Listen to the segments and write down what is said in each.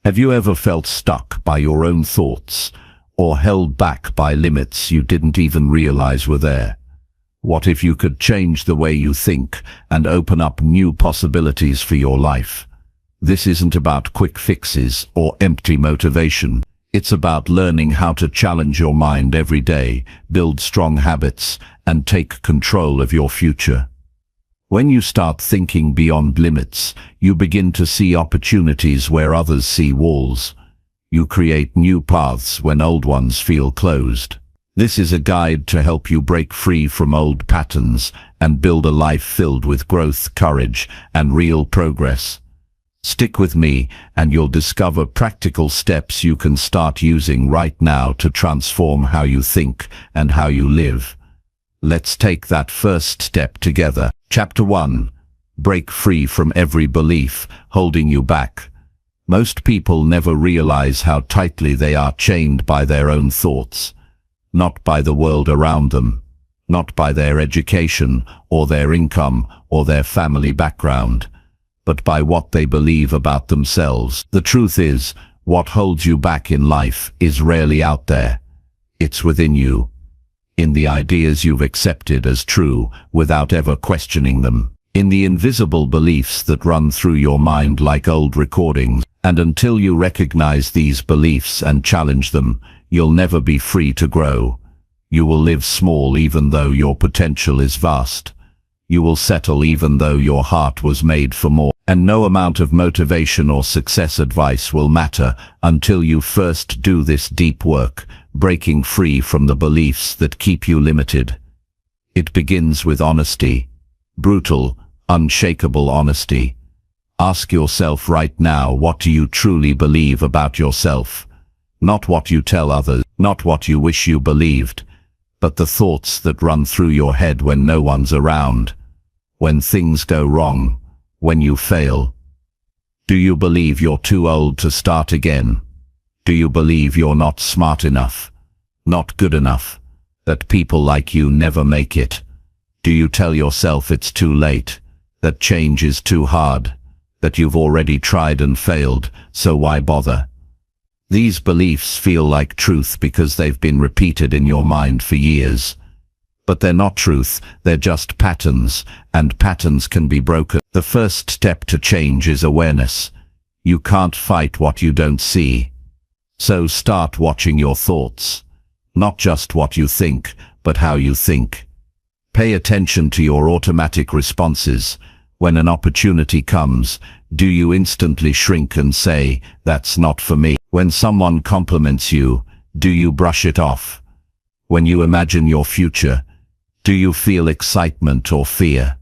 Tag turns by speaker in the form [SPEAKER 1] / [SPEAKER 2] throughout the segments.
[SPEAKER 1] Have you ever felt stuck by your own thoughts, or held back by limits you didn't even realize were there? What if you could change the way you think and open up new possibilities for your life? This isn't about quick fixes or empty motivation. It's about learning how to challenge your mind every day, build strong habits, and take control of your future. When you start thinking beyond limits, you begin to see opportunities where others see walls. You create new paths when old ones feel closed. This is a guide to help you break free from old patterns and build a life filled with growth, courage, and real progress. Stick with me and you'll discover practical steps you can start using right now to transform how you think and how you live. Let's take that first step together. Chapter 1. Break free from every belief holding you back. Most people never realize how tightly they are chained by their own thoughts. Not by the world around them, not by their education or their income or their family background, but by what they believe about themselves. The truth is, what holds you back in life is rarely out there. It's within you, in the ideas you've accepted as true without ever questioning them, in the invisible beliefs that run through your mind like old recordings. And until you recognize these beliefs and challenge them, you'll never be free to grow. You will live small even though your potential is vast. You will settle even though your heart was made for more. And no amount of motivation or success advice will matter until you first do this deep work, breaking free from the beliefs that keep you limited. It begins with honesty. Brutal, unshakable honesty. Ask yourself right now, what do you truly believe about yourself? Not what you tell others, not what you wish you believed, but the thoughts that run through your head when no one's around, when things go wrong, when you fail. Do you believe you're too old to start again? Do you believe you're not smart enough, not good enough, that people like you never make it? Do you tell yourself it's too late, that change is too hard, that you've already tried and failed, so why bother? These beliefs feel like truth because they've been repeated in your mind for years. But they're not truth, they're just patterns, and patterns can be broken. The first step to change is awareness. You can't fight what you don't see. So start watching your thoughts. Not just what you think, but how you think. Pay attention to your automatic responses. When an opportunity comes, do you instantly shrink and say, "That's not for me"? When someone compliments you, do you brush it off? When you imagine your future, do you feel excitement or fear?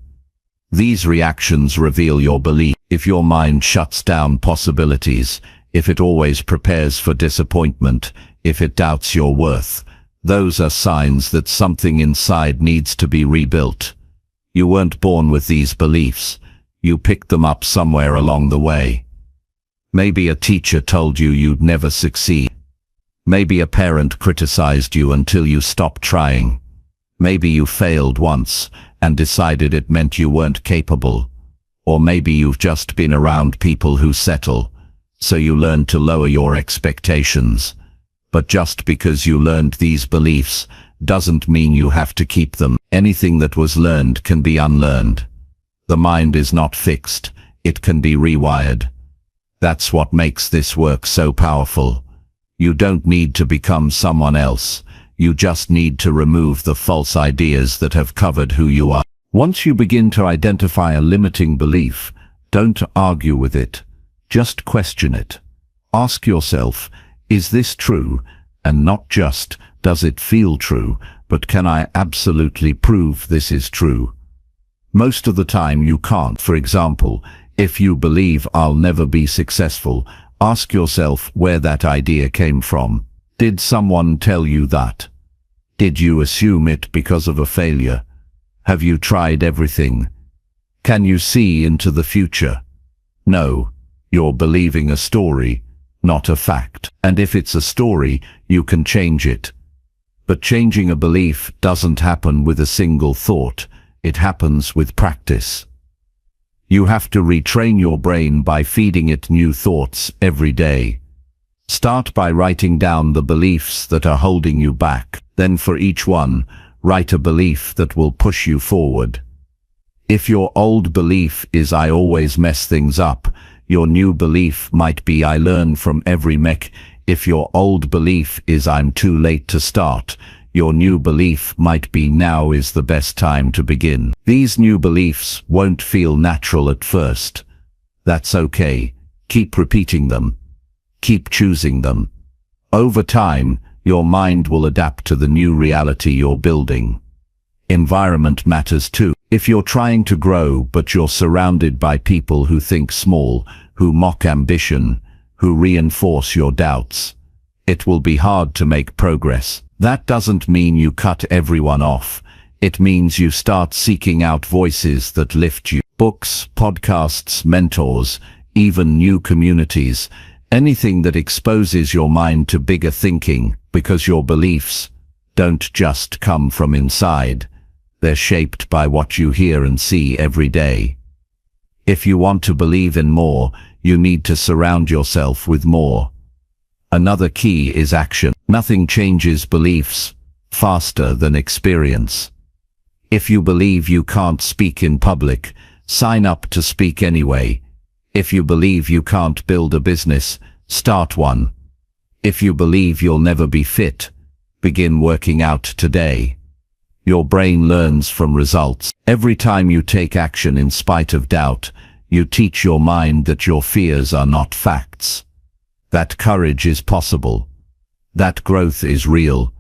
[SPEAKER 1] These reactions reveal your belief. If your mind shuts down possibilities, if it always prepares for disappointment, if it doubts your worth, those are signs that something inside needs to be rebuilt. You weren't born with these beliefs. You picked them up somewhere along the way. Maybe a teacher told you you'd never succeed. Maybe a parent criticized you until you stopped trying. Maybe you failed once and decided it meant you weren't capable. Or maybe you've just been around people who settle, so you learned to lower your expectations. But just because you learned these beliefs doesn't mean you have to keep them. Anything that was learned can be unlearned. The mind is not fixed, it can be rewired. That's what makes this work so powerful. You don't need to become someone else. You just need to remove the false ideas that have covered who you are. Once you begin to identify a limiting belief, don't argue with it. Just question it. Ask yourself, is this true? And not just, does it feel true, but can I absolutely prove this is true? Most of the time you can't. For example, if you believe I'll never be successful, ask yourself where that idea came from. Did someone tell you that? Did you assume it because of a failure? Have you tried everything? Can you see into the future? No, you're believing a story, not a fact. And if it's a story, you can change it. But changing a belief doesn't happen with a single thought. It happens with practice. You have to retrain your brain by feeding it new thoughts every day. Start by writing down the beliefs that are holding you back. Then for each one, write a belief that will push you forward. If your old belief is "I always mess things up," your new belief might be "I learn from every mech." If your old belief is "I'm too late to start," your new belief might be "Now is the best time to begin." These new beliefs won't feel natural at first. That's okay. Keep repeating them. Keep choosing them. Over time, your mind will adapt to the new reality you're building. Environment matters too. If you're trying to grow but you're surrounded by people who think small, who mock ambition, who reinforce your doubts, it will be hard to make progress. That doesn't mean you cut everyone off. It means you start seeking out voices that lift you. Books, podcasts, mentors, even new communities, anything that exposes your mind to bigger thinking, because your beliefs don't just come from inside. They're shaped by what you hear and see every day. If you want to believe in more, you need to surround yourself with more. Another key is action. Nothing changes beliefs faster than experience. If you believe you can't speak in public, sign up to speak anyway. If you believe you can't build a business, start one. If you believe you'll never be fit, begin working out today. Your brain learns from results. Every time you take action in spite of doubt, you teach your mind that your fears are not facts. That courage is possible. That growth is real.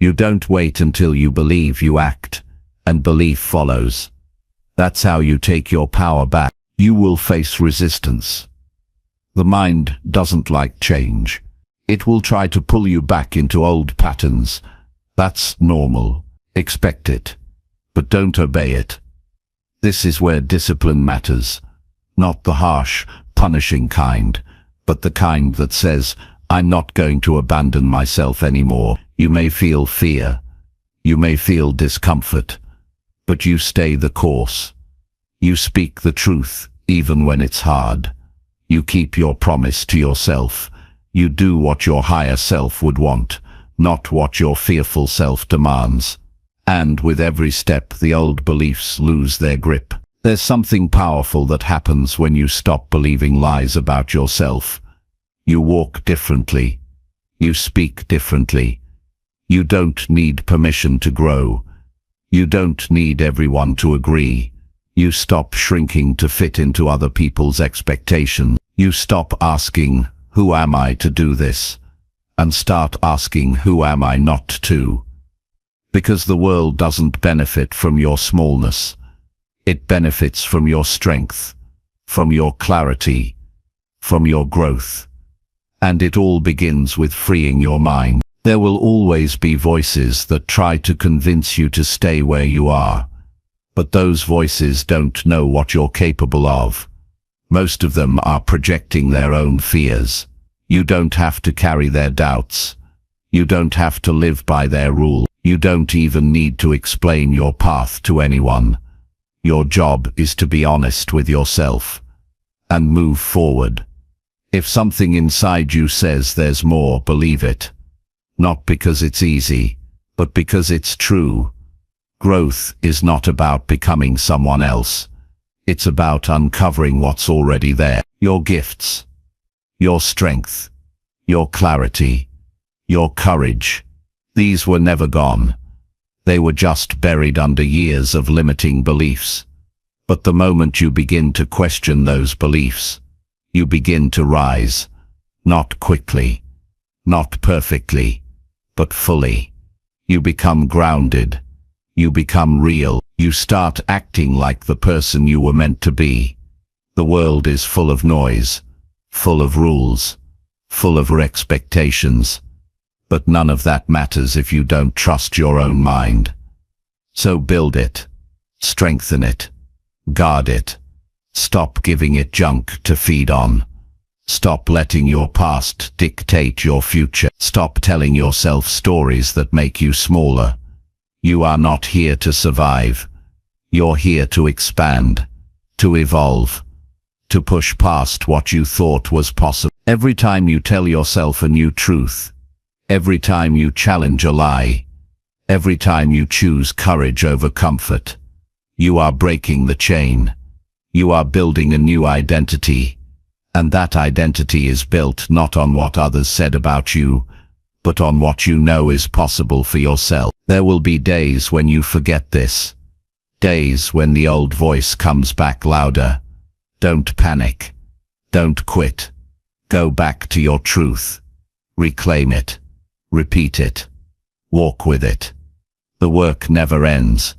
[SPEAKER 1] You don't wait until you believe, you act, and belief follows. That's how you take your power back. You will face resistance. The mind doesn't like change. It will try to pull you back into old patterns. That's normal. Expect it, but don't obey it. This is where discipline matters. Not the harsh, punishing kind, but the kind that says, "I'm not going to abandon myself anymore." You may feel fear. You may feel discomfort, but you stay the course. You speak the truth, even when it's hard. You keep your promise to yourself. You do what your higher self would want, not what your fearful self demands. And with every step, the old beliefs lose their grip. There's something powerful that happens when you stop believing lies about yourself. You walk differently. You speak differently. You don't need permission to grow. You don't need everyone to agree. You stop shrinking to fit into other people's expectations. You stop asking, "Who am I to do this?" and start asking, "Who am I not to?" Because the world doesn't benefit from your smallness. It benefits from your strength, from your clarity, from your growth. And it all begins with freeing your mind. There will always be voices that try to convince you to stay where you are. But those voices don't know what you're capable of. Most of them are projecting their own fears. You don't have to carry their doubts. You don't have to live by their rules. You don't even need to explain your path to anyone. Your job is to be honest with yourself and move forward. If something inside you says there's more, believe it. Not because it's easy, but because it's true. Growth is not about becoming someone else. It's about uncovering what's already there. Your gifts, your strength, your clarity, your courage. These were never gone. They were just buried under years of limiting beliefs. But the moment you begin to question those beliefs, you begin to rise. Not quickly, not perfectly, but fully. You become grounded. You become real. You start acting like the person you were meant to be. The world is full of noise, full of rules, full of expectations. But none of that matters if you don't trust your own mind. So build it, strengthen it, guard it. Stop giving it junk to feed on. Stop letting your past dictate your future. Stop telling yourself stories that make you smaller. You are not here to survive. You're here to expand, to evolve, to push past what you thought was possible. Every time you tell yourself a new truth, every time you challenge a lie, every time you choose courage over comfort, you are breaking the chain. You are building a new identity, and that identity is built not on what others said about you, but on what you know is possible for yourself. There will be days when you forget this, days when the old voice comes back louder. Don't panic. Don't quit. Go back to your truth. Reclaim it. Repeat it. Walk with it. The work never ends,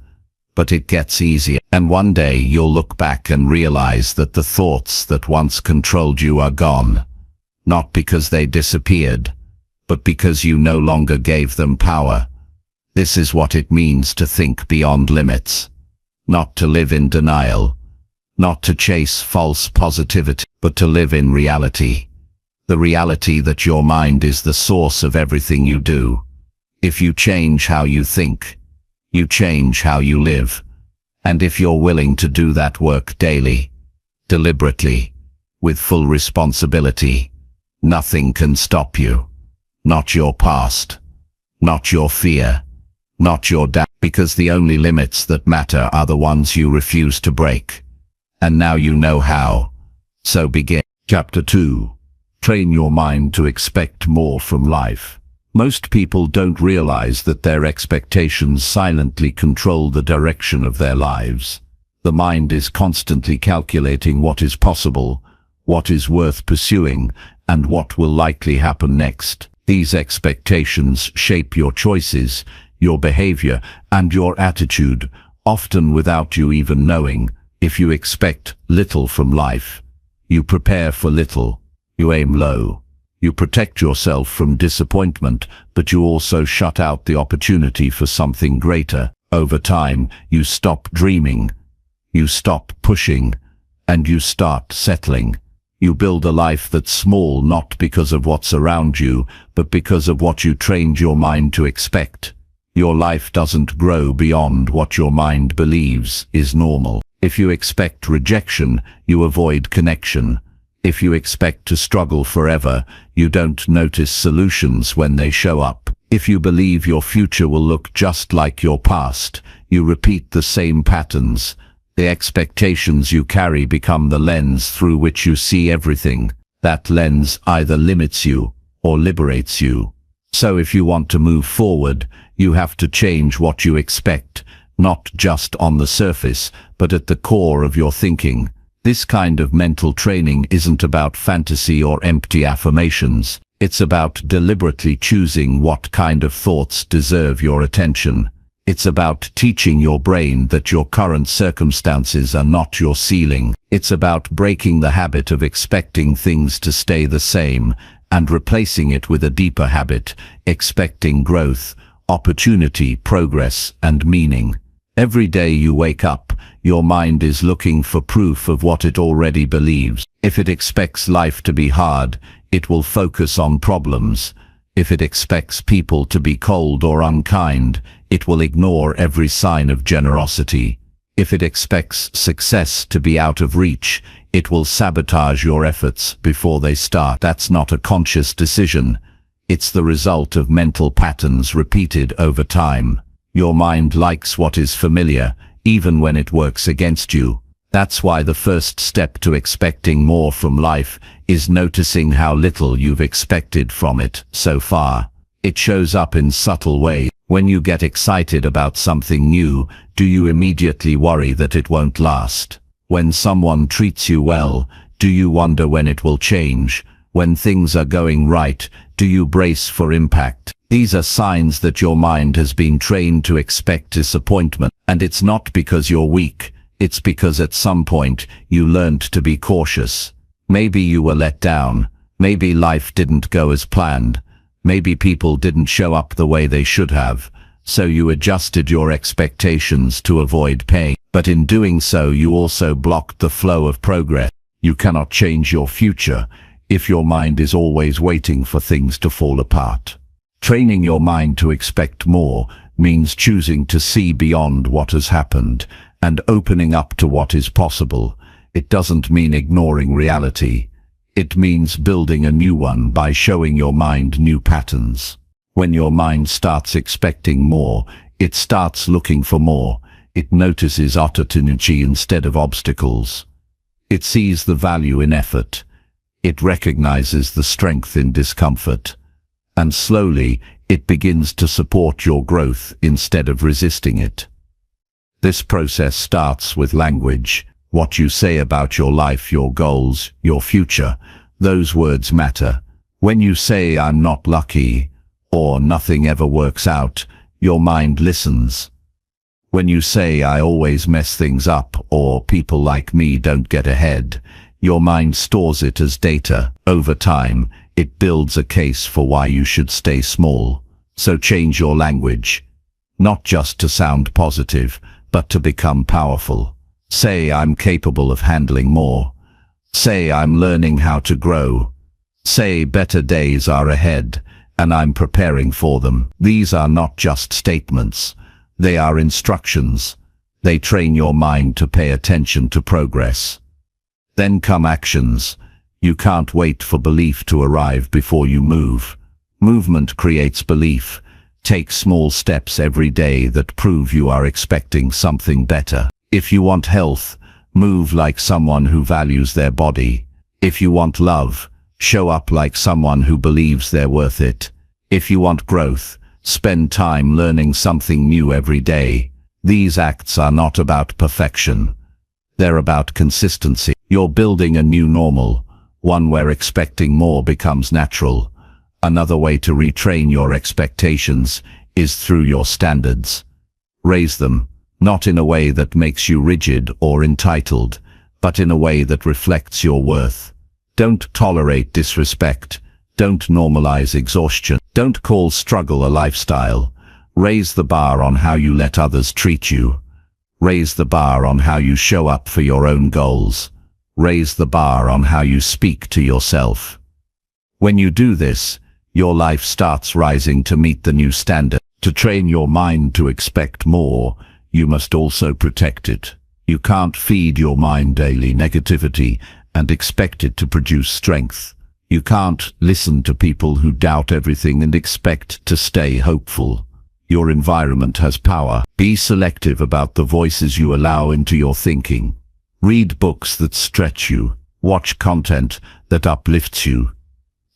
[SPEAKER 1] but it gets easier. And one day you'll look back and realize that the thoughts that once controlled you are gone, not because they disappeared, but because you no longer gave them power. This is what it means to think beyond limits, not to live in denial, not to chase false positivity, but to live in reality. The reality that your mind is the source of everything you do. If you change how you think, you change how you live. And if you're willing to do that work daily, deliberately, with full responsibility, nothing can stop you. Not your past, not your fear, not your doubt, because the only limits that matter are the ones you refuse to break. And now you know how. So begin. Chapter 2. Train your mind to expect more from life. Most people don't realize that their expectations silently control the direction of their lives. The mind is constantly calculating what is possible, what is worth pursuing, and what will likely happen next. These expectations shape your choices, your behavior, and your attitude, often without you even knowing. If you expect little from life, you prepare for little. You aim low. You protect yourself from disappointment, but you also shut out the opportunity for something greater. Over time, you stop dreaming, you stop pushing, and you start settling. You build a life that's small not because of what's around you, but because of what you trained your mind to expect. Your life doesn't grow beyond what your mind believes is normal. If you expect rejection, you avoid connection. If you expect to struggle forever, you don't notice solutions when they show up. If you believe your future will look just like your past, you repeat the same patterns. The expectations you carry become the lens through which you see everything. That lens either limits you or liberates you. So if you want to move forward, you have to change what you expect, not just on the surface, but at the core of your thinking. This kind of mental training isn't about fantasy or empty affirmations. It's about deliberately choosing what kind of thoughts deserve your attention. It's about teaching your brain that your current circumstances are not your ceiling. It's about breaking the habit of expecting things to stay the same and replacing it with a deeper habit, expecting growth, opportunity, progress, and meaning. Every day you wake up, your mind is looking for proof of what it already believes. If it expects life to be hard, it will focus on problems. If it expects people to be cold or unkind, it will ignore every sign of generosity. If it expects success to be out of reach, it will sabotage your efforts before they start. That's not a conscious decision. It's the result of mental patterns repeated over time. Your mind likes what is familiar, even when it works against you. That's why the first step to expecting more from life is noticing how little you've expected from it so far. It shows up in subtle ways. When you get excited about something new, do you immediately worry that it won't last? When someone treats you well, do you wonder when it will change? When things are going right, do you brace for impact? These are signs that your mind has been trained to expect disappointment. And it's not because you're weak, it's because at some point you learned to be cautious. Maybe you were let down, maybe life didn't go as planned, maybe people didn't show up the way they should have, so you adjusted your expectations to avoid pain. But in doing so you also blocked the flow of progress. You cannot change your future if your mind is always waiting for things to fall apart. Training your mind to expect more means choosing to see beyond what has happened and opening up to what is possible. It doesn't mean ignoring reality. It means building a new one by showing your mind new patterns. When your mind starts expecting more, it starts looking for more. It notices opportunity instead of obstacles. It sees the value in effort. It recognizes the strength in discomfort. And slowly, it begins to support your growth instead of resisting it. This process starts with language. What you say about your life, your goals, your future, those words matter. When you say, "I'm not lucky," or "nothing ever works out," your mind listens. When you say, "I always mess things up," or "people like me don't get ahead," your mind stores it as data. Over time, it builds a case for why you should stay small. So change your language, not just to sound positive, but to become powerful. Say, "I'm capable of handling more." Say, "I'm learning how to grow." Say, "Better days are ahead, and I'm preparing for them." These are not just statements. They are instructions. They train your mind to pay attention to progress. Then come actions. You can't wait for belief to arrive before you move. Movement creates belief. Take small steps every day that prove you are expecting something better. If you want health, move like someone who values their body. If you want love, show up like someone who believes they're worth it. If you want growth, spend time learning something new every day. These acts are not about perfection. They're about consistency. You're building a new normal, one where expecting more becomes natural. Another way to retrain your expectations is through your standards. Raise them, not in a way that makes you rigid or entitled, but in a way that reflects your worth. Don't tolerate disrespect. Don't normalize exhaustion. Don't call struggle a lifestyle. Raise the bar on how you let others treat you. Raise the bar on how you show up for your own goals. Raise the bar on how you speak to yourself. When you do this, your life starts rising to meet the new standard. To train your mind to expect more, you must also protect it. You can't feed your mind daily negativity and expect it to produce strength. You can't listen to people who doubt everything and expect to stay hopeful. Your environment has power. Be selective about the voices you allow into your thinking. Read books that stretch you. Watch content that uplifts you.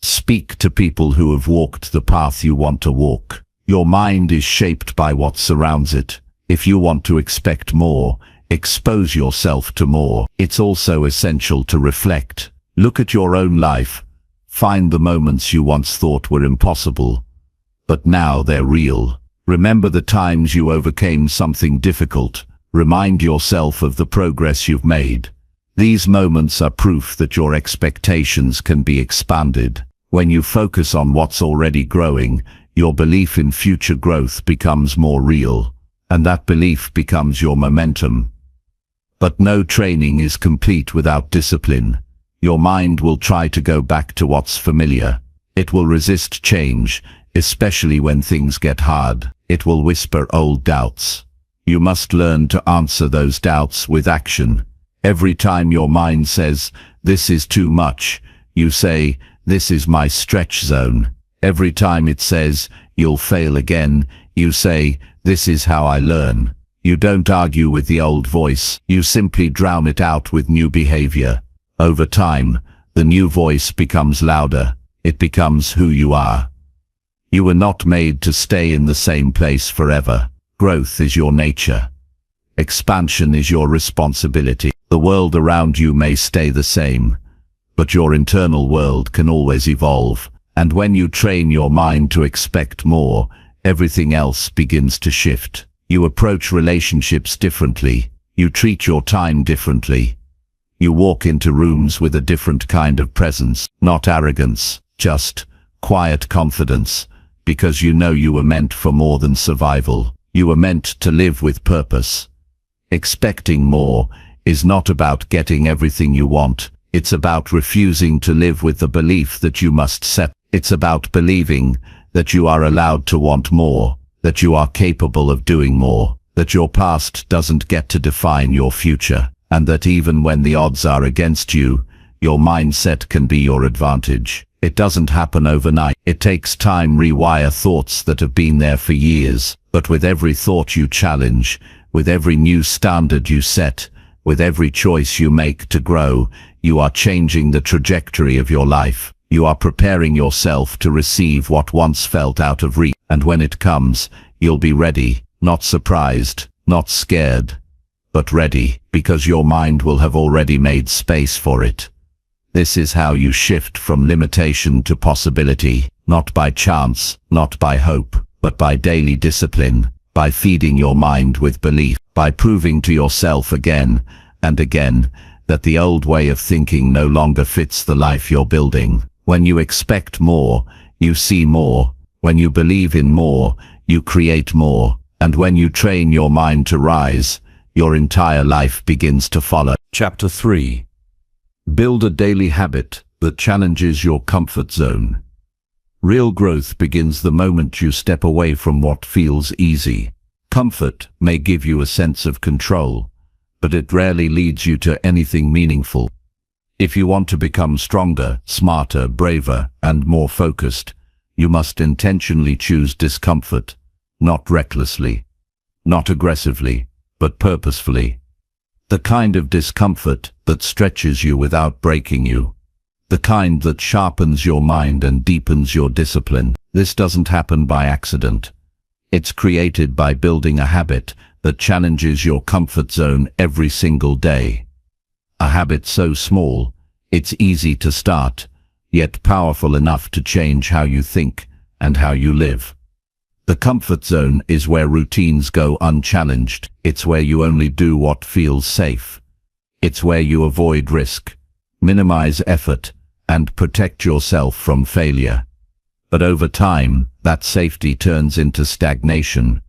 [SPEAKER 1] Speak to people who have walked the path you want to walk. Your mind is shaped by what surrounds it. If you want to expect more, expose yourself to more. It's also essential to reflect. Look at your own life. Find the moments you once thought were impossible, but now they're real. Remember the times you overcame something difficult. Remind yourself of the progress you've made. These moments are proof that your expectations can be expanded. When you focus on what's already growing, your belief in future growth becomes more real, and that belief becomes your momentum. But no training is complete without discipline. Your mind will try to go back to what's familiar. It will resist change, especially when things get hard. It will whisper old doubts. You must learn to answer those doubts with action. Every time your mind says, "This is too much," you say, "This is my stretch zone." Every time it says, "You'll fail again," you say, "This is how I learn." You don't argue with the old voice. You simply drown it out with new behavior. Over time, the new voice becomes louder. It becomes who you are. You were not made to stay in the same place forever. Growth is your nature. Expansion is your responsibility. The world around you may stay the same, but your internal world can always evolve. And when you train your mind to expect more, everything else begins to shift. You approach relationships differently. You treat your time differently. You walk into rooms with a different kind of presence, not arrogance, just quiet confidence, because you know you were meant for more than survival. You were meant to live with purpose. Expecting more is not about getting everything you want. It's about refusing to live with the belief that you must settle. It's about believing that you are allowed to want more, that you are capable of doing more, that your past doesn't get to define your future. and that even when the odds are against you, your mindset can be your advantage. It doesn't happen overnight. It takes time. Rewire thoughts that have been there for years. But with every thought you challenge, with every new standard you set, with every choice you make to grow, you are changing the trajectory of your life. You are preparing yourself to receive what once felt out of reach. And when it comes, you'll be ready, not surprised, not scared, but ready, because your mind will have already made space for it. This is how you shift from limitation to possibility, not by chance, not by hope, but by daily discipline, by feeding your mind with belief, by proving to yourself again and again that the old way of thinking no longer fits the life you're building. When you expect more, you see more. When you believe in more, you create more. And when you train your mind to rise, your entire life begins to follow. Chapter 3. Build a daily habit that challenges your comfort zone. Real growth begins the moment you step away from what feels easy. Comfort may give you a sense of control, but it rarely leads you to anything meaningful. If you want to become stronger, smarter, braver, and more focused, you must intentionally choose discomfort, not recklessly, not aggressively, but purposefully. The kind of discomfort that stretches you without breaking you. The kind that sharpens your mind and deepens your discipline. This doesn't happen by accident. It's created by building a habit that challenges your comfort zone every single day. A habit so small, it's easy to start, yet powerful enough to change how you think and how you live. The comfort zone is where routines go unchallenged. It's where you only do what feels safe. It's where you avoid risk, minimize effort, and protect yourself from failure. But over time, that safety turns into stagnation.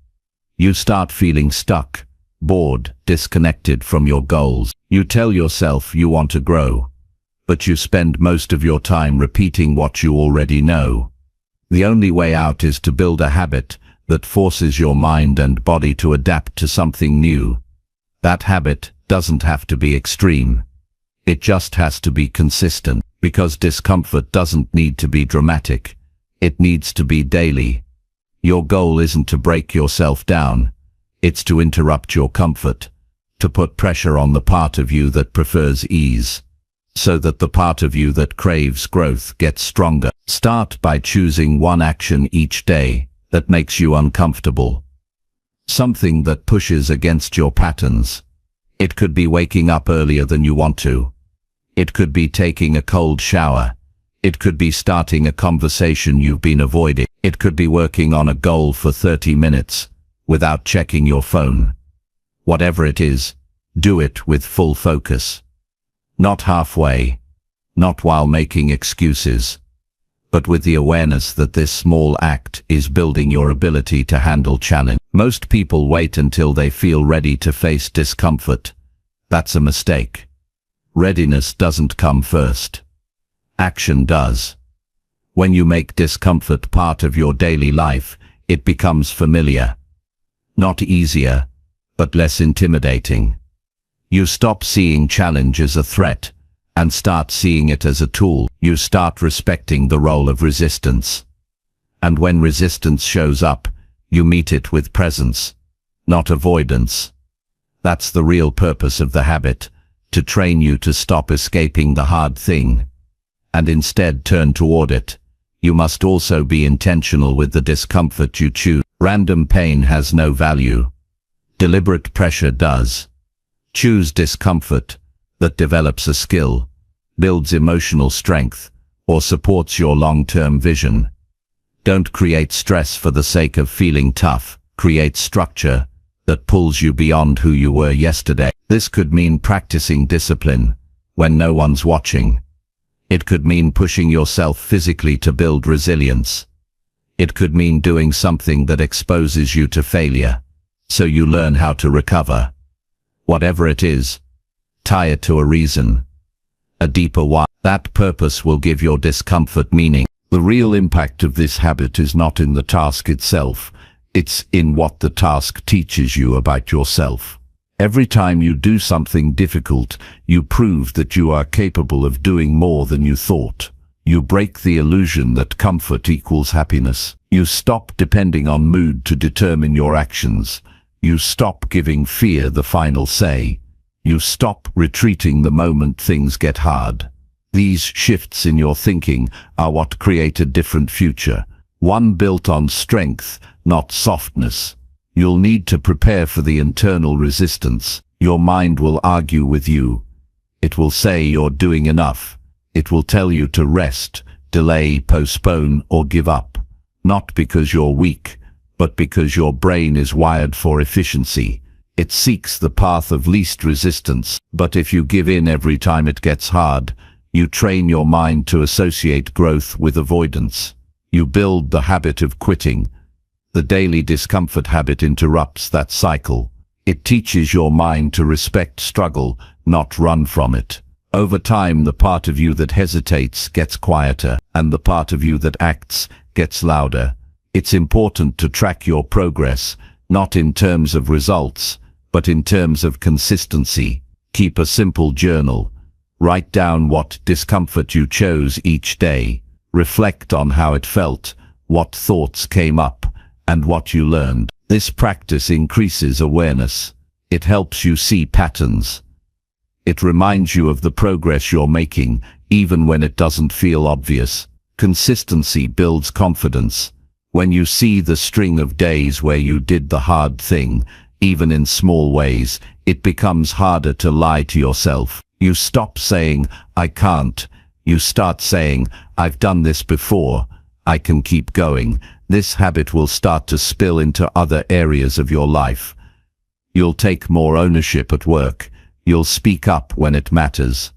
[SPEAKER 1] You start feeling stuck, bored, disconnected from your goals. You tell yourself you want to grow, but you spend most of your time repeating what you already know. The only way out is to build a habit that forces your mind and body to adapt to something new. That habit doesn't have to be extreme. It just has to be consistent, because discomfort doesn't need to be dramatic. It needs to be daily. Your goal isn't to break yourself down. It's to interrupt your comfort, to put pressure on the part of you that prefers ease, so that the part of you that craves growth gets stronger. Start by choosing one action each day that makes you uncomfortable. Something that pushes against your patterns. It could be waking up earlier than you want to. It could be taking a cold shower. It could be starting a conversation you've been avoiding. It could be working on a goal for 30 minutes without checking your phone. Whatever it is, do it with full focus. Not halfway, not while making excuses, but with the awareness that this small act is building your ability to handle challenge. Most people wait until they feel ready to face discomfort. That's a mistake. Readiness doesn't come first. Action does. When you make discomfort part of your daily life, it becomes familiar. Not easier, but less intimidating. You stop seeing challenge as a threat and start seeing it as a tool. You start respecting the role of resistance. And when resistance shows up, you meet it with presence, not avoidance. That's the real purpose of the habit, to train you to stop escaping the hard thing and instead turn toward it. You must also be intentional with the discomfort you choose. Random pain has no value. Deliberate pressure does. Choose discomfort that develops a skill, builds emotional strength, or supports your long-term vision. Don't create stress for the sake of feeling tough. Create structure that pulls you beyond who you were yesterday. This could mean practicing discipline when no one's watching. It could mean pushing yourself physically to build resilience. It could mean doing something that exposes you to failure, so you learn how to recover. Whatever it is, tie it to a reason, a deeper why. That purpose will give your discomfort meaning. The real impact of this habit is not in the task itself, it's in what the task teaches you about yourself. Every time you do something difficult, you prove that you are capable of doing more than you thought. You break the illusion that comfort equals happiness. You stop depending on mood to determine your actions. You stop giving fear the final say. You stop retreating the moment things get hard. These shifts in your thinking are what create a different future, one built on strength, not softness. You'll need to prepare for the internal resistance. Your mind will argue with you. It will say you're doing enough. It will tell you to rest, delay, postpone, or give up. Not because you're weak, but because your brain is wired for efficiency. It seeks the path of least resistance. But if you give in every time it gets hard, you train your mind to associate growth with avoidance. You build the habit of quitting. The daily discomfort habit interrupts that cycle. It teaches your mind to respect struggle, not run from it. Over time, the part of you that hesitates gets quieter, and the part of you that acts gets louder. It's important to track your progress, not in terms of results, but in terms of consistency. Keep a simple journal. Write down what discomfort you chose each day. Reflect on how it felt, what thoughts came up, and what you learned. This practice increases awareness. It helps you see patterns. It reminds you of the progress you're making, even when it doesn't feel obvious. Consistency builds confidence. When you see the string of days where you did the hard thing, even in small ways, it becomes harder to lie to yourself. You stop saying, "I can't." You start saying, "I've done this before. I can keep going." This habit will start to spill into other areas of your life. You'll take more ownership at work. You'll speak up when it matters.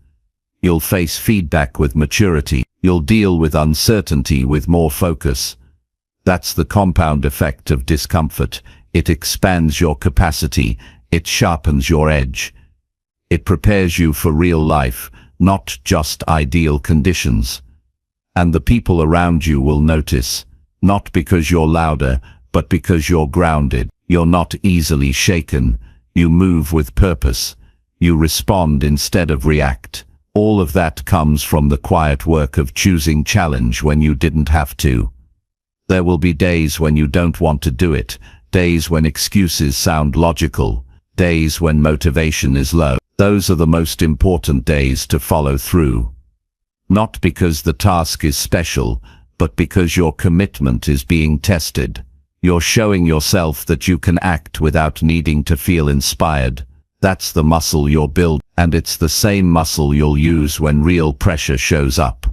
[SPEAKER 1] You'll face feedback with maturity. You'll deal with uncertainty with more focus. That's the compound effect of discomfort. It expands your capacity. It sharpens your edge. It prepares you for real life, not just ideal conditions. And the people around you will notice. Not because you're louder, but because you're grounded. You're not easily shaken. You move with purpose. You respond instead of react. All of that comes from the quiet work of choosing challenge when you didn't have to. There will be days when you don't want to do it, days when excuses sound logical, days when motivation is low. Those are the most important days to follow through. Not because the task is special, but because your commitment is being tested. You're showing yourself that you can act without needing to feel inspired. That's the muscle you're building, and it's the same muscle you'll use when real pressure shows up.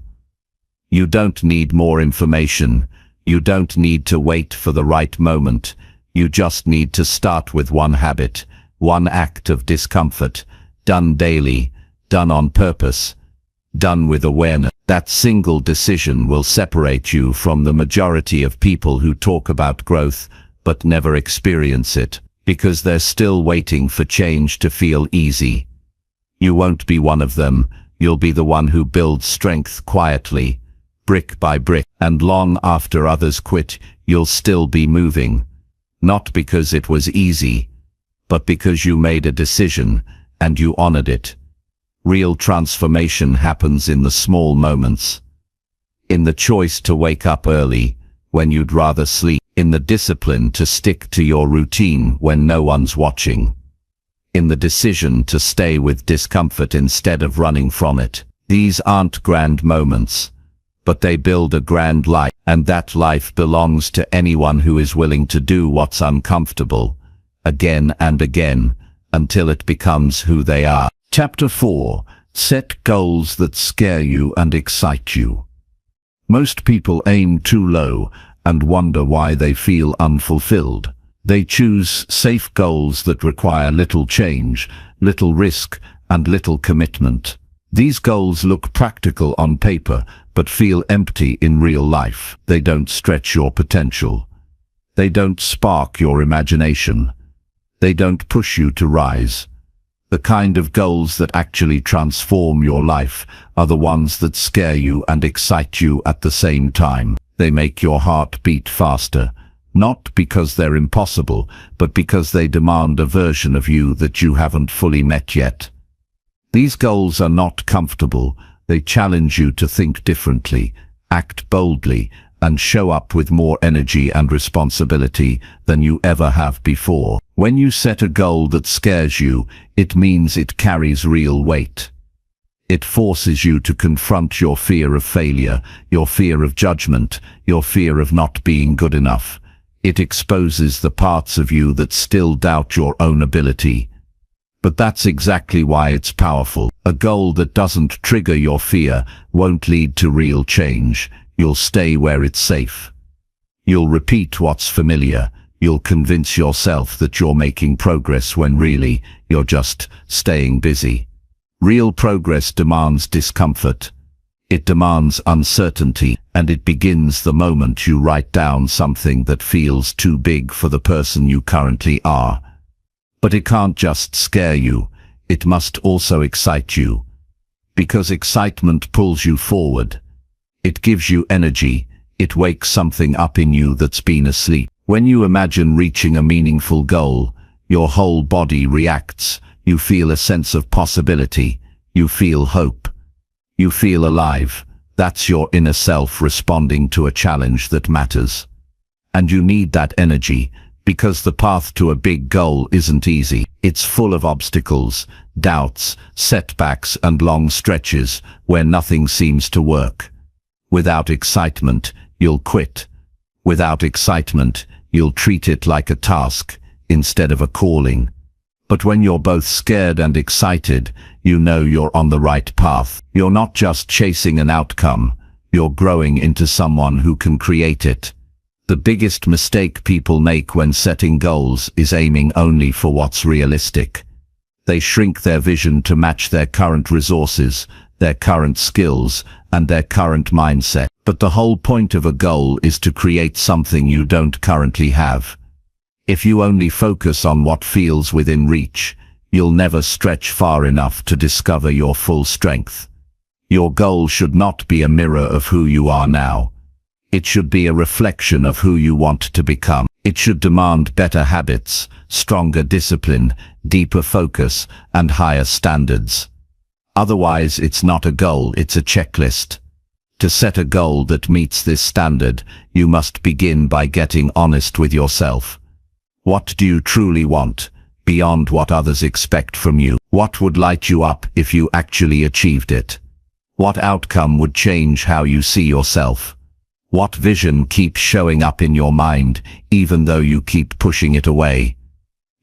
[SPEAKER 1] You don't need more information. You don't need to wait for the right moment. You just need to start with one habit, one act of discomfort, done daily, done on purpose, done with awareness. That single decision will separate you from the majority of people who talk about growth but never experience it, because they're still waiting for change to feel easy. You won't be one of them. You'll be the one who builds strength quietly, brick by brick, and long after others quit, you'll still be moving. Not because it was easy, but because you made a decision and you honored it. Real transformation happens in the small moments. In the choice to wake up early when you'd rather sleep. In the discipline to stick to your routine when no one's watching. In the decision to stay with discomfort instead of running from it. These aren't grand moments, but they build a grand life, and that life belongs to anyone who is willing to do what's uncomfortable, again and again, until it becomes who they are. Chapter 4. Set goals that scare you and excite you. Most people aim too low and wonder why they feel unfulfilled. They choose safe goals that require little change, little risk, and little commitment. These goals look practical on paper, but feel empty in real life. They don't stretch your potential. They don't spark your imagination. They don't push you to rise. The kind of goals that actually transform your life are the ones that scare you and excite you at the same time. They make your heart beat faster, Not because they're impossible, but because they demand a version of you that you haven't fully met yet. These goals are not comfortable. They challenge you to think differently, act boldly, and show up with more energy and responsibility than you ever have before. When you set a goal that scares you, it means it carries real weight. It forces you to confront your fear of failure, your fear of judgment, your fear of not being good enough. It exposes the parts of you that still doubt your own ability. But that's exactly why it's powerful. A goal that doesn't trigger your fear won't lead to real change. You'll stay where it's safe. You'll repeat what's familiar. You'll convince yourself that you're making progress when really you're just staying busy. Real progress demands discomfort. It demands uncertainty, and it begins the moment you write down something that feels too big for the person you currently are. But it can't just scare you, it must also excite you. Because excitement pulls you forward. It gives you energy, it wakes something up in you that's been asleep. When you imagine reaching a meaningful goal, your whole body reacts. You feel a sense of possibility. You feel hope. You feel alive. That's your inner self responding to a challenge that matters. And you need that energy, because the path to a big goal isn't easy. It's full of obstacles, doubts, setbacks, and long stretches where nothing seems to work. Without excitement, you'll quit. Without excitement, you'll treat it like a task instead of a calling. But when you're both scared and excited, you know you're on the right path. You're not just chasing an outcome, you're growing into someone who can create it. The biggest mistake people make when setting goals is aiming only for what's realistic. They shrink their vision to match their current resources, their current skills, and their current mindset. But the whole point of a goal is to create something you don't currently have. If you only focus on what feels within reach, you'll never stretch far enough to discover your full strength. Your goal should not be a mirror of who you are now. It should be a reflection of who you want to become. It should demand better habits, stronger discipline, deeper focus, and higher standards. Otherwise, it's not a goal, it's a checklist. To set a goal that meets this standard, you must begin by getting honest with yourself. What do you truly want, beyond what others expect from you? What would light you up if you actually achieved it? What outcome would change how you see yourself? What vision keeps showing up in your mind, even though you keep pushing it away?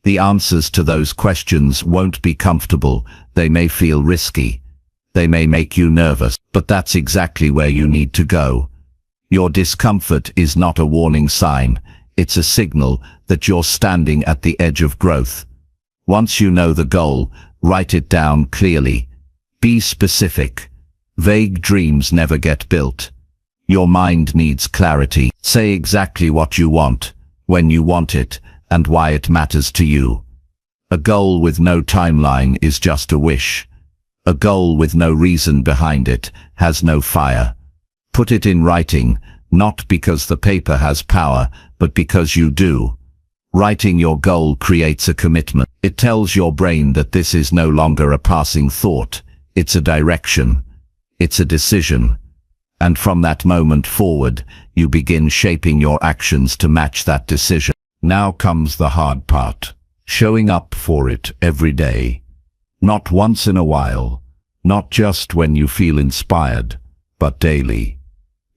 [SPEAKER 1] The answers to those questions won't be comfortable. They may feel risky. They may make you nervous, but that's exactly where you need to go. Your discomfort is not a warning sign. It's a signal that you're standing at the edge of growth. Once you know the goal, write it down clearly. Be specific. Vague dreams never get built. Your mind needs clarity. Say exactly what you want, when you want it, and why it matters to you. A goal with no timeline is just a wish. A goal with no reason behind it has no fire. Put it in writing, not because the paper has power, but because you do. Writing your goal creates a commitment. It tells your brain that this is no longer a passing thought. It's a direction. It's a decision. And from that moment forward, you begin shaping your actions to match that decision. Now comes the hard part. Showing up for it every day. Not once in a while. Not just when you feel inspired, but daily.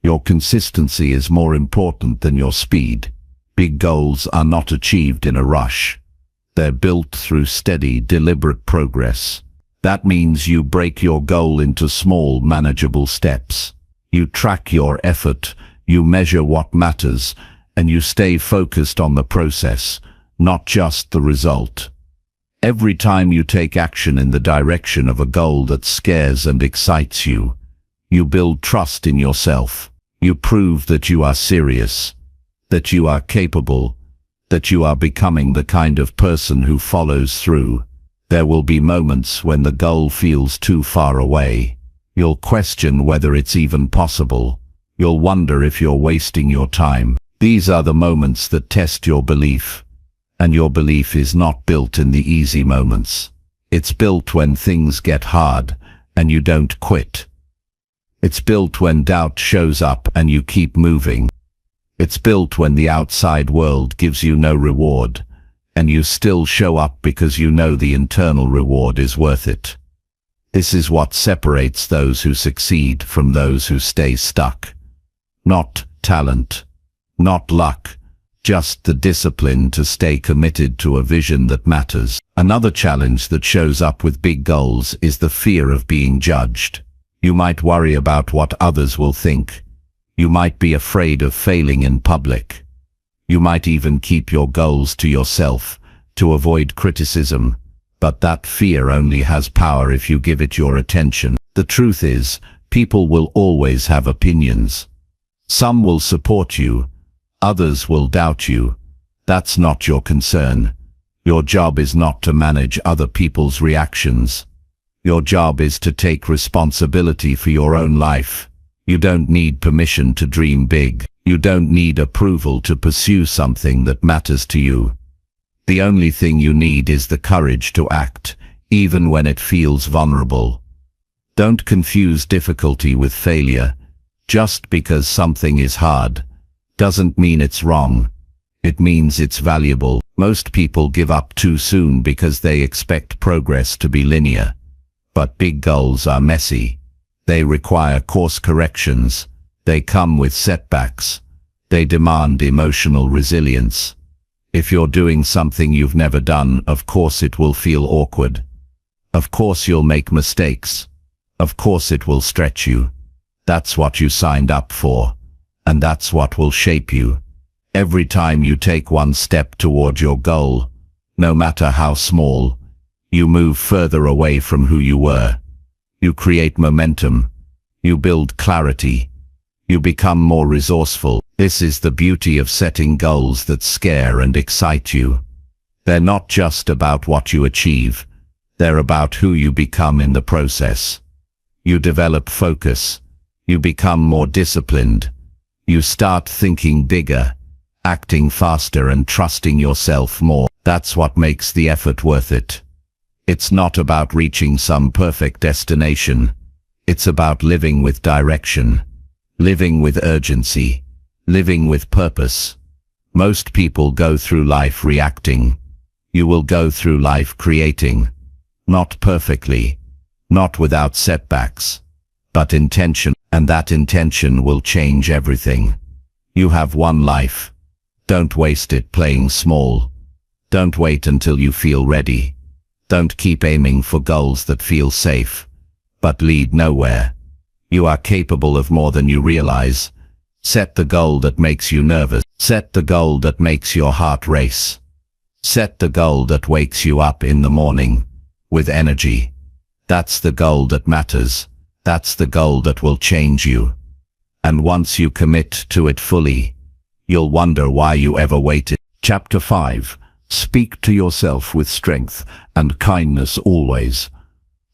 [SPEAKER 1] Your consistency is more important than your speed. Big goals are not achieved in a rush. They're built through steady, deliberate progress. That means you break your goal into small, manageable steps. You track your effort, you measure what matters, and you stay focused on the process, not just the result. Every time you take action in the direction of a goal that scares and excites you, you build trust in yourself. You prove that you are serious, that you are capable, that you are becoming the kind of person who follows through. There will be moments when the goal feels too far away. You'll question whether it's even possible. You'll wonder if you're wasting your time. These are the moments that test your belief. And your belief is not built in the easy moments. It's built when things get hard and you don't quit. It's built when doubt shows up and you keep moving. It's built when the outside world gives you no reward, and you still show up because you know the internal reward is worth it. This is what separates those who succeed from those who stay stuck. Not talent, not luck, just the discipline to stay committed to a vision that matters. Another challenge that shows up with big goals is the fear of being judged. You might worry about what others will think. You might be afraid of failing in public. You might even keep your goals to yourself to avoid criticism, but that fear only has power if you give it your attention. The truth is, people will always have opinions. Some will support you, others will doubt you. That's not your concern. Your job is not to manage other people's reactions. Your job is to take responsibility for your own life. You don't need permission to dream big. You don't need approval to pursue something that matters to you. The only thing you need is the courage to act, even when it feels vulnerable. Don't confuse difficulty with failure. Just because something is hard doesn't mean it's wrong. It means it's valuable. Most people give up too soon because they expect progress to be linear. But big goals are messy. They require course corrections. They come with setbacks. They demand emotional resilience. If you're doing something you've never done, of course it will feel awkward. Of course you'll make mistakes. Of course it will stretch you. That's what you signed up for. And that's what will shape you. Every time you take one step toward your goal, no matter how small, you move further away from who you were. You create momentum. You build clarity. You become more resourceful. This is the beauty of setting goals that scare and excite you. They're not just about what you achieve. They're about who you become in the process. You develop focus. You become more disciplined. You start thinking bigger, acting faster and trusting yourself more. That's what makes the effort worth it. It's not about reaching some perfect destination. It's about living with direction, living with urgency, living with purpose. Most people go through life reacting. You will go through life creating. Not perfectly, not without setbacks, but intention, and that intention will change everything. You have one life. Don't waste it playing small. Don't wait until you feel ready. Don't keep aiming for goals that feel safe, but lead nowhere. You are capable of more than you realize. Set the goal that makes you nervous. Set the goal that makes your heart race. Set the goal that wakes you up in the morning with energy. That's the goal that matters. That's the goal that will change you. And once you commit to it fully, you'll wonder why you ever waited. Chapter 5. Speak to yourself with strength and kindness always.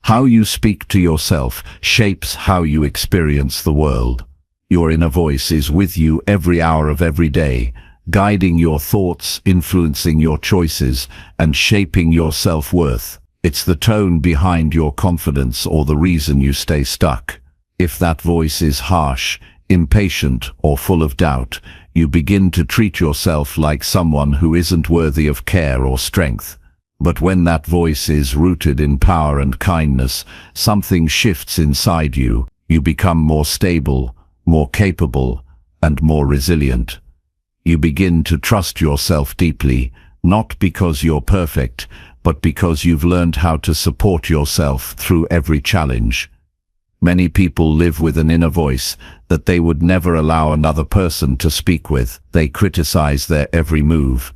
[SPEAKER 1] How you speak to yourself shapes how you experience the world. Your inner voice is with you every hour of every day, guiding your thoughts, influencing your choices, and shaping your self-worth. It's the tone behind your confidence or the reason you stay stuck. If that voice is harsh, impatient, or full of doubt, you begin to treat yourself like someone who isn't worthy of care or strength. But when that voice is rooted in power and kindness, something shifts inside you. You become more stable, more capable, and more resilient. You begin to trust yourself deeply, not because you're perfect, but because you've learned how to support yourself through every challenge. Many people live with an inner voice that they would never allow another person to speak with. They criticize their every move.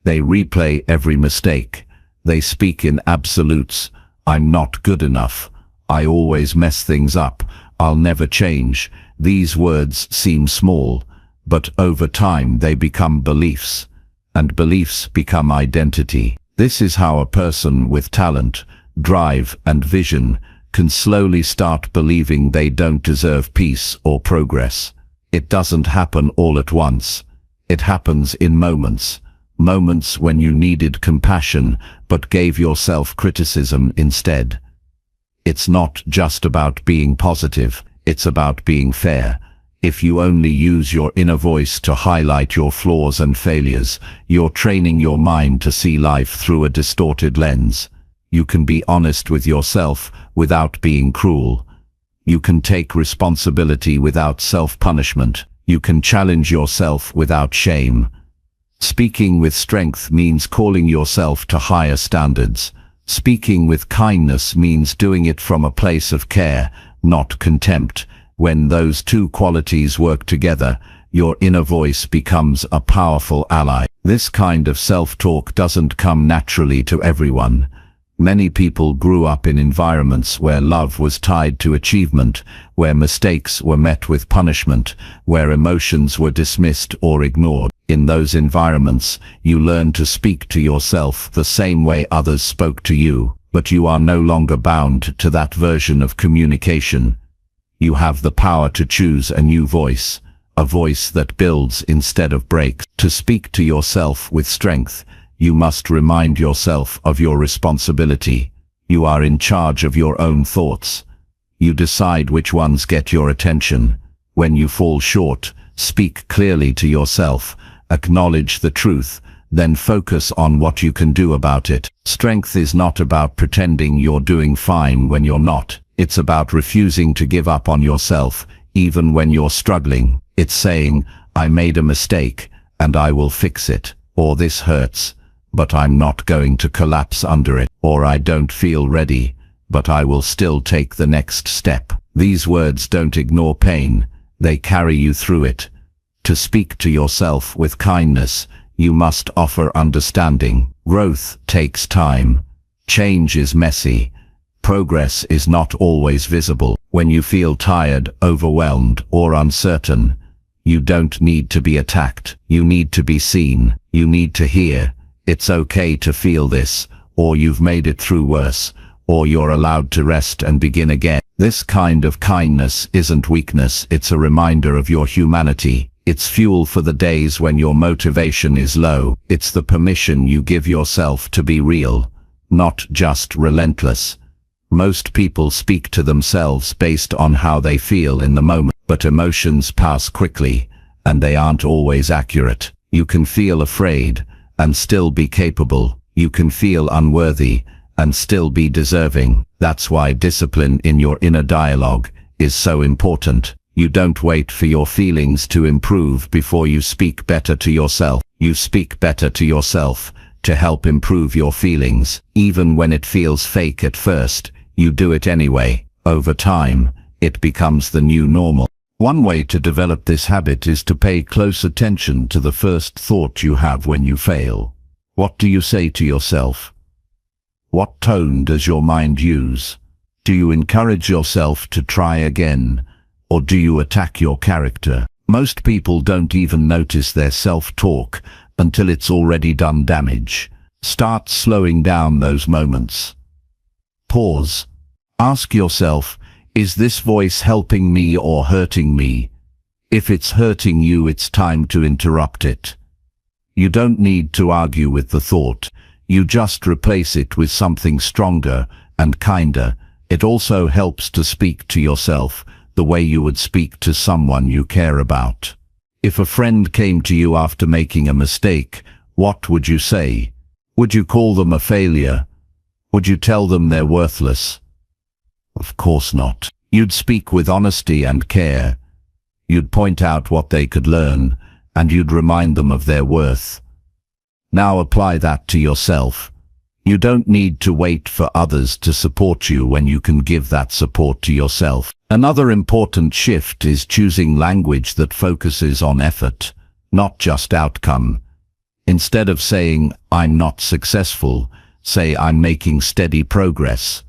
[SPEAKER 1] They replay every mistake. They speak in absolutes. I'm not good enough. I always mess things up. I'll never change. These words seem small, but over time they become beliefs, and beliefs become identity. This is how a person with talent, drive, and vision can slowly start believing they don't deserve peace or progress. It doesn't happen all at once. It happens in moments. Moments when you needed compassion, but gave yourself criticism instead. It's not just about being positive, it's about being fair. If you only use your inner voice to highlight your flaws and failures, you're training your mind to see life through a distorted lens. You can be honest with yourself without being cruel. You can take responsibility without self-punishment. You can challenge yourself without shame. Speaking with strength means calling yourself to higher standards. Speaking with kindness means doing it from a place of care, not contempt. When those two qualities work together, your inner voice becomes a powerful ally. This kind of self-talk doesn't come naturally to everyone. Many people grew up in environments where love was tied to achievement, where mistakes were met with punishment, where emotions were dismissed or ignored. In those environments, you learn to speak to yourself the same way others spoke to you, but you are no longer bound to that version of communication. You have the power to choose a new voice, a voice that builds instead of breaks. To speak to yourself with strength, you must remind yourself of your responsibility. You are in charge of your own thoughts. You decide which ones get your attention. When you fall short, speak clearly to yourself, acknowledge the truth, then focus on what you can do about it. Strength is not about pretending you're doing fine when you're not. It's about refusing to give up on yourself, even when you're struggling. It's saying, I made a mistake, and I will fix it. Or this hurts, but I'm not going to collapse under it. Or I don't feel ready, but I will still take the next step. These words don't ignore pain, they carry you through it. To speak to yourself with kindness, you must offer understanding. Growth takes time. Change is messy. Progress is not always visible. When you feel tired, overwhelmed, or uncertain, you don't need to be attacked. You need to be seen. You need to hear, it's okay to feel this, or you've made it through worse, or you're allowed to rest and begin again. This kind of kindness isn't weakness, it's a reminder of your humanity. It's fuel for the days when your motivation is low. It's the permission you give yourself to be real, not just relentless. Most people speak to themselves based on how they feel in the moment, but emotions pass quickly, and they aren't always accurate. You can feel afraid, and still be capable. You can feel unworthy, and still be deserving. That's why discipline in your inner dialogue is so important. You don't wait for your feelings to improve before you speak better to yourself. You speak better to yourself to help improve your feelings. Even when it feels fake at first, you do it anyway. Over time, it becomes the new normal. One way to develop this habit is to pay close attention to the first thought you have when you fail. What do you say to yourself? What tone does your mind use? Do you encourage yourself to try again, or do you attack your character? Most people don't even notice their self-talk until it's already done damage. Start slowing down those moments. Pause. Ask yourself, is this voice helping me or hurting me? If it's hurting you, it's time to interrupt it. You don't need to argue with the thought. You just replace it with something stronger and kinder. It also helps to speak to yourself the way you would speak to someone you care about. If a friend came to you after making a mistake, what would you say? Would you call them a failure? Would you tell them they're worthless? Of course not. You'd speak with honesty and care. You'd point out what they could learn, and you'd remind them of their worth. Now apply that to yourself. You don't need to wait for others to support you when you can give that support to yourself. Another important shift is choosing language that focuses on effort, not just outcome. Instead of saying, I'm not successful, say, I'm making steady progress.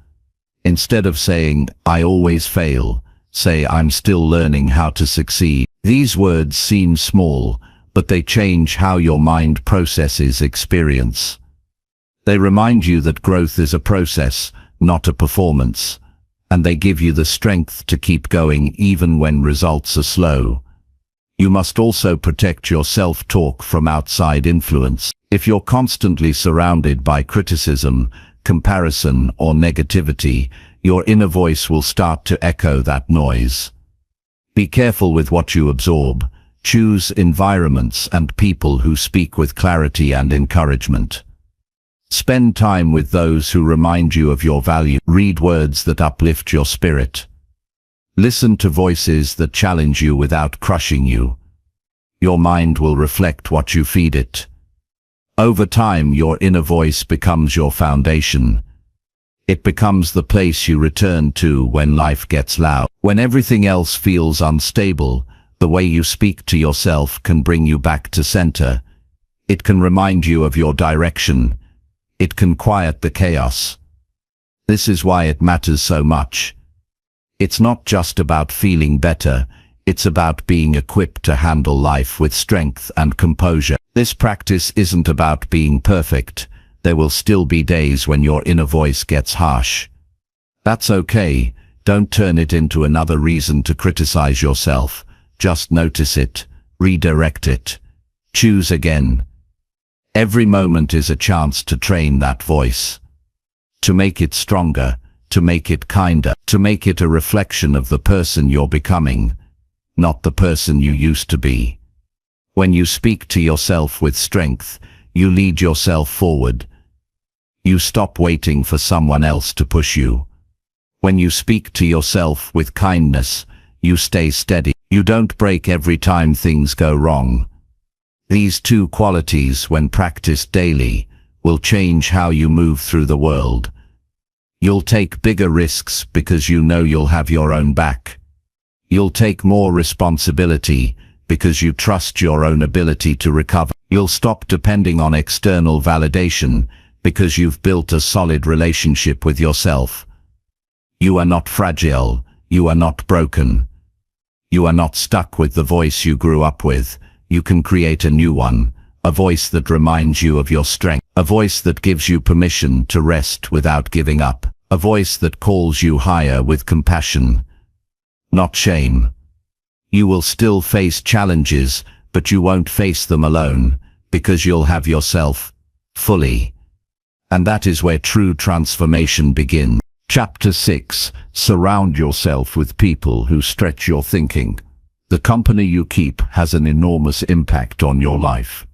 [SPEAKER 1] Instead of saying, I always fail, say, I'm still learning how to succeed. These words seem small, but they change how your mind processes experience. They remind you that growth is a process, not a performance, and they give you the strength to keep going even when results are slow. You must also protect your self-talk from outside influence. If you're constantly surrounded by criticism, comparison, or negativity, your inner voice will start to echo that noise. Be careful with what you absorb. Choose environments and people who speak with clarity and encouragement. Spend time with those who remind you of your value. Read words that uplift your spirit. Listen to voices that challenge you without crushing you. Your mind will reflect what you feed it. Over time, your inner voice becomes your foundation. It becomes the place you return to when life gets loud. When everything else feels unstable, the way you speak to yourself can bring you back to center. It can remind you of your direction. It can quiet the chaos. This is why it matters so much. It's not just about feeling better, it's about being equipped to handle life with strength and composure. This practice isn't about being perfect. There will still be days when your inner voice gets harsh. That's okay. Don't turn it into another reason to criticize yourself. Just notice it, redirect it, choose again. Every moment is a chance to train that voice, to make it stronger, to make it kinder, to make it a reflection of the person you're becoming, not the person you used to be. When you speak to yourself with strength, you lead yourself forward. You stop waiting for someone else to push you. When you speak to yourself with kindness, you stay steady. You don't break every time things go wrong. These two qualities, when practiced daily, will change how you move through the world. You'll take bigger risks because you know you'll have your own back. You'll take more responsibility because you trust your own ability to recover. You'll stop depending on external validation because you've built a solid relationship with yourself. You are not fragile. You are not broken. You are not stuck with the voice you grew up with. You can create a new one, a voice that reminds you of your strength, a voice that gives you permission to rest without giving up, a voice that calls you higher with compassion, not shame. You will still face challenges, but you won't face them alone, because you'll have yourself fully. And that is where true transformation begins. Chapter 6. Surround yourself with people who stretch your thinking. The company you keep has an enormous impact on your life.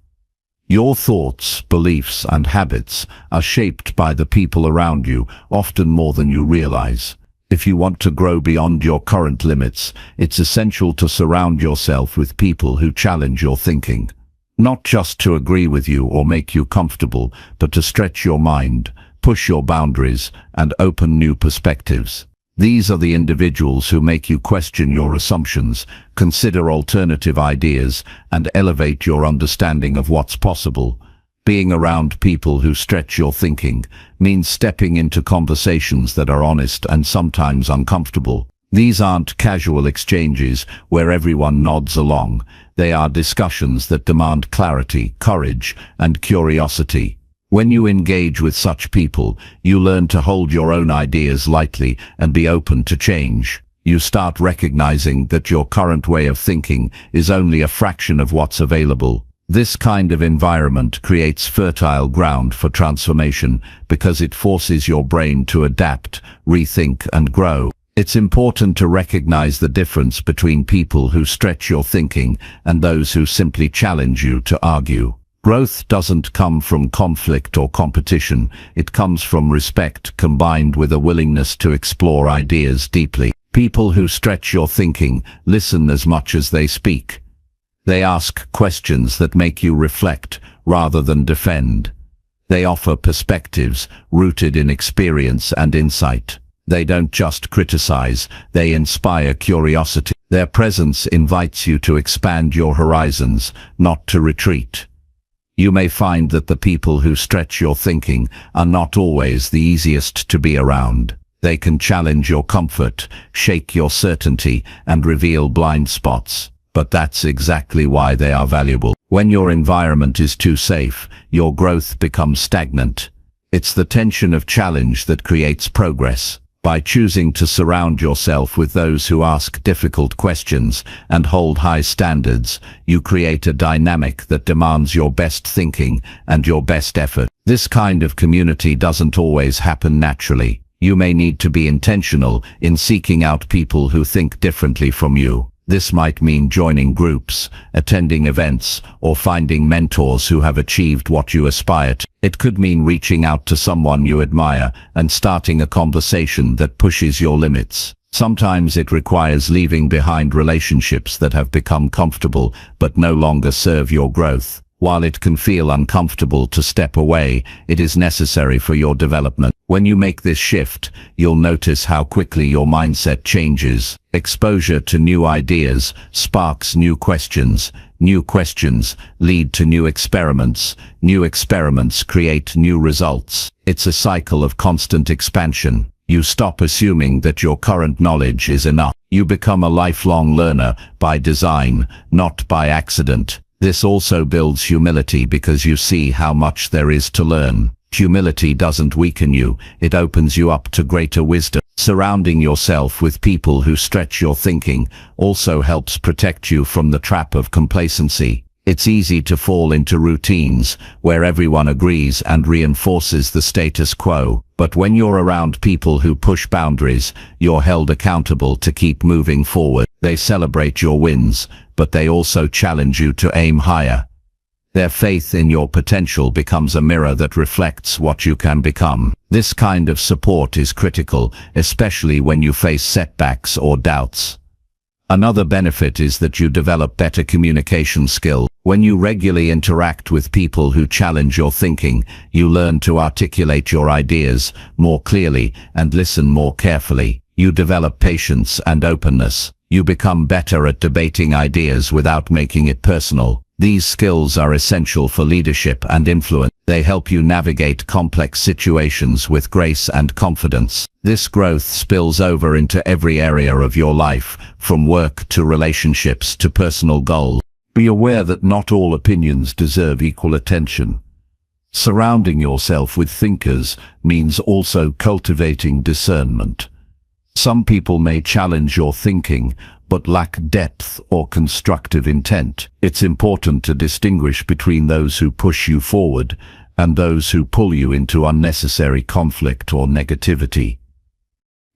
[SPEAKER 1] Your thoughts, beliefs, and habits are shaped by the people around you, often more than you realize. If you want to grow beyond your current limits, it's essential to surround yourself with people who challenge your thinking. Not just to agree with you or make you comfortable, but to stretch your mind, push your boundaries, and open new perspectives. These are the individuals who make you question your assumptions, consider alternative ideas, and elevate your understanding of what's possible. Being around people who stretch your thinking means stepping into conversations that are honest and sometimes uncomfortable. These aren't casual exchanges where everyone nods along. They are discussions that demand clarity, courage, and curiosity. When you engage with such people, you learn to hold your own ideas lightly and be open to change. You start recognizing that your current way of thinking is only a fraction of what's available. This kind of environment creates fertile ground for transformation because it forces your brain to adapt, rethink, and grow. It's important to recognize the difference between people who stretch your thinking and those who simply challenge you to argue. Growth doesn't come from conflict or competition. It comes from respect combined with a willingness to explore ideas deeply. People who stretch your thinking listen as much as they speak. They ask questions that make you reflect rather than defend. They offer perspectives rooted in experience and insight. They don't just criticize, they inspire curiosity. Their presence invites you to expand your horizons, not to retreat. You may find that the people who stretch your thinking are not always the easiest to be around. They can challenge your comfort, shake your certainty, and reveal blind spots. But that's exactly why they are valuable. When your environment is too safe, your growth becomes stagnant. It's the tension of challenge that creates progress. By choosing to surround yourself with those who ask difficult questions and hold high standards, you create a dynamic that demands your best thinking and your best effort. This kind of community doesn't always happen naturally. You may need to be intentional in seeking out people who think differently from you. This might mean joining groups, attending events, or finding mentors who have achieved what you aspire to. It could mean reaching out to someone you admire and starting a conversation that pushes your limits. Sometimes it requires leaving behind relationships that have become comfortable but no longer serve your growth. While it can feel uncomfortable to step away, it is necessary for your development. When you make this shift, you'll notice how quickly your mindset changes. Exposure to new ideas sparks new questions. New questions lead to new experiments. New experiments create new results. It's a cycle of constant expansion. You stop assuming that your current knowledge is enough. You become a lifelong learner by design, not by accident. This also builds humility because you see how much there is to learn. Humility doesn't weaken you, it opens you up to greater wisdom. Surrounding yourself with people who stretch your thinking also helps protect you from the trap of complacency. It's easy to fall into routines where everyone agrees and reinforces the status quo. But when you're around people who push boundaries, you're held accountable to keep moving forward. They celebrate your wins, but they also challenge you to aim higher. Their faith in your potential becomes a mirror that reflects what you can become. This kind of support is critical, especially when you face setbacks or doubts. Another benefit is that you develop better communication skills. When you regularly interact with people who challenge your thinking, you learn to articulate your ideas more clearly and listen more carefully. You develop patience and openness. You become better at debating ideas without making it personal. These skills are essential for leadership and influence. They help you navigate complex situations with grace and confidence. This growth spills over into every area of your life, from work to relationships to personal goals. Be aware that not all opinions deserve equal attention. Surrounding yourself with thinkers means also cultivating discernment. Some people may challenge your thinking, but lack depth or constructive intent. It's important to distinguish between those who push you forward and those who pull you into unnecessary conflict or negativity.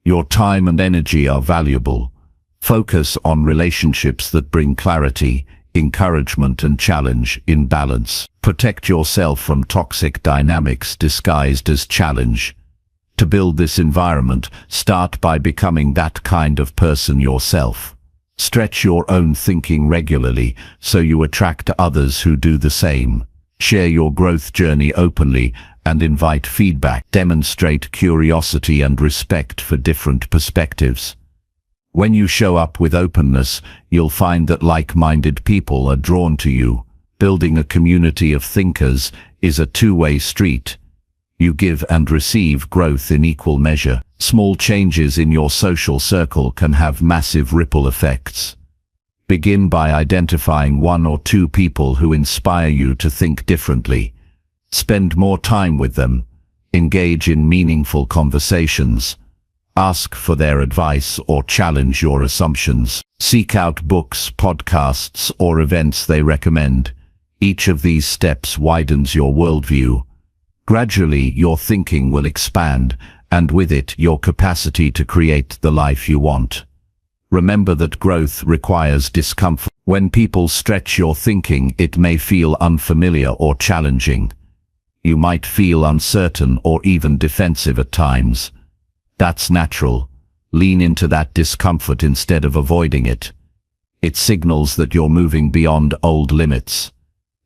[SPEAKER 1] Your time and energy are valuable. Focus on relationships that bring clarity, encouragement and challenge in balance. Protect yourself from toxic dynamics disguised as challenge. To build this environment, start by becoming that kind of person yourself. Stretch your own thinking regularly so you attract others who do the same. Share your growth journey openly and invite feedback. Demonstrate curiosity and respect for different perspectives. When you show up with openness, you'll find that like-minded people are drawn to you. Building a community of thinkers is a two-way street. You give and receive growth in equal measure. Small changes in your social circle can have massive ripple effects. Begin by identifying one or two people who inspire you to think differently. Spend more time with them. Engage in meaningful conversations. Ask for their advice or challenge your assumptions. Seek out books, podcasts, or events they recommend. Each of these steps widens your worldview. Gradually, your thinking will expand, and with it, your capacity to create the life you want. Remember that growth requires discomfort. When people stretch your thinking, it may feel unfamiliar or challenging. You might feel uncertain or even defensive at times. That's natural. Lean into that discomfort instead of avoiding it. It signals that you're moving beyond old limits.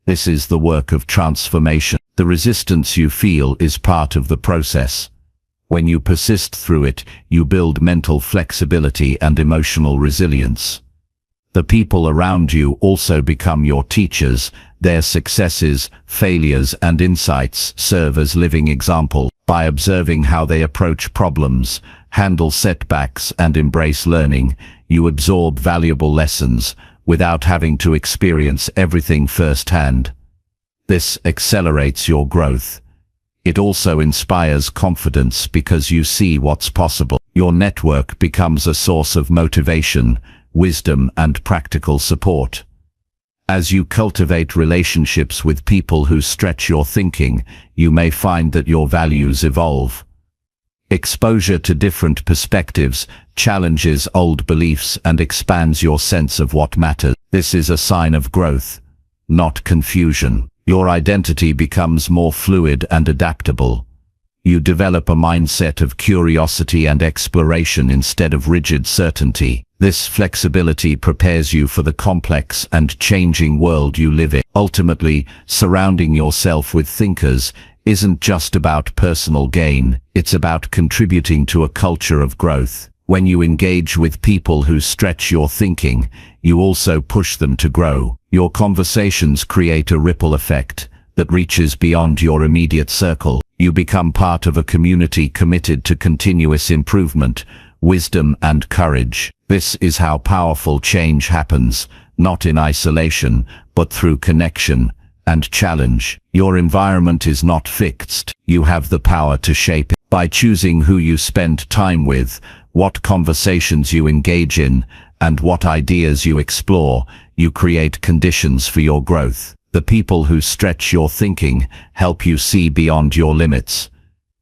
[SPEAKER 1] This is the work of transformation. The resistance you feel is part of the process. When you persist through it, you build mental flexibility and emotional resilience. The people around you also become your teachers. Their successes, failures, and insights serve as living examples. By observing how they approach problems, handle setbacks, and embrace learning, you absorb valuable lessons without having to experience everything firsthand. This accelerates your growth. It also inspires confidence because you see what's possible. Your network becomes a source of motivation, wisdom, and practical support. As you cultivate relationships with people who stretch your thinking, you may find that your values evolve. Exposure to different perspectives challenges old beliefs and expands your sense of what matters. This is a sign of growth, not confusion. Your identity becomes more fluid and adaptable. You develop a mindset of curiosity and exploration instead of rigid certainty. This flexibility prepares you for the complex and changing world you live in. Ultimately, surrounding yourself with thinkers isn't just about personal gain, it's about contributing to a culture of growth. When you engage with people who stretch your thinking, you also push them to grow. Your conversations create a ripple effect that reaches beyond your immediate circle. You become part of a community committed to continuous improvement, wisdom, and courage. This is how powerful change happens, not in isolation, but through connection and challenge. Your environment is not fixed. You have the power to shape it. By choosing who you spend time with, what conversations you engage in, and what ideas you explore, you create conditions for your growth. The people who stretch your thinking help you see beyond your limits,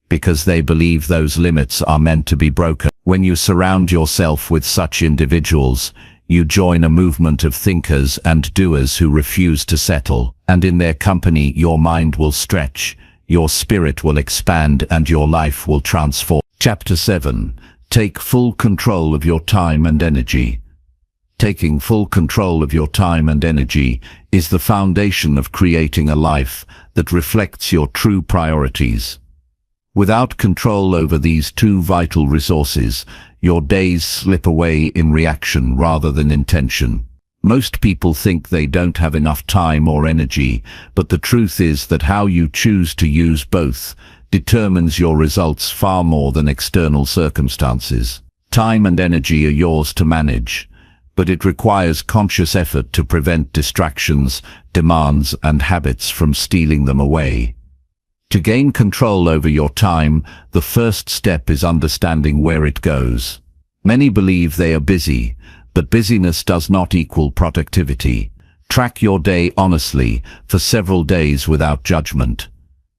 [SPEAKER 1] because they believe those limits are meant to be broken. When you surround yourself with such individuals, you join a movement of thinkers and doers who refuse to settle, and in their company your mind will stretch, your spirit will expand, and your life will transform. Chapter 7. Take full control of your time and energy. Taking full control of your time and energy is the foundation of creating a life that reflects your true priorities. Without control over these two vital resources, your days slip away in reaction rather than intention. Most people think they don't have enough time or energy, but the truth is that how you choose to use both determines your results far more than external circumstances. Time and energy are yours to manage, but it requires conscious effort to prevent distractions, demands, and habits from stealing them away. To gain control over your time, the first step is understanding where it goes. Many believe they are busy, but busyness does not equal productivity. Track your day honestly for several days without judgment.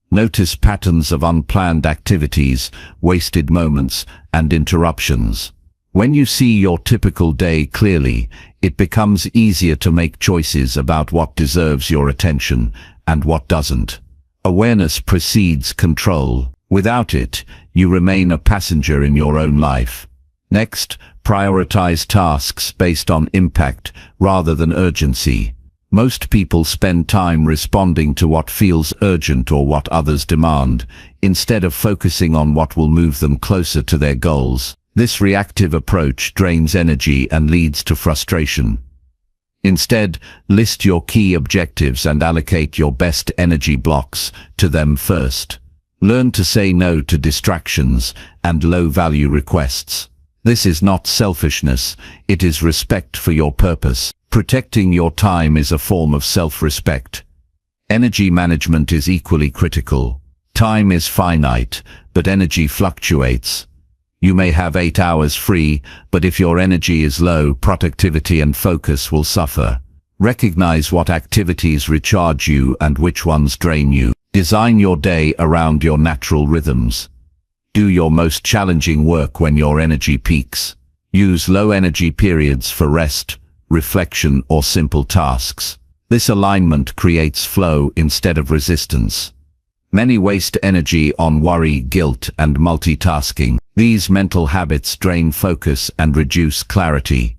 [SPEAKER 1] Notice patterns of unplanned activities, wasted moments, and interruptions. When you see your typical day clearly, it becomes easier to make choices about what deserves your attention and what doesn't. Awareness precedes control. Without it, you remain a passenger in your own life. Next, prioritize tasks based on impact rather than urgency. Most people spend time responding to what feels urgent or what others demand, instead of focusing on what will move them closer to their goals. This reactive approach drains energy and leads to frustration. Instead, list your key objectives and allocate your best energy blocks to them first. Learn to say no to distractions and low-value requests. This is not selfishness, it is respect for your purpose. Protecting your time is a form of self-respect. Energy management is equally critical. Time is finite, but energy fluctuates. You may have 8 hours free, but if your energy is low, productivity and focus will suffer. Recognize what activities recharge you and which ones drain you. Design your day around your natural rhythms. Do your most challenging work when your energy peaks. Use low-energy periods for rest, reflection, or simple tasks. This alignment creates flow instead of resistance. Many waste energy on worry, guilt, and multitasking. These mental habits drain focus and reduce clarity.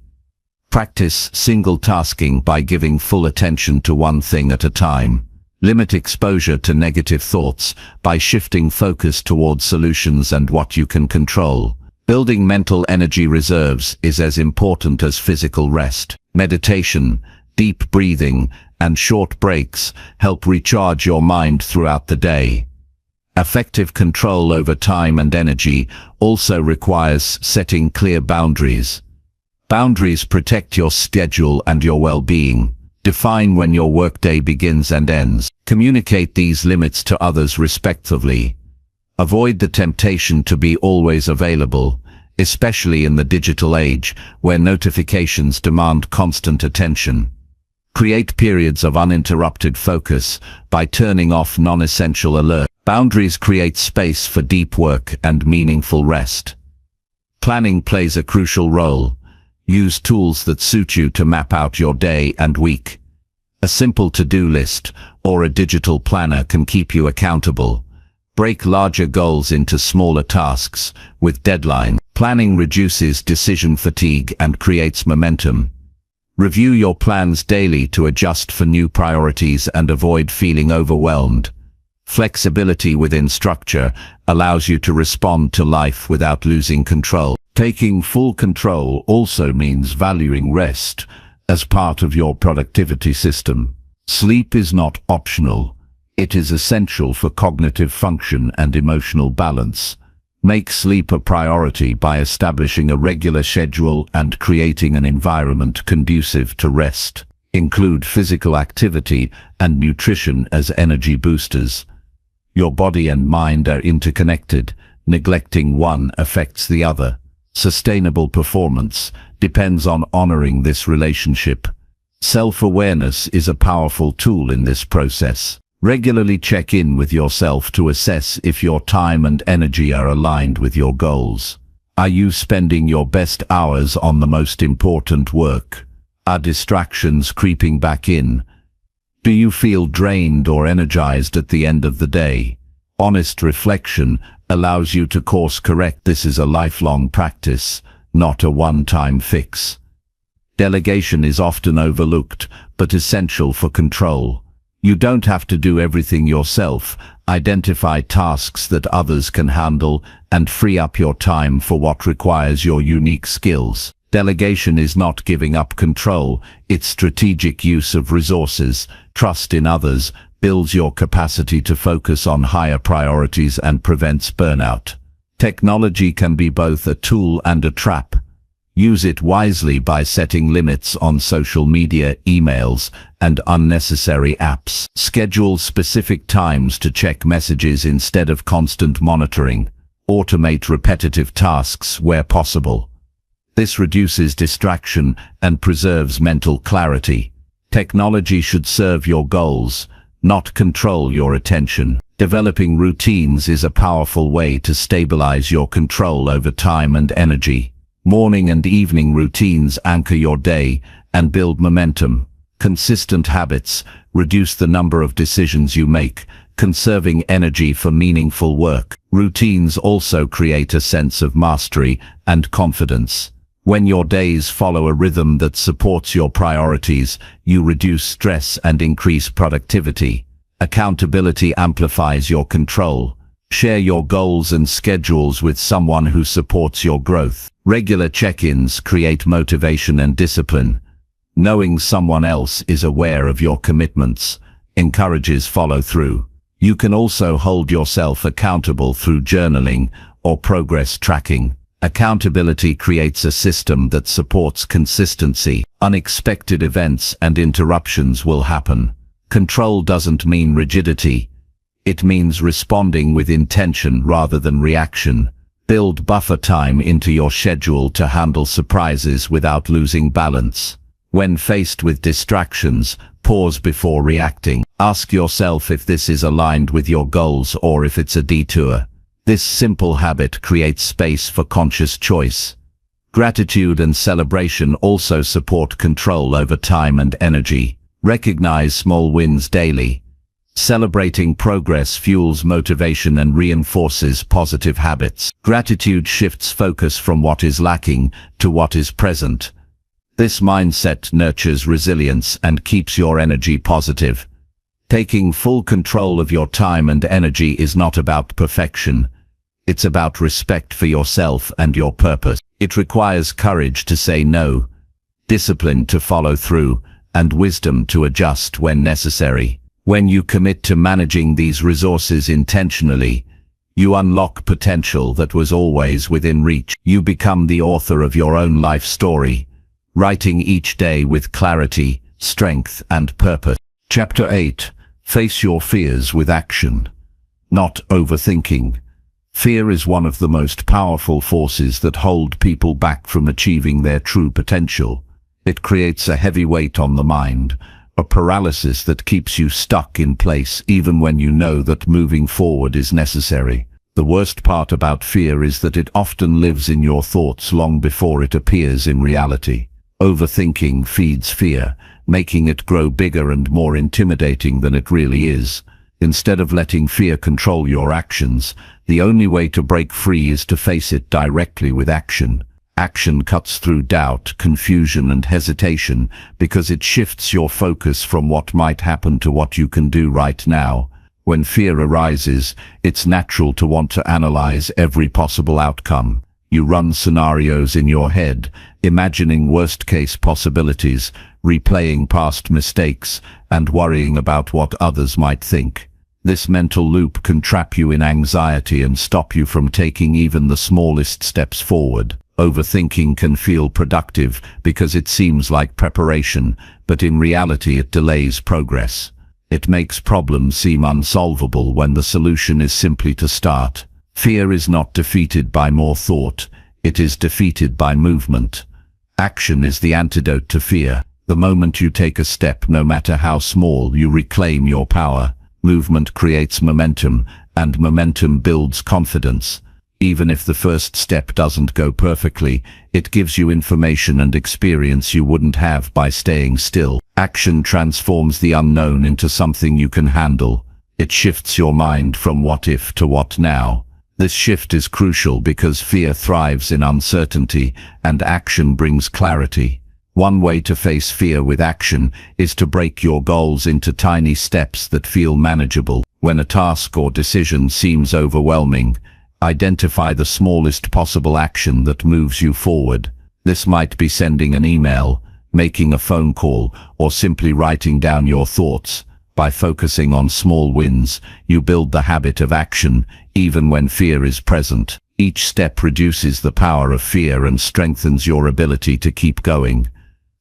[SPEAKER 1] Practice single tasking by giving full attention to one thing at a time. Limit exposure to negative thoughts by shifting focus towards solutions and what you can control. Building mental energy reserves is as important as physical rest. Meditation, deep breathing, and short breaks help recharge your mind throughout the day. Effective control over time and energy also requires setting clear boundaries. Boundaries protect your schedule and your well-being. Define when your workday begins and ends. Communicate these limits to others respectfully. Avoid the temptation to be always available, especially in the digital age, where notifications demand constant attention. Create periods of uninterrupted focus by turning off non-essential alerts. Boundaries create space for deep work and meaningful rest. Planning plays a crucial role. Use tools that suit you to map out your day and week. A simple to-do list or a digital planner can keep you accountable. Break larger goals into smaller tasks with deadlines. Planning reduces decision fatigue and creates momentum. Review your plans daily to adjust for new priorities and avoid feeling overwhelmed. Flexibility within structure allows you to respond to life without losing control. Taking full control also means valuing rest as part of your productivity system. Sleep is not optional. It is essential for cognitive function and emotional balance. Make sleep a priority by establishing a regular schedule and creating an environment conducive to rest. Include physical activity and nutrition as energy boosters. Your body and mind are interconnected. Neglecting one affects the other. Sustainable performance depends on honoring this relationship. Self-awareness is a powerful tool in this process. Regularly check in with yourself to assess if your time and energy are aligned with your goals. Are you spending your best hours on the most important work? Are distractions creeping back in? Do you feel drained or energized at the end of the day? Honest reflection allows you to course correct. This is a lifelong practice, not a one-time fix. Delegation is often overlooked, but essential for control. You don't have to do everything yourself. Identify tasks that others can handle and free up your time for what requires your unique skills. Delegation is not giving up control, it's strategic use of resources. Trust in others builds your capacity to focus on higher priorities and prevents burnout. Technology can be both a tool and a trap. Use it wisely by setting limits on social media, emails, and unnecessary apps. Schedule specific times to check messages instead of constant monitoring. Automate repetitive tasks where possible. This reduces distraction and preserves mental clarity. Technology should serve your goals, not control your attention. Developing routines is a powerful way to stabilize your control over time and energy. Morning and evening routines anchor your day and build momentum. Consistent habits reduce the number of decisions you make, conserving energy for meaningful work. Routines also create a sense of mastery and confidence. When your days follow a rhythm that supports your priorities, you reduce stress and increase productivity. Accountability amplifies your control. Share your goals and schedules with someone who supports your growth. Regular check-ins create motivation and discipline. Knowing someone else is aware of your commitments encourages follow-through. You can also hold yourself accountable through journaling or progress tracking. Accountability creates a system that supports consistency. Unexpected events and interruptions will happen. Control doesn't mean rigidity. It means responding with intention rather than reaction. Build buffer time into your schedule to handle surprises without losing balance. When faced with distractions, pause before reacting. Ask yourself if this is aligned with your goals or if it's a detour. This simple habit creates space for conscious choice. Gratitude and celebration also support control over time and energy. Recognize small wins daily. Celebrating progress fuels motivation and reinforces positive habits. Gratitude shifts focus from what is lacking to what is present. This mindset nurtures resilience and keeps your energy positive. Taking full control of your time and energy is not about perfection. It's about respect for yourself and your purpose. It requires courage to say no, discipline to follow through, and wisdom to adjust when necessary. When you commit to managing these resources intentionally, you unlock potential that was always within reach. You become the author of your own life story, writing each day with clarity, strength, and purpose. Chapter 8. Face your fears with action, not overthinking. Fear is one of the most powerful forces that hold people back from achieving their true potential. It creates a heavy weight on the mind, a paralysis that keeps you stuck in place even when you know that moving forward is necessary. The worst part about fear is that it often lives in your thoughts long before it appears in reality. Overthinking feeds fear, making it grow bigger and more intimidating than it really is. Instead of letting fear control your actions, the only way to break free is to face it directly with action. Action cuts through doubt, confusion, and hesitation because it shifts your focus from what might happen to what you can do right now. When fear arises, it's natural to want to analyze every possible outcome. You run scenarios in your head, imagining worst-case possibilities, replaying past mistakes, and worrying about what others might think. This mental loop can trap you in anxiety and stop you from taking even the smallest steps forward. Overthinking can feel productive because it seems like preparation, but in reality it delays progress. It makes problems seem unsolvable when the solution is simply to start. Fear is not defeated by more thought, it is defeated by movement. Action is the antidote to fear. The moment you take a step, no matter how small, you reclaim your power. Movement creates momentum, and momentum builds confidence. Even if the first step doesn't go perfectly, it gives you information and experience you wouldn't have by staying still. Action transforms the unknown into something you can handle. It shifts your mind from what if to what now. This shift is crucial because fear thrives in uncertainty, and action brings clarity. One way to face fear with action is to break your goals into tiny steps that feel manageable. When a task or decision seems overwhelming, identify the smallest possible action that moves you forward. This might be sending an email, making a phone call, or simply writing down your thoughts. By focusing on small wins, you build the habit of action, even when fear is present. Each step reduces the power of fear and strengthens your ability to keep going.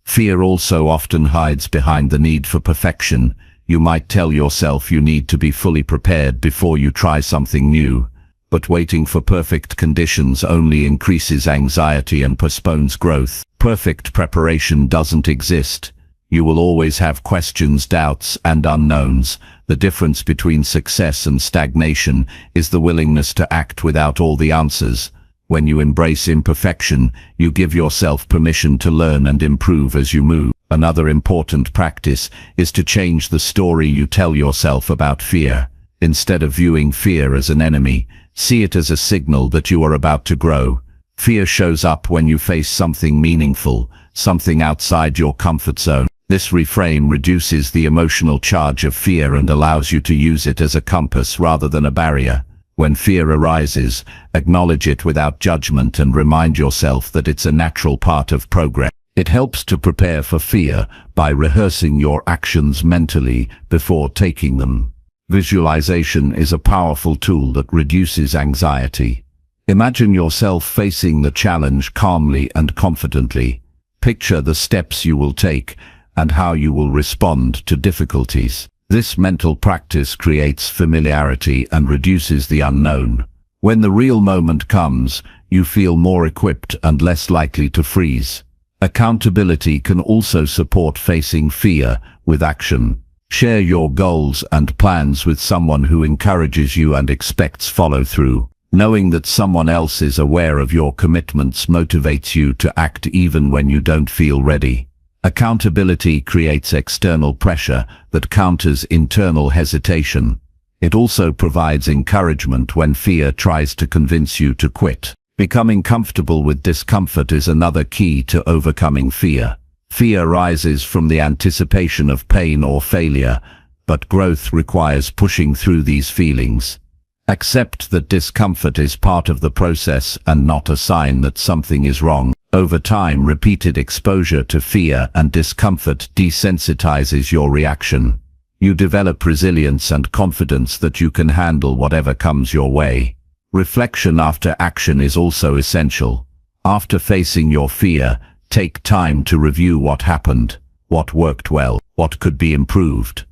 [SPEAKER 1] Fear also often hides behind the need for perfection. You might tell yourself you need to be fully prepared before you try something new. But waiting for perfect conditions only increases anxiety and postpones growth. Perfect preparation doesn't exist. You will always have questions, doubts, and unknowns. The difference between success and stagnation is the willingness to act without all the answers. When you embrace imperfection, you give yourself permission to learn and improve as you move. Another important practice is to change the story you tell yourself about fear. Instead of viewing fear as an enemy, see it as a signal that you are about to grow. Fear shows up when you face something meaningful, something outside your comfort zone. This reframe reduces the emotional charge of fear and allows you to use it as a compass rather than a barrier. When fear arises, acknowledge it without judgment and remind yourself that it's a natural part of progress. It helps to prepare for fear by rehearsing your actions mentally before taking them. Visualization is a powerful tool that reduces anxiety. Imagine yourself facing the challenge calmly and confidently. Picture the steps you will take and how you will respond to difficulties. This mental practice creates familiarity and reduces the unknown. When the real moment comes, you feel more equipped and less likely to freeze. Accountability can also support facing fear with action. Share your goals and plans with someone who encourages you and expects follow-through. Knowing that someone else is aware of your commitments motivates you to act even when you don't feel ready. Accountability creates external pressure that counters internal hesitation. It also provides encouragement when fear tries to convince you to quit. Becoming comfortable with discomfort is another key to overcoming fear. Fear rises from the anticipation of pain or failure, but growth requires pushing through these feelings. Accept that discomfort is part of the process and not a sign that something is wrong. Over time, repeated exposure to fear and discomfort desensitizes your reaction. You develop resilience and confidence that you can handle whatever comes your way. Reflection after action is also essential. After facing your fear, take time to review what happened, what worked well, what could be improved.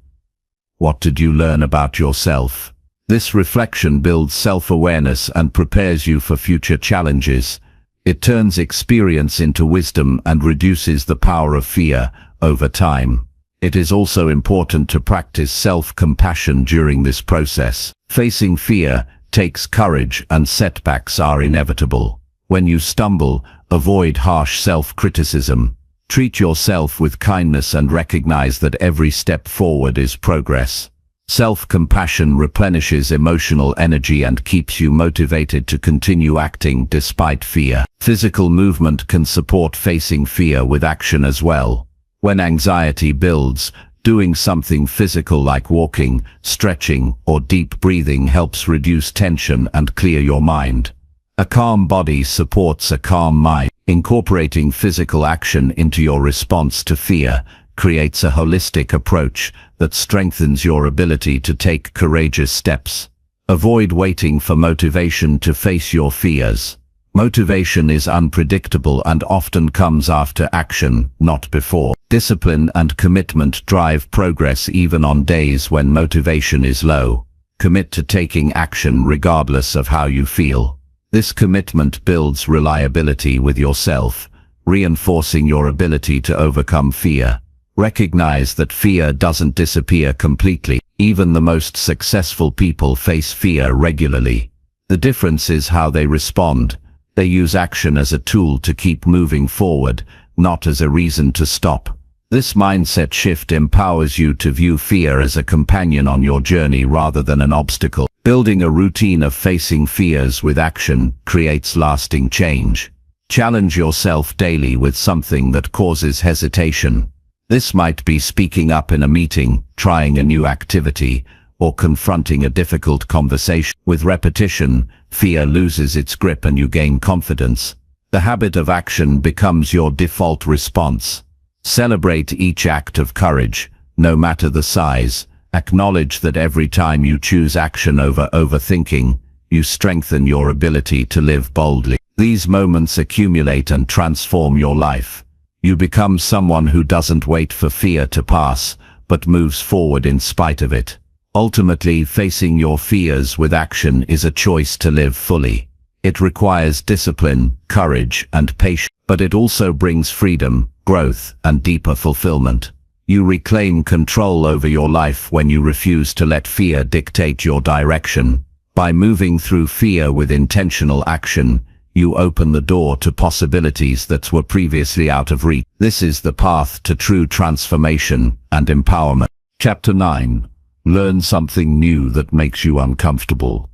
[SPEAKER 1] What did you learn about yourself? This reflection builds self-awareness and prepares you for future challenges. It turns experience into wisdom and reduces the power of fear over time. It is also important to practice self-compassion during this process. Facing fear takes courage, and setbacks are inevitable. When you stumble, avoid harsh self-criticism. Treat yourself with kindness and recognize that every step forward is progress. Self-compassion replenishes emotional energy and keeps you motivated to continue acting despite fear. Physical movement can support facing fear with action as well. When anxiety builds, doing something physical like walking, stretching, or deep breathing helps reduce tension and clear your mind. A calm body supports a calm mind. Incorporating physical action into your response to fear creates a holistic approach that strengthens your ability to take courageous steps. Avoid waiting for motivation to face your fears. Motivation is unpredictable and often comes after action, not before. Discipline and commitment drive progress even on days when motivation is low. Commit to taking action regardless of how you feel. This commitment builds reliability with yourself, reinforcing your ability to overcome fear. Recognize that fear doesn't disappear completely. Even the most successful people face fear regularly. The difference is how they respond. They use action as a tool to keep moving forward, not as a reason to stop. This mindset shift empowers you to view fear as a companion on your journey rather than an obstacle. Building a routine of facing fears with action creates lasting change. Challenge yourself daily with something that causes hesitation. This might be speaking up in a meeting, trying a new activity, or confronting a difficult conversation. With repetition, fear loses its grip and you gain confidence. The habit of action becomes your default response. Celebrate each act of courage, no matter the size. Acknowledge that every time you choose action over overthinking, you strengthen your ability to live boldly. These moments accumulate and transform your life. You become someone who doesn't wait for fear to pass, but moves forward in spite of it. Ultimately, facing your fears with action is a choice to live fully. It requires discipline, courage, and patience, but it also brings freedom, growth, and deeper fulfillment. You reclaim control over your life when you refuse to let fear dictate your direction. By moving through fear with intentional action, you open the door to possibilities that were previously out of reach. This is the path to true transformation and empowerment. Chapter 9. Learn something new that makes you uncomfortable.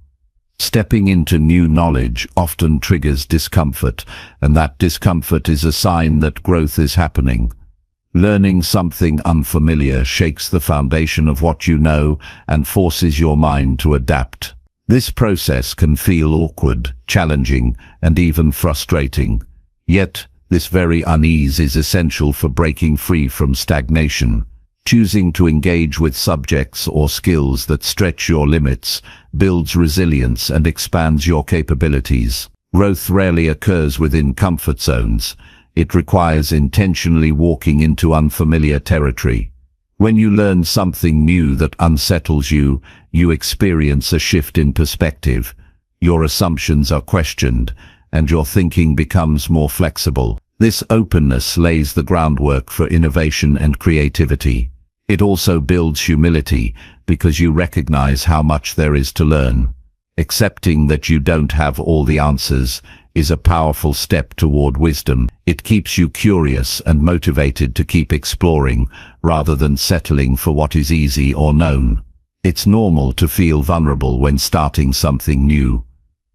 [SPEAKER 1] Stepping into new knowledge often triggers discomfort, and that discomfort is a sign that growth is happening. Learning something unfamiliar shakes the foundation of what you know and forces your mind to adapt. This process can feel awkward, challenging, and even frustrating. Yet, this very unease is essential for breaking free from stagnation. Choosing to engage with subjects or skills that stretch your limits builds resilience and expands your capabilities. Growth rarely occurs within comfort zones. It requires intentionally walking into unfamiliar territory. When you learn something new that unsettles you, you experience a shift in perspective. Your assumptions are questioned, and your thinking becomes more flexible. This openness lays the groundwork for innovation and creativity. It also builds humility, because you recognize how much there is to learn. Accepting that you don't have all the answers is a powerful step toward wisdom. It keeps you curious and motivated to keep exploring, rather than settling for what is easy or known. It's normal to feel vulnerable when starting something new.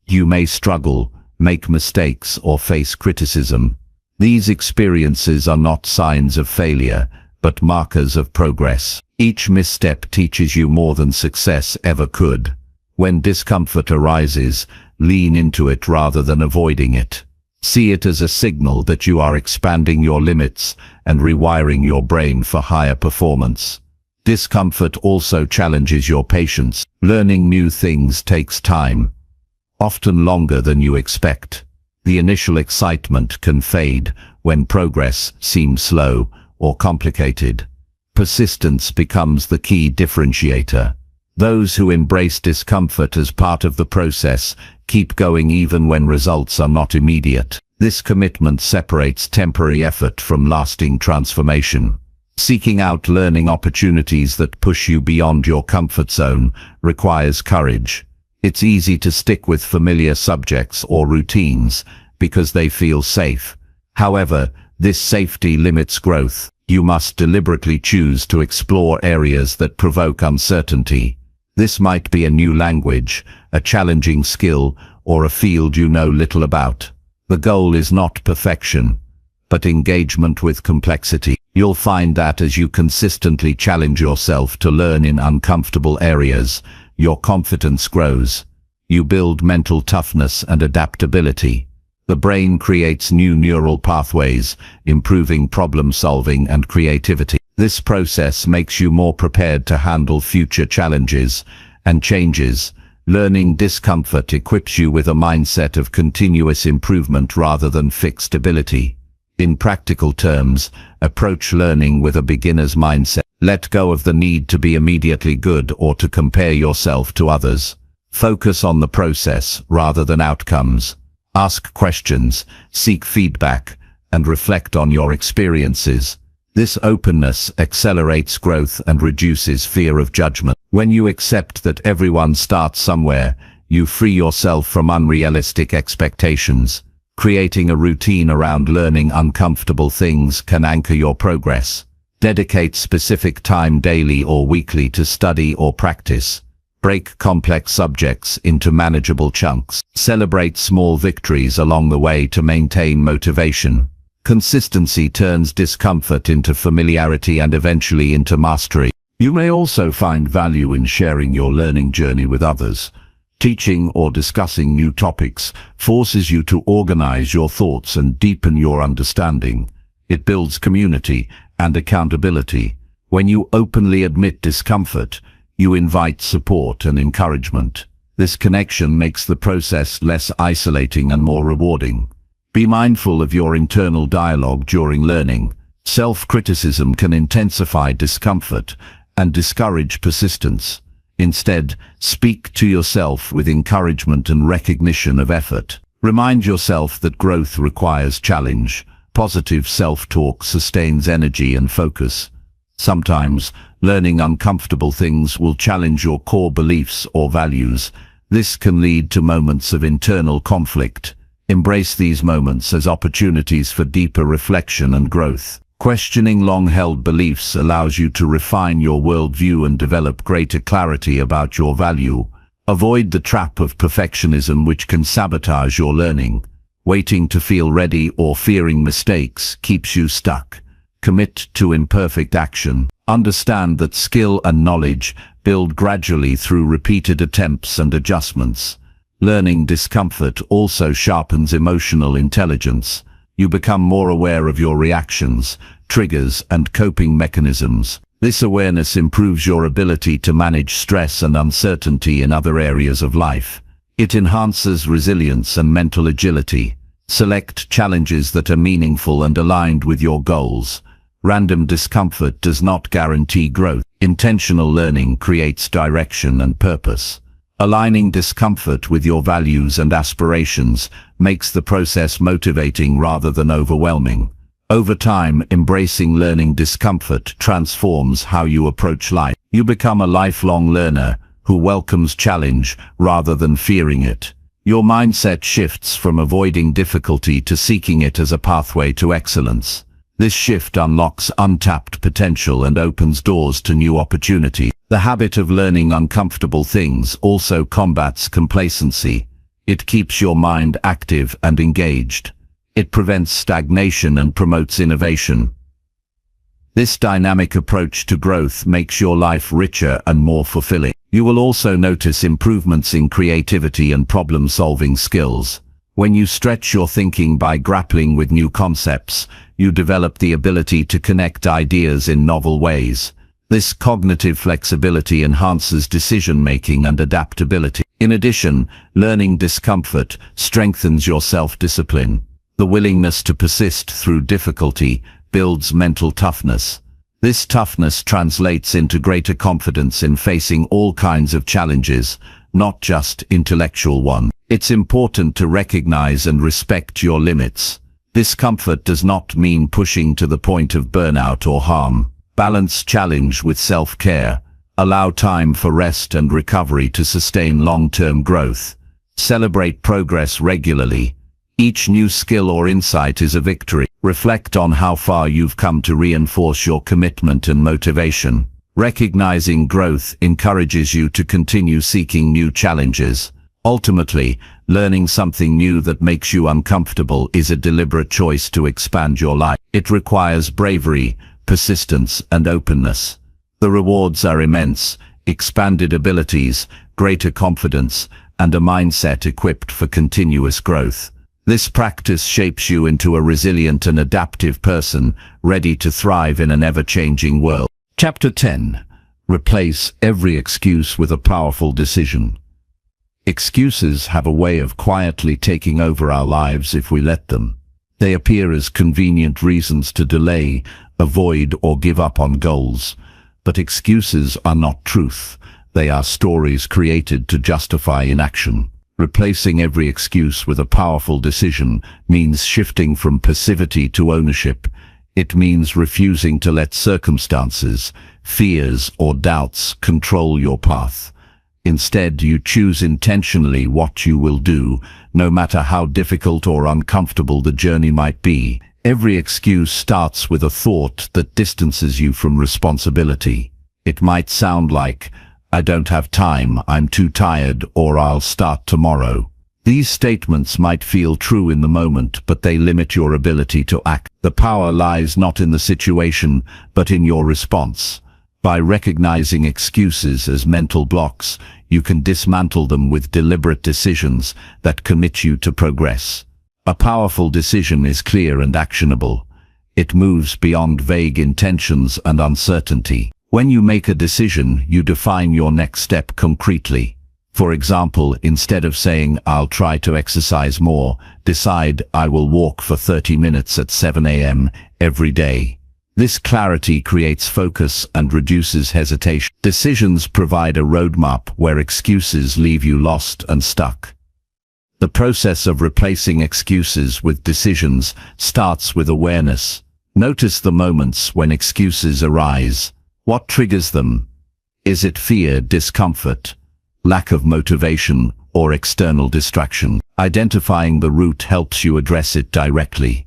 [SPEAKER 1] You may struggle, make mistakes, or face criticism. These experiences are not signs of failure, but markers of progress. Each misstep teaches you more than success ever could. When discomfort arises, lean into it rather than avoiding it. See it as a signal that you are expanding your limits and rewiring your brain for higher performance. Discomfort also challenges your patience. Learning new things takes time, often longer than you expect. The initial excitement can fade when progress seems slow or complicated. Persistence becomes the key differentiator. Those who embrace discomfort as part of the process keep going even when results are not immediate. This commitment separates temporary effort from lasting transformation. Seeking out learning opportunities that push you beyond your comfort zone requires courage. It's easy to stick with familiar subjects or routines because they feel safe. However, this safety limits growth. You must deliberately choose to explore areas that provoke uncertainty. This might be a new language, a challenging skill, or a field you know little about. The goal is not perfection, but engagement with complexity. You'll find that as you consistently challenge yourself to learn in uncomfortable areas, your confidence grows. You build mental toughness and adaptability. The brain creates new neural pathways, improving problem solving and creativity. This process makes you more prepared to handle future challenges and changes. Learning discomfort equips you with a mindset of continuous improvement rather than fixed ability. In practical terms, approach learning with a beginner's mindset. Let go of the need to be immediately good or to compare yourself to others. Focus on the process rather than outcomes. Ask questions, seek feedback, and reflect on your experiences. This openness accelerates growth and reduces fear of judgment. When you accept that everyone starts somewhere, you free yourself from unrealistic expectations. Creating a routine around learning uncomfortable things can anchor your progress. Dedicate specific time daily or weekly to study or practice. Break complex subjects into manageable chunks. Celebrate small victories along the way to maintain motivation. Consistency turns discomfort into familiarity and eventually into mastery. You may also find value in sharing your learning journey with others. Teaching or discussing new topics forces you to organize your thoughts and deepen your understanding. It builds community and accountability. When you openly admit discomfort, you invite support and encouragement. This connection makes the process less isolating and more rewarding. Be mindful of your internal dialogue during learning. Self-criticism can intensify discomfort and discourage persistence. Instead, speak to yourself with encouragement and recognition of effort. Remind yourself that growth requires challenge. Positive self-talk sustains energy and focus. Sometimes, learning uncomfortable things will challenge your core beliefs or values. This can lead to moments of internal conflict. Embrace these moments as opportunities for deeper reflection and growth. Questioning long-held beliefs allows you to refine your worldview and develop greater clarity about your value. Avoid the trap of perfectionism, which can sabotage your learning. Waiting to feel ready or fearing mistakes keeps you stuck. Commit to imperfect action. Understand that skill and knowledge build gradually through repeated attempts and adjustments. Learning discomfort also sharpens emotional intelligence. You become more aware of your reactions, triggers, and coping mechanisms. This awareness improves your ability to manage stress and uncertainty in other areas of life. It enhances resilience and mental agility. Select challenges that are meaningful and aligned with your goals. Random discomfort does not guarantee growth. Intentional learning creates direction and purpose. Aligning discomfort with your values and aspirations makes the process motivating rather than overwhelming. Over time, embracing learning discomfort transforms how you approach life. You become a lifelong learner who welcomes challenge rather than fearing it. Your mindset shifts from avoiding difficulty to seeking it as a pathway to excellence. This shift unlocks untapped potential and opens doors to new opportunities. The habit of learning uncomfortable things also combats complacency. It keeps your mind active and engaged. It prevents stagnation and promotes innovation. This dynamic approach to growth makes your life richer and more fulfilling. You will also notice improvements in creativity and problem-solving skills. When you stretch your thinking by grappling with new concepts, you develop the ability to connect ideas in novel ways. This cognitive flexibility enhances decision-making and adaptability. In addition, learning discomfort strengthens your self-discipline. The willingness to persist through difficulty builds mental toughness. This toughness translates into greater confidence in facing all kinds of challenges, not just intellectual ones. It's important to recognize and respect your limits. Discomfort does not mean pushing to the point of burnout or harm. Balance challenge with self-care. Allow time for rest and recovery to sustain long-term growth. Celebrate progress regularly. Each new skill or insight is a victory. Reflect on how far you've come to reinforce your commitment and motivation. Recognizing growth encourages you to continue seeking new challenges. Ultimately, learning something new that makes you uncomfortable is a deliberate choice to expand your life. It requires bravery, persistence, and openness. The rewards are immense: expanded abilities, greater confidence, and a mindset equipped for continuous growth. This practice shapes you into a resilient and adaptive person, ready to thrive in an ever-changing world. Chapter 10. Replace every excuse with a powerful decision. Excuses have a way of quietly taking over our lives if we let them. They appear as convenient reasons to delay, avoid, or give up on goals. But excuses are not truth. They are stories created to justify inaction. Replacing every excuse with a powerful decision means shifting from passivity to ownership. It means refusing to let circumstances, fears, or doubts control your path. Instead, you choose intentionally what you will do, no matter how difficult or uncomfortable the journey might be. Every excuse starts with a thought that distances you from responsibility. It might sound like, "I don't have time, I'm too tired," or "I'll start tomorrow." These statements might feel true in the moment, but they limit your ability to act. The power lies not in the situation, but in your response. By recognizing excuses as mental blocks, you can dismantle them with deliberate decisions that commit you to progress. A powerful decision is clear and actionable. It moves beyond vague intentions and uncertainty. When you make a decision, you define your next step concretely. For example, instead of saying, "I'll try to exercise more," decide, "I will walk for 30 minutes at 7 a.m. every day." This clarity creates focus and reduces hesitation. Decisions provide a roadmap where excuses leave you lost and stuck. The process of replacing excuses with decisions starts with awareness. Notice the moments when excuses arise. What triggers them? Is it fear, discomfort, lack of motivation, or external distraction? Identifying the root helps you address it directly.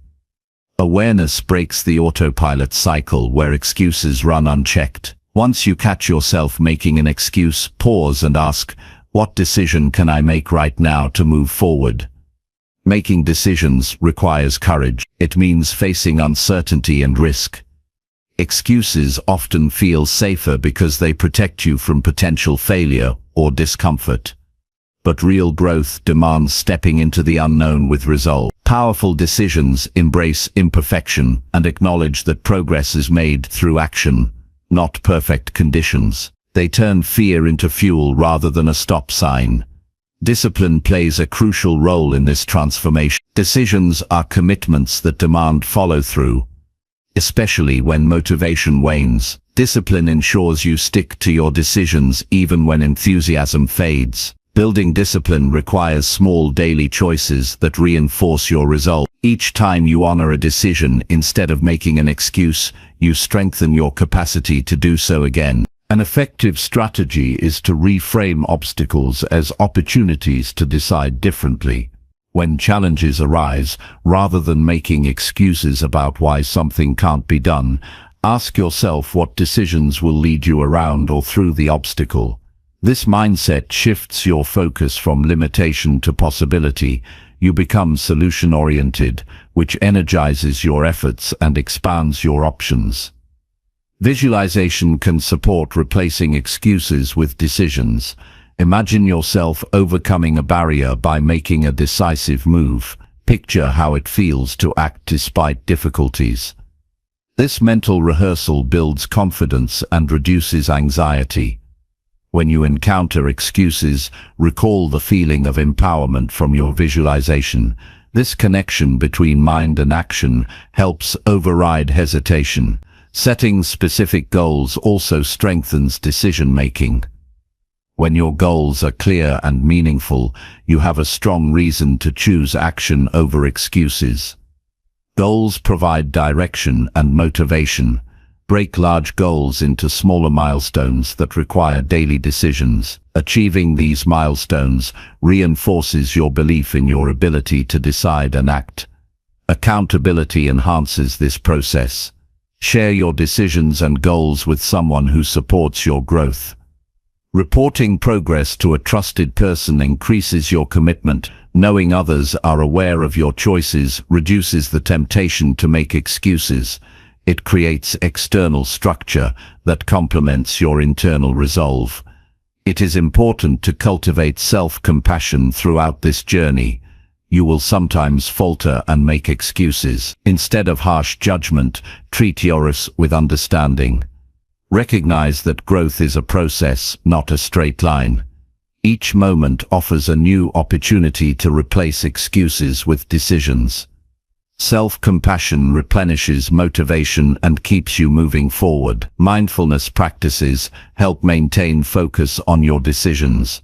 [SPEAKER 1] Awareness breaks the autopilot cycle where excuses run unchecked. Once you catch yourself making an excuse, pause and ask, "What decision can I make right now to move forward?" Making decisions requires courage. It means facing uncertainty and risk. Excuses often feel safer because they protect you from potential failure or discomfort. But real growth demands stepping into the unknown with resolve. Powerful decisions embrace imperfection and acknowledge that progress is made through action, not perfect conditions. They turn fear into fuel rather than a stop sign. Discipline plays a crucial role in this transformation. Decisions are commitments that demand follow-through. Especially when motivation wanes, discipline ensures you stick to your decisions even when enthusiasm fades. Building discipline requires small daily choices that reinforce your resolve. Each time you honor a decision instead of making an excuse, you strengthen your capacity to do so again. An effective strategy is to reframe obstacles as opportunities to decide differently. When challenges arise, rather than making excuses about why something can't be done, ask yourself what decisions will lead you around or through the obstacle. This mindset shifts your focus from limitation to possibility. You become solution-oriented, which energizes your efforts and expands your options. Visualization can support replacing excuses with decisions. Imagine yourself overcoming a barrier by making a decisive move. Picture how it feels to act despite difficulties. This mental rehearsal builds confidence and reduces anxiety. When you encounter excuses, recall the feeling of empowerment from your visualization. This connection between mind and action helps override hesitation. Setting specific goals also strengthens decision-making. When your goals are clear and meaningful, you have a strong reason to choose action over excuses. Goals provide direction and motivation. Break large goals into smaller milestones that require daily decisions. Achieving these milestones reinforces your belief in your ability to decide and act. Accountability enhances this process. Share your decisions and goals with someone who supports your growth. Reporting progress to a trusted person increases your commitment. Knowing others are aware of your choices reduces the temptation to make excuses. It creates external structure that complements your internal resolve. It is important to cultivate self-compassion throughout this journey. You will sometimes falter and make excuses. Instead of harsh judgment, treat yours with understanding. Recognize that growth is a process, not a straight line. Each moment offers a new opportunity to replace excuses with decisions. Self-compassion replenishes motivation and keeps you moving forward. Mindfulness practices help maintain focus on your decisions.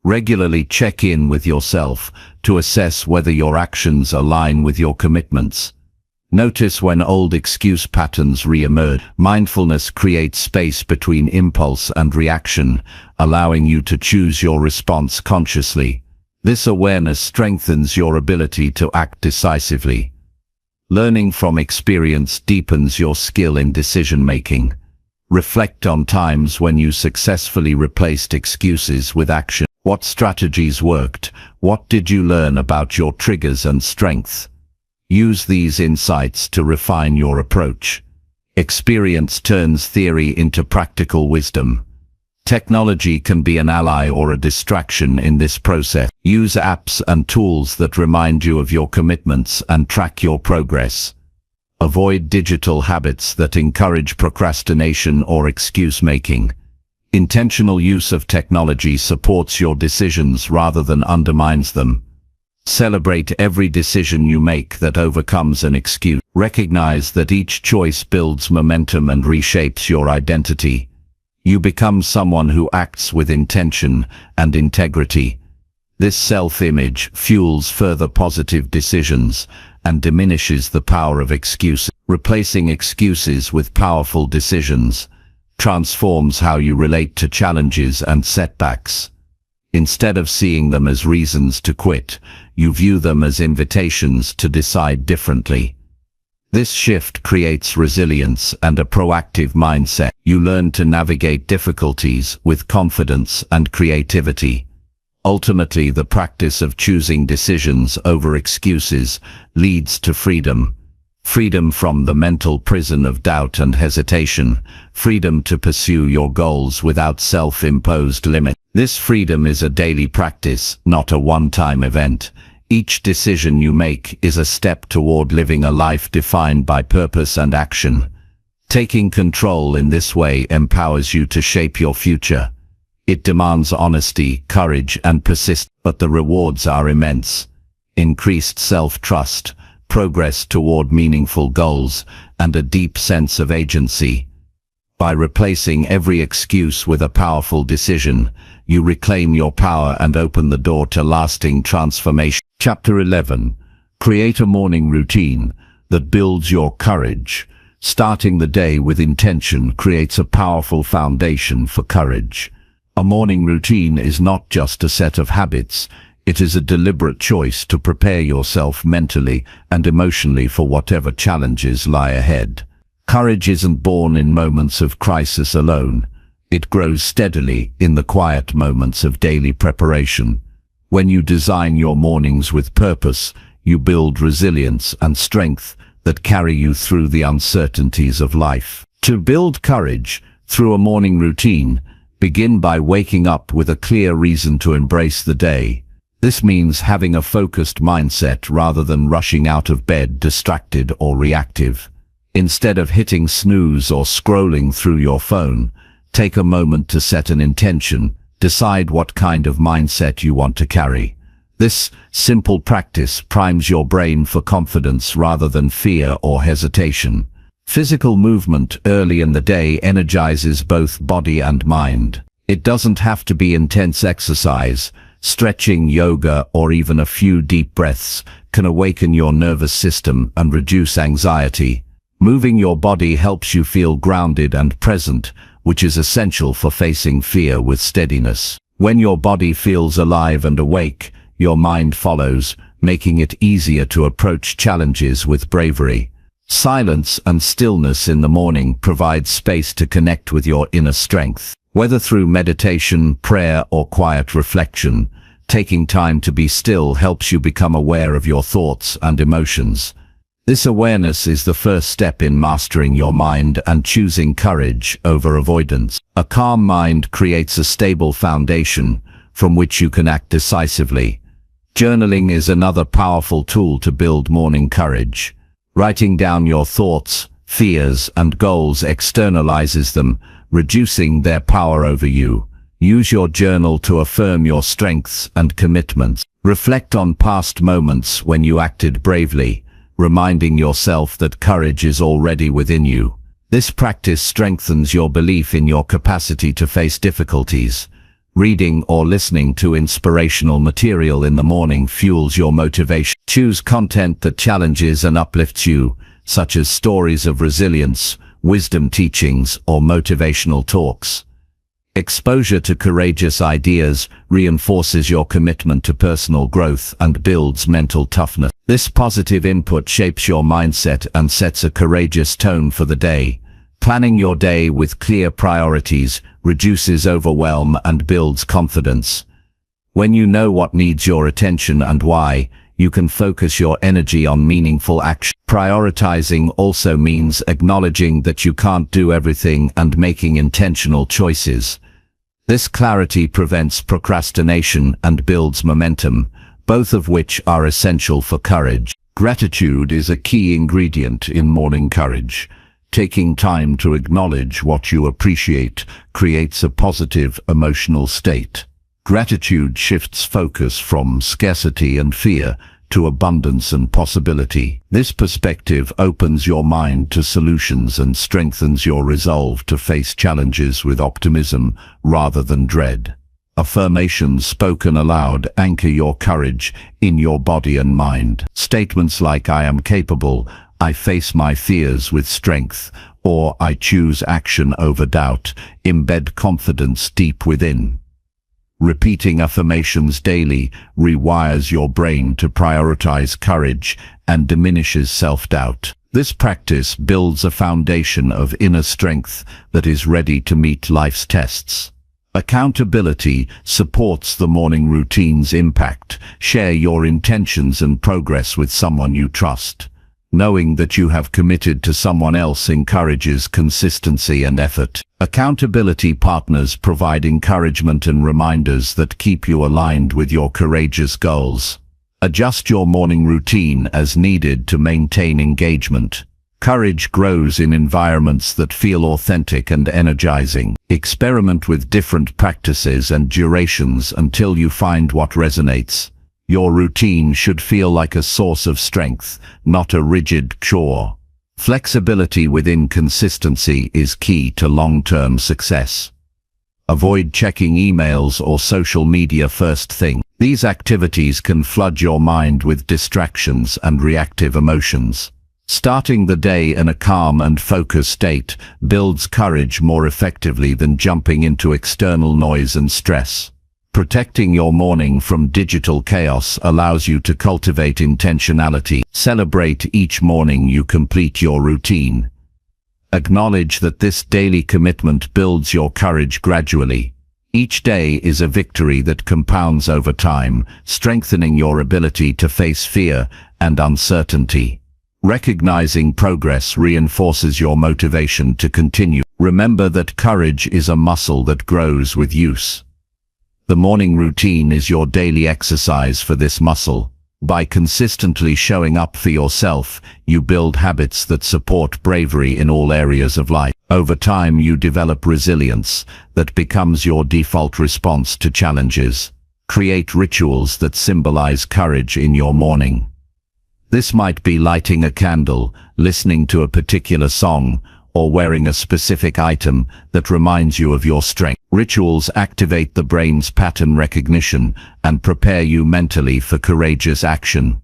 [SPEAKER 1] Regularly check in with yourself to assess whether your actions align with your commitments. Notice when old excuse patterns re-emerge. Mindfulness creates space between impulse and reaction, allowing you to choose your response consciously. This awareness strengthens your ability to act decisively. Learning from experience deepens your skill in decision-making. Reflect on times when you successfully replaced excuses with action. What strategies worked? What did you learn about your triggers and strengths? Use these insights to refine your approach. Experience turns theory into practical wisdom. Technology can be an ally or a distraction in this process. Use apps and tools that remind you of your commitments and track your progress. Avoid digital habits that encourage procrastination or excuse-making. Intentional use of technology supports your decisions rather than undermines them. Celebrate every decision you make that overcomes an excuse. Recognize that each choice builds momentum and reshapes your identity. You become someone who acts with intention and integrity. This self-image fuels further positive decisions and diminishes the power of excuses. Replacing excuses with powerful decisions transforms how you relate to challenges and setbacks. Instead of seeing them as reasons to quit, you view them as invitations to decide differently. This shift creates resilience and a proactive mindset. You learn to navigate difficulties with confidence and creativity. Ultimately, the practice of choosing decisions over excuses leads to freedom. Freedom from the mental prison of doubt and hesitation. Freedom to pursue your goals without self-imposed limits. This freedom is a daily practice, not a one-time event. Each decision you make is a step toward living a life defined by purpose and action. Taking control in this way empowers you to shape your future. It demands honesty, courage, and persistence, but the rewards are immense. Increased self-trust, progress toward meaningful goals, and a deep sense of agency. By replacing every excuse with a powerful decision, you reclaim your power and open the door to lasting transformation. Chapter 11. Create a morning routine that builds your courage. Starting the day with intention creates a powerful foundation for courage. A morning routine is not just a set of habits. It is a deliberate choice to prepare yourself mentally and emotionally for whatever challenges lie ahead. Courage isn't born in moments of crisis alone. It grows steadily in the quiet moments of daily preparation. When you design your mornings with purpose, you build resilience and strength that carry you through the uncertainties of life. To build courage through a morning routine, begin by waking up with a clear reason to embrace the day. This means having a focused mindset rather than rushing out of bed distracted or reactive. Instead of hitting snooze or scrolling through your phone, take a moment to set an intention. Decide what kind of mindset you want to carry. This simple practice primes your brain for confidence rather than fear or hesitation. Physical movement early in the day energizes both body and mind. It doesn't have to be intense exercise. Stretching, yoga, or even a few deep breaths can awaken your nervous system and reduce anxiety. Moving your body helps you feel grounded and present, which is essential for facing fear with steadiness. When your body feels alive and awake, your mind follows, making it easier to approach challenges with bravery. Silence and stillness in the morning provide space to connect with your inner strength. Whether through meditation, prayer, or quiet reflection, taking time to be still helps you become aware of your thoughts and emotions. This awareness is the first step in mastering your mind and choosing courage over avoidance. A calm mind creates a stable foundation from which you can act decisively. Journaling is another powerful tool to build morning courage. Writing down your thoughts, fears, and goals externalizes them, reducing their power over you. Use your journal to affirm your strengths and commitments. Reflect on past moments when you acted bravely, reminding yourself that courage is already within you. This practice strengthens your belief in your capacity to face difficulties. Reading or listening to inspirational material in the morning fuels your motivation. Choose content that challenges and uplifts you, such as stories of resilience, wisdom teachings, or motivational talks. Exposure to courageous ideas reinforces your commitment to personal growth and builds mental toughness. This positive input shapes your mindset and sets a courageous tone for the day. Planning your day with clear priorities reduces overwhelm and builds confidence. When you know what needs your attention and why, you can focus your energy on meaningful action. Prioritizing also means acknowledging that you can't do everything and making intentional choices. This clarity prevents procrastination and builds momentum, both of which are essential for courage. Gratitude is a key ingredient in morning courage. Taking time to acknowledge what you appreciate creates a positive emotional state. Gratitude shifts focus from scarcity and fear to abundance and possibility. This perspective opens your mind to solutions and strengthens your resolve to face challenges with optimism rather than dread. Affirmations spoken aloud anchor your courage in your body and mind. Statements like "I am capable," "I face my fears with strength," or "I choose action over doubt" embed confidence deep within. Repeating affirmations daily rewires your brain to prioritize courage and diminishes self-doubt. This practice builds a foundation of inner strength that is ready to meet life's tests. Accountability supports the morning routine's impact. Share your intentions and progress with someone you trust. Knowing that you have committed to someone else encourages consistency and effort. Accountability partners provide encouragement and reminders that keep you aligned with your courageous goals. Adjust your morning routine as needed to maintain engagement. Courage grows in environments that feel authentic and energizing. Experiment with different practices and durations until you find what resonates. Your routine should feel like a source of strength, not a rigid chore. Flexibility within consistency is key to long-term success. Avoid checking emails or social media first thing. These activities can flood your mind with distractions and reactive emotions. Starting the day in a calm and focused state builds courage more effectively than jumping into external noise and stress. Protecting your morning from digital chaos allows you to cultivate intentionality. Celebrate each morning you complete your routine. Acknowledge that this daily commitment builds your courage gradually. Each day is a victory that compounds over time, strengthening your ability to face fear and uncertainty. Recognizing progress reinforces your motivation to continue. Remember that courage is a muscle that grows with use. The morning routine is your daily exercise for this muscle. By consistently showing up for yourself, you build habits that support bravery in all areas of life. Over time, you develop resilience that becomes your default response to challenges. Create rituals that symbolize courage in your morning. This might be lighting a candle, listening to a particular song, or wearing a specific item that reminds you of your strength. Rituals activate the brain's pattern recognition and prepare you mentally for courageous action.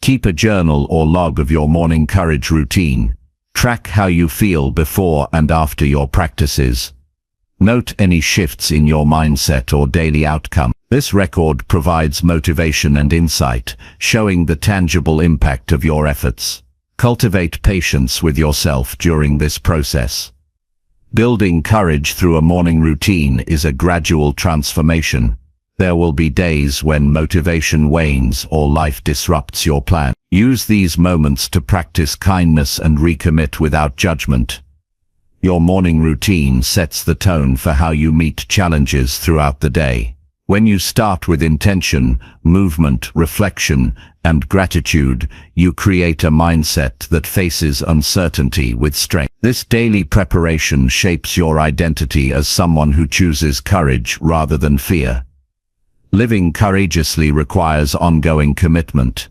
[SPEAKER 1] Keep a journal or log of your morning courage routine. Track how you feel before and after your practices. Note any shifts in your mindset or daily outcome. This record provides motivation and insight, showing the tangible impact of your efforts. Cultivate patience with yourself during this process. Building courage through a morning routine is a gradual transformation. There will be days when motivation wanes or life disrupts your plan. Use these moments to practice kindness and recommit without judgment. Your morning routine sets the tone for how you meet challenges throughout the day. When you start with intention, movement, reflection, and gratitude, you create a mindset that faces uncertainty with strength. This daily preparation shapes your identity as someone who chooses courage rather than fear. Living courageously requires ongoing commitment.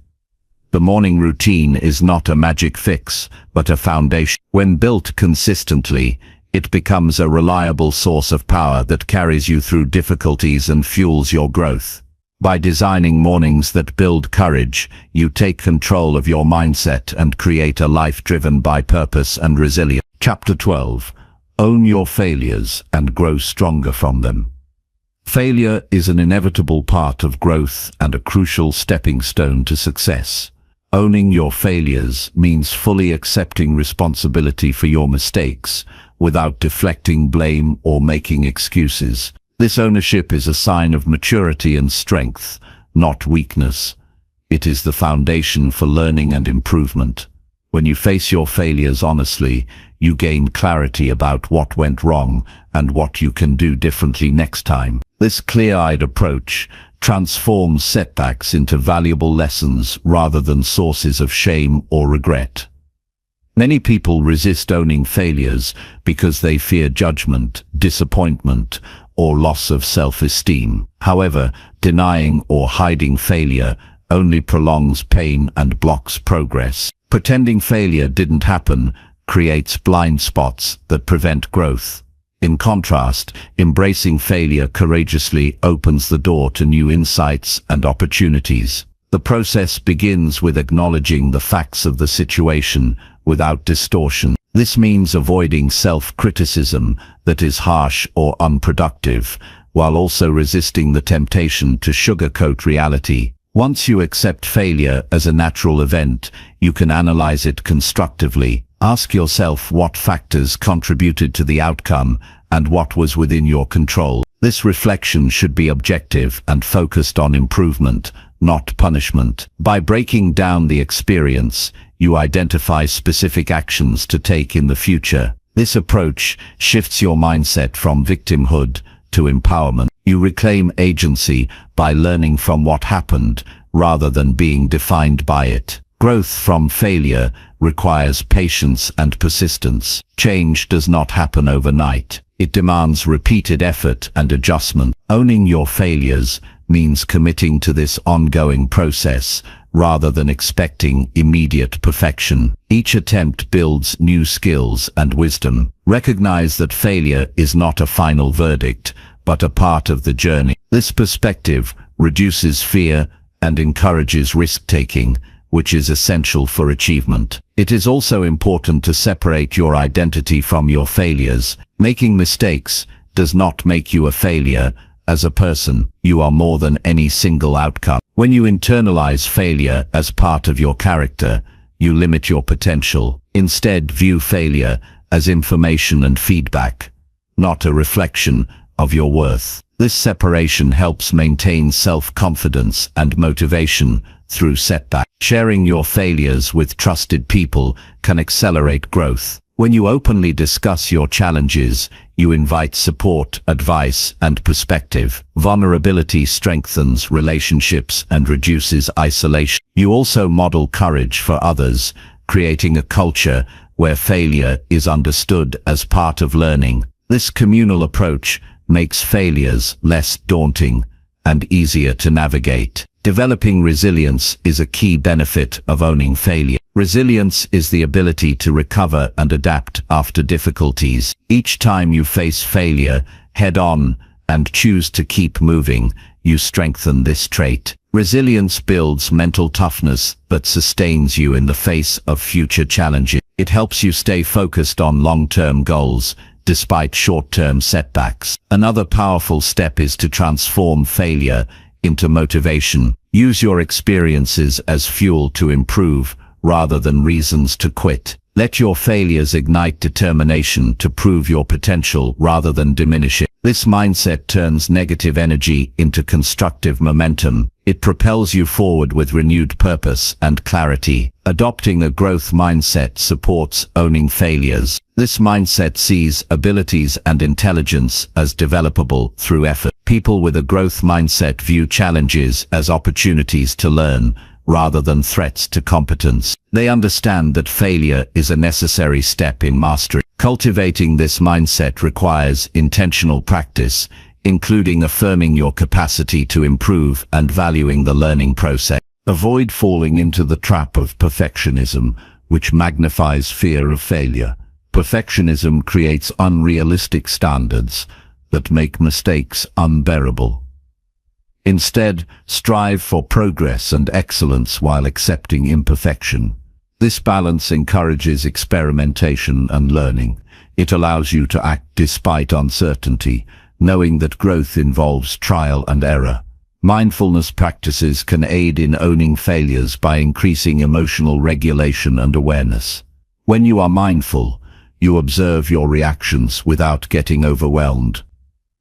[SPEAKER 1] The morning routine is not a magic fix, but a foundation. When built consistently, it becomes a reliable source of power that carries you through difficulties and fuels your growth. By designing mornings that build courage, you take control of your mindset and create a life driven by purpose and resilience. Chapter 12. Own your failures and grow stronger from them. Failure is an inevitable part of growth and a crucial stepping stone to success. Owning your failures means fully accepting responsibility for your mistakes without deflecting blame or making excuses. This ownership is a sign of maturity and strength, not weakness. It is the foundation for learning and improvement. When you face your failures honestly, you gain clarity about what went wrong and what you can do differently next time. This clear-eyed approach transforms setbacks into valuable lessons rather than sources of shame or regret. Many people resist owning failures because they fear judgment, disappointment, or loss of self-esteem. However, denying or hiding failure only prolongs pain and blocks progress. Pretending failure didn't happen creates blind spots that prevent growth. In contrast, embracing failure courageously opens the door to new insights and opportunities. The process begins with acknowledging the facts of the situation without distortion. This means avoiding self-criticism that is harsh or unproductive, while also resisting the temptation to sugarcoat reality. Once you accept failure as a natural event, you can analyze it constructively. Ask yourself what factors contributed to the outcome and what was within your control. This reflection should be objective and focused on improvement, not punishment. By breaking down the experience, you identify specific actions to take in the future. This approach shifts your mindset from victimhood to empowerment. You reclaim agency by learning from what happened rather than being defined by it. Growth from failure requires patience and persistence. Change does not happen overnight. It demands repeated effort and adjustment. Owning your failures means committing to this ongoing process rather than expecting immediate perfection. Each attempt builds new skills and wisdom. Recognize that failure is not a final verdict, but a part of the journey. This perspective reduces fear and encourages risk-taking, which is essential for achievement. It is also important to separate your identity from your failures. Making mistakes does not make you a failure. As a person, you are more than any single outcome. When you internalize failure as part of your character, you limit your potential. Instead, view failure as information and feedback, not a reflection of your worth. This separation helps maintain self-confidence and motivation through setbacks. Sharing your failures with trusted people can accelerate growth. When you openly discuss your challenges, you invite support, advice, and perspective. Vulnerability strengthens relationships and reduces isolation. You also model courage for others, creating a culture where failure is understood as part of learning. This communal approach makes failures less daunting and easier to navigate. Developing resilience is a key benefit of owning failure. Resilience is the ability to recover and adapt after difficulties. Each time you face failure head-on and choose to keep moving, you strengthen this trait. Resilience builds mental toughness that sustains you in the face of future challenges. It helps you stay focused on long-term goals, despite short-term setbacks. Another powerful step is to transform failure into motivation. Use your experiences as fuel to improve, rather than reasons to quit. Let your failures ignite determination to prove your potential rather than diminish it. This mindset turns negative energy into constructive momentum. It propels you forward with renewed purpose and clarity. Adopting a growth mindset supports owning failures. This mindset sees abilities and intelligence as developable through effort. People with a growth mindset view challenges as opportunities to learn, rather than threats to competence. They understand that failure is a necessary step in mastery. Cultivating this mindset requires intentional practice, including affirming your capacity to improve and valuing the learning process. Avoid falling into the trap of perfectionism, which magnifies fear of failure. Perfectionism creates unrealistic standards that make mistakes unbearable. Instead, strive for progress and excellence while accepting imperfection. This balance encourages experimentation and learning. It allows you to act despite uncertainty, knowing that growth involves trial and error. Mindfulness practices can aid in owning failures by increasing emotional regulation and awareness. When you are mindful, you observe your reactions without getting overwhelmed.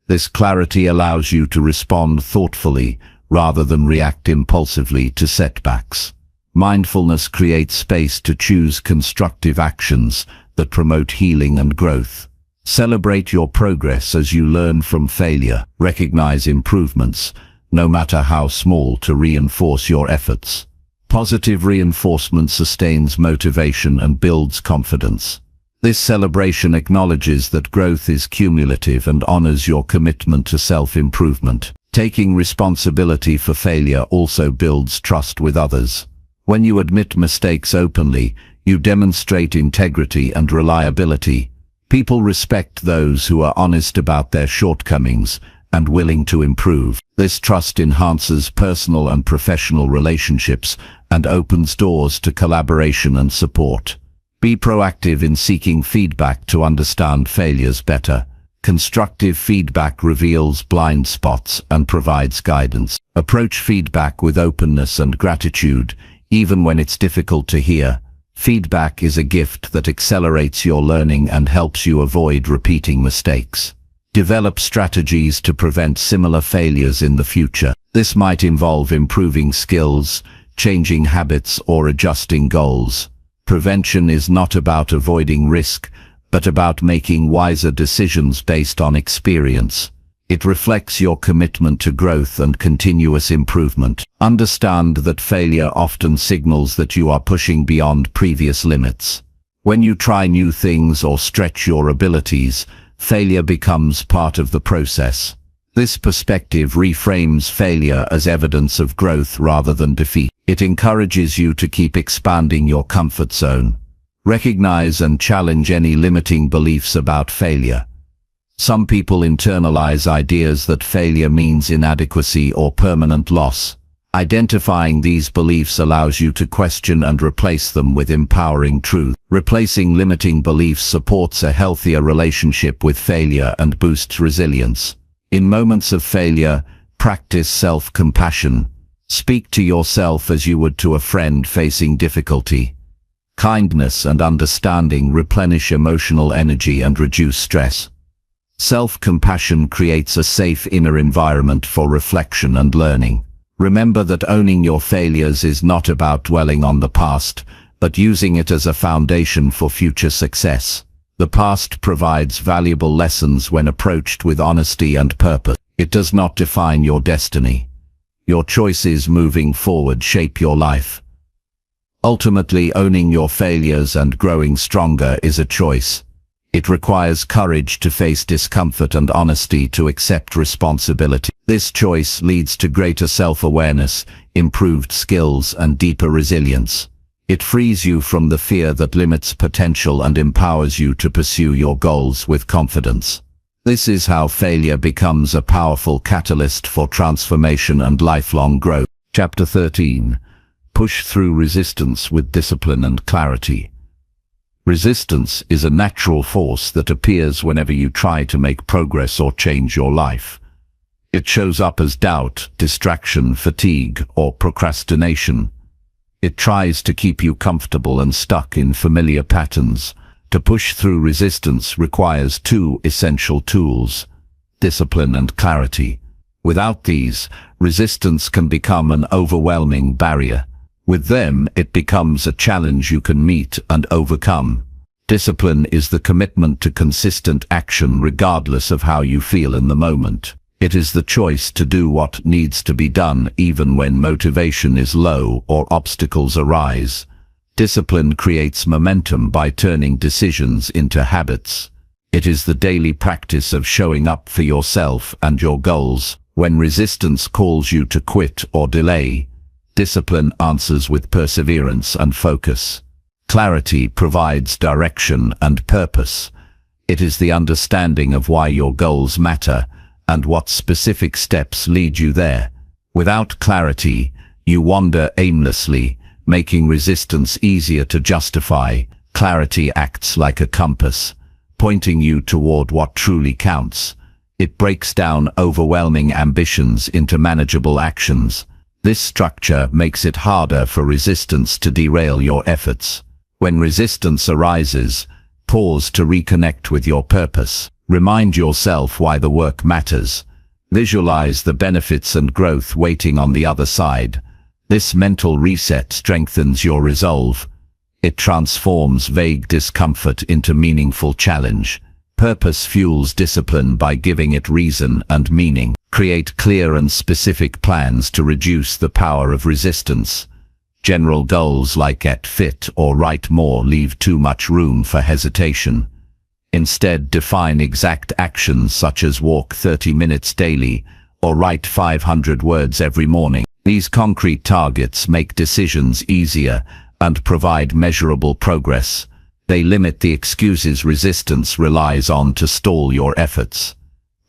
[SPEAKER 1] This clarity allows you to respond thoughtfully rather than react impulsively to setbacks. Mindfulness creates space to choose constructive actions that promote healing and growth. Celebrate your progress as you learn from failure. Recognize improvements, no matter how small, to reinforce your efforts. Positive reinforcement sustains motivation and builds confidence. This celebration acknowledges that growth is cumulative and honors your commitment to self-improvement. Taking responsibility for failure also builds trust with others. When you admit mistakes openly, you demonstrate integrity and reliability. People respect those who are honest about their shortcomings and willing to improve. This trust enhances personal and professional relationships and opens doors to collaboration and support. Be proactive in seeking feedback to understand failures better. Constructive feedback reveals blind spots and provides guidance. Approach feedback with openness and gratitude, even when it's difficult to hear. Feedback is a gift that accelerates your learning and helps you avoid repeating mistakes. Develop strategies to prevent similar failures in the future. This might involve improving skills, changing habits, or adjusting goals. Prevention is not about avoiding risk, but about making wiser decisions based on experience. It reflects your commitment to growth and continuous improvement. Understand that failure often signals that you are pushing beyond previous limits. When you try new things or stretch your abilities, failure becomes part of the process. This perspective reframes failure as evidence of growth rather than defeat. It encourages you to keep expanding your comfort zone. Recognize and challenge any limiting beliefs about failure. Some people internalize ideas that failure means inadequacy or permanent loss. Identifying these beliefs allows you to question and replace them with empowering truth. Replacing limiting beliefs supports a healthier relationship with failure and boosts resilience. In moments of failure, practice self-compassion. Speak to yourself as you would to a friend facing difficulty. Kindness and understanding replenish emotional energy and reduce stress. Self-compassion creates a safe inner environment for reflection and learning. Remember that owning your failures is not about dwelling on the past, but using it as a foundation for future success. The past provides valuable lessons when approached with honesty and purpose. It does not define your destiny. Your choices moving forward shape your life. Ultimately, owning your failures and growing stronger is a choice. It requires courage to face discomfort and honesty to accept responsibility. This choice leads to greater self-awareness, improved skills, and deeper resilience. It frees you from the fear that limits potential and empowers you to pursue your goals with confidence. This is how failure becomes a powerful catalyst for transformation and lifelong growth. Chapter 13. Push through resistance with discipline and clarity. Resistance is a natural force that appears whenever you try to make progress or change your life. It shows up as doubt, distraction, fatigue, or procrastination. It tries to keep you comfortable and stuck in familiar patterns. To push through resistance requires two essential tools: discipline and clarity. Without these, resistance can become an overwhelming barrier. With them, it becomes a challenge you can meet and overcome. Discipline is the commitment to consistent action regardless of how you feel in the moment. It is the choice to do what needs to be done even when motivation is low or obstacles arise. Discipline creates momentum by turning decisions into habits. It is the daily practice of showing up for yourself and your goals. When resistance calls you to quit or delay, discipline answers with perseverance and focus. Clarity provides direction and purpose. It is the understanding of why your goals matter and what specific steps lead you there. Without clarity, you wander aimlessly, making resistance easier to justify. Clarity acts like a compass, pointing you toward what truly counts. It breaks down overwhelming ambitions into manageable actions. This structure makes it harder for resistance to derail your efforts. When resistance arises, pause to reconnect with your purpose. Remind yourself why the work matters. Visualize the benefits and growth waiting on the other side. This mental reset strengthens your resolve. It transforms vague discomfort into meaningful challenge. Purpose fuels discipline by giving it reason and meaning. Create clear and specific plans to reduce the power of resistance. General goals like get fit or write more leave too much room for hesitation. Instead, define exact actions such as walk 30 minutes daily or write 500 words every morning. These concrete targets make decisions easier and provide measurable progress. They limit the excuses resistance relies on to stall your efforts.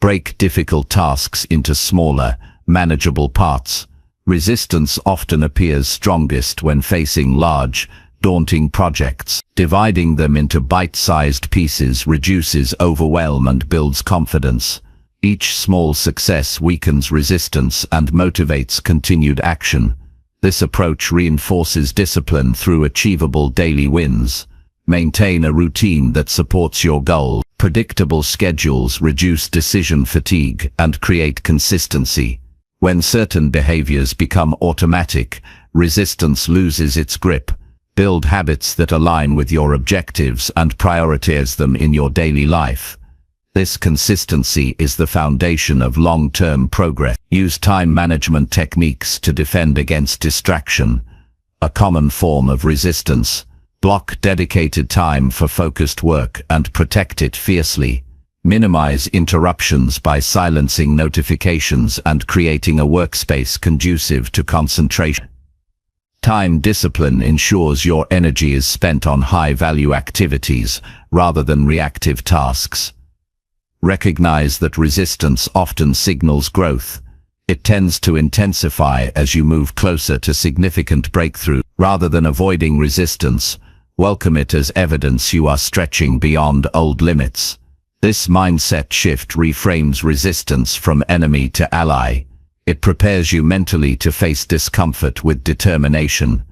[SPEAKER 1] Break difficult tasks into smaller, manageable parts. Resistance often appears strongest when facing large, daunting projects. Dividing them into bite-sized pieces reduces overwhelm and builds confidence. Each small success weakens resistance and motivates continued action. This approach reinforces discipline through achievable daily wins. Maintain a routine that supports your goal. Predictable schedules reduce decision fatigue and create consistency. When certain behaviors become automatic, resistance loses its grip. Build habits that align with your objectives and prioritize them in your daily life. This consistency is the foundation of long-term progress. Use time management techniques to defend against distraction, a common form of resistance. Block dedicated time for focused work and protect it fiercely. Minimize interruptions by silencing notifications and creating a workspace conducive to concentration. Time discipline ensures your energy is spent on high-value activities rather than reactive tasks. Recognize that resistance often signals growth. It tends to intensify as you move closer to significant breakthrough. Rather than avoiding resistance, welcome it as evidence you are stretching beyond old limits. This mindset shift reframes resistance from enemy to ally. It prepares you mentally to face discomfort with determination.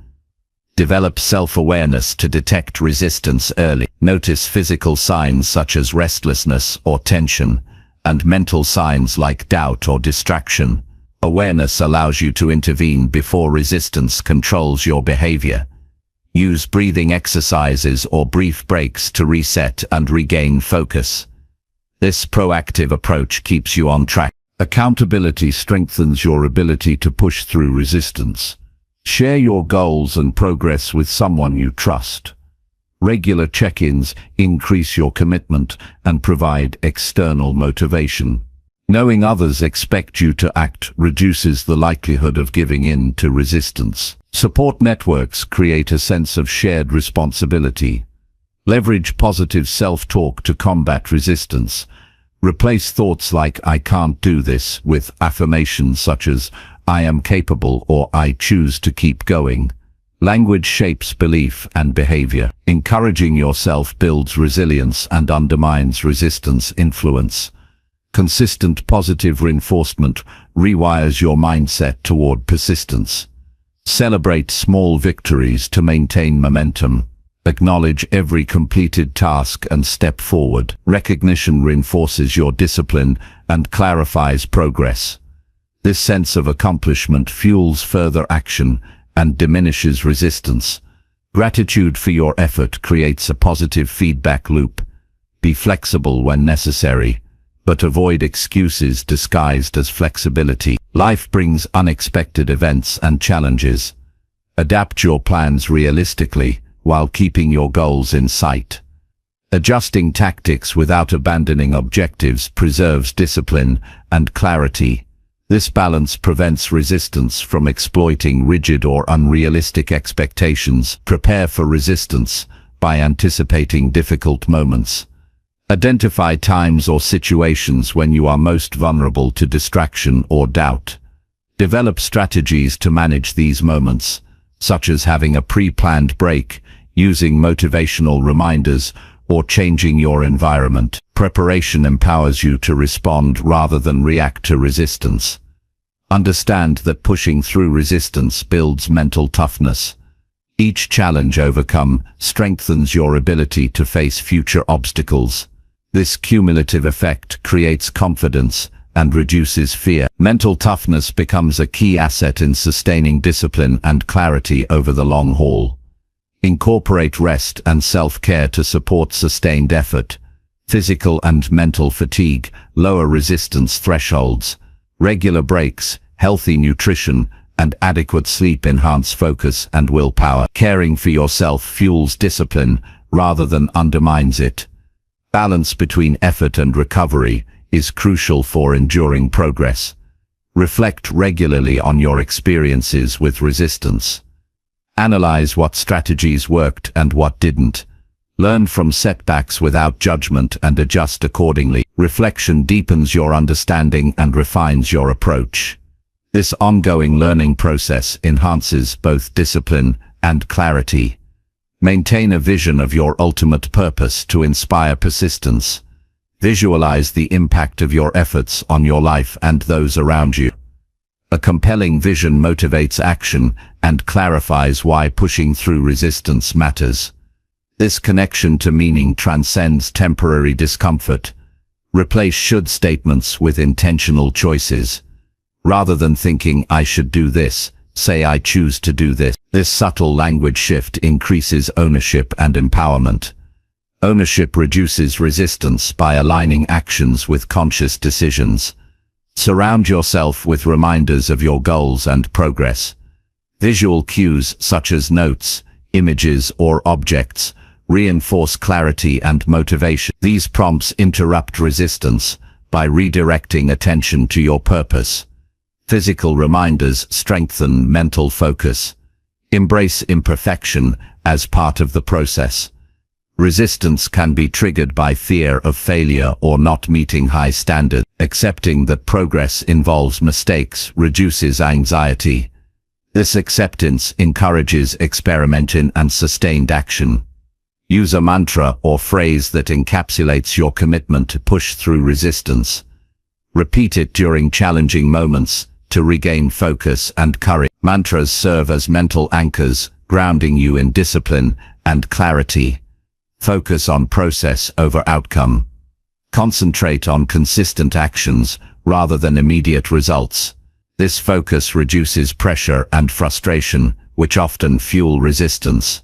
[SPEAKER 1] Develop self-awareness to detect resistance early. Notice physical signs such as restlessness or tension, and mental signs like doubt or distraction. Awareness allows you to intervene before resistance controls your behavior. Use breathing exercises or brief breaks to reset and regain focus. This proactive approach keeps you on track. Accountability strengthens your ability to push through resistance. Share your goals and progress with someone you trust. Regular check-ins increase your commitment and provide external motivation. Knowing others expect you to act reduces the likelihood of giving in to resistance. Support networks create a sense of shared responsibility. Leverage positive self-talk to combat resistance. Replace thoughts like "I can't do this" with affirmations such as "I am capable" or "I choose to keep going." Language shapes belief and behavior. Encouraging yourself builds resilience and undermines resistance influence. Consistent positive reinforcement rewires your mindset toward persistence. Celebrate small victories to maintain momentum. Acknowledge every completed task and step forward. Recognition reinforces your discipline and clarifies progress. This sense of accomplishment fuels further action and diminishes resistance. Gratitude for your effort creates a positive feedback loop. Be flexible when necessary, but avoid excuses disguised as flexibility. Life brings unexpected events and challenges. Adapt your plans realistically while keeping your goals in sight. Adjusting tactics without abandoning objectives preserves discipline and clarity. This balance prevents resistance from exploiting rigid or unrealistic expectations. Prepare for resistance by anticipating difficult moments. Identify times or situations when you are most vulnerable to distraction or doubt. Develop strategies to manage these moments, such as having a pre-planned break, using motivational reminders, or changing your environment. Preparation empowers you to respond rather than react to resistance. Understand that pushing through resistance builds mental toughness. Each challenge overcome strengthens your ability to face future obstacles. This cumulative effect creates confidence and reduces fear. Mental toughness becomes a key asset in sustaining discipline and clarity over the long haul. Incorporate rest and self-care to support sustained effort. Physical and mental fatigue lower resistance thresholds. Regular breaks, healthy nutrition, and adequate sleep enhance focus and willpower. Caring for yourself fuels discipline rather than undermines it. Balance between effort and recovery is crucial for enduring progress. Reflect regularly on your experiences with resistance. Analyze what strategies worked and what didn't. Learn from setbacks without judgment and adjust accordingly. Reflection deepens your understanding and refines your approach. This ongoing learning process enhances both discipline and clarity. Maintain a vision of your ultimate purpose to inspire persistence. Visualize the impact of your efforts on your life and those around you. A compelling vision motivates action and clarifies why pushing through resistance matters. This connection to meaning transcends temporary discomfort. Replace should statements with intentional choices. Rather than thinking "I should do this," say "I choose to do this." This subtle language shift increases ownership and empowerment. Ownership reduces resistance by aligning actions with conscious decisions. Surround yourself with reminders of your goals and progress. Visual cues such as notes, images, or objects reinforce clarity and motivation. These prompts interrupt resistance by redirecting attention to your purpose. Physical reminders strengthen mental focus. Embrace imperfection as part of the process. Resistance can be triggered by fear of failure or not meeting high standards. Accepting that progress involves mistakes reduces anxiety. This acceptance encourages experimenting and sustained action. Use a mantra or phrase that encapsulates your commitment to push through resistance. Repeat it during challenging moments to regain focus and courage. Mantras serve as mental anchors, grounding you in discipline and clarity. Focus on process over outcome. Concentrate on consistent actions rather than immediate results. This focus reduces pressure and frustration, which often fuel resistance.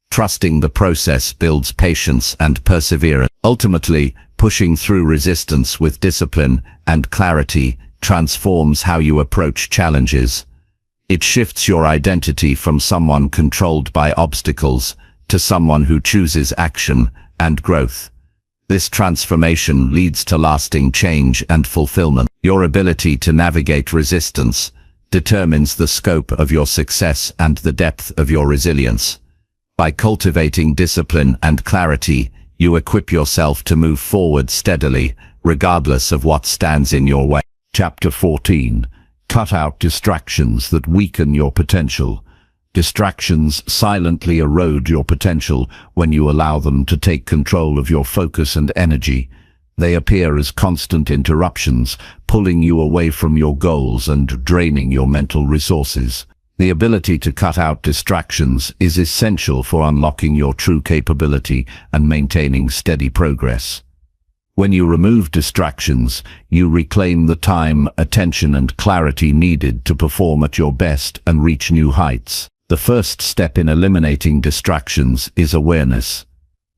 [SPEAKER 1] Trusting the process builds patience and perseverance. Ultimately, pushing through resistance with discipline and clarity transforms how you approach challenges. It shifts your identity from someone controlled by obstacles to someone who chooses action and growth. This transformation leads to lasting change and fulfillment. Your ability to navigate resistance determines the scope of your success and the depth of your resilience. By cultivating discipline and clarity, you equip yourself to move forward steadily, regardless of what stands in your way. Chapter 14. Cut out distractions that weaken your potential. Distractions silently erode your potential when you allow them to take control of your focus and energy. They appear as constant interruptions, pulling you away from your goals and draining your mental resources. The ability to cut out distractions is essential for unlocking your true capability and maintaining steady progress. When you remove distractions, you reclaim the time, attention, and clarity needed to perform at your best and reach new heights. The first step in eliminating distractions is awareness.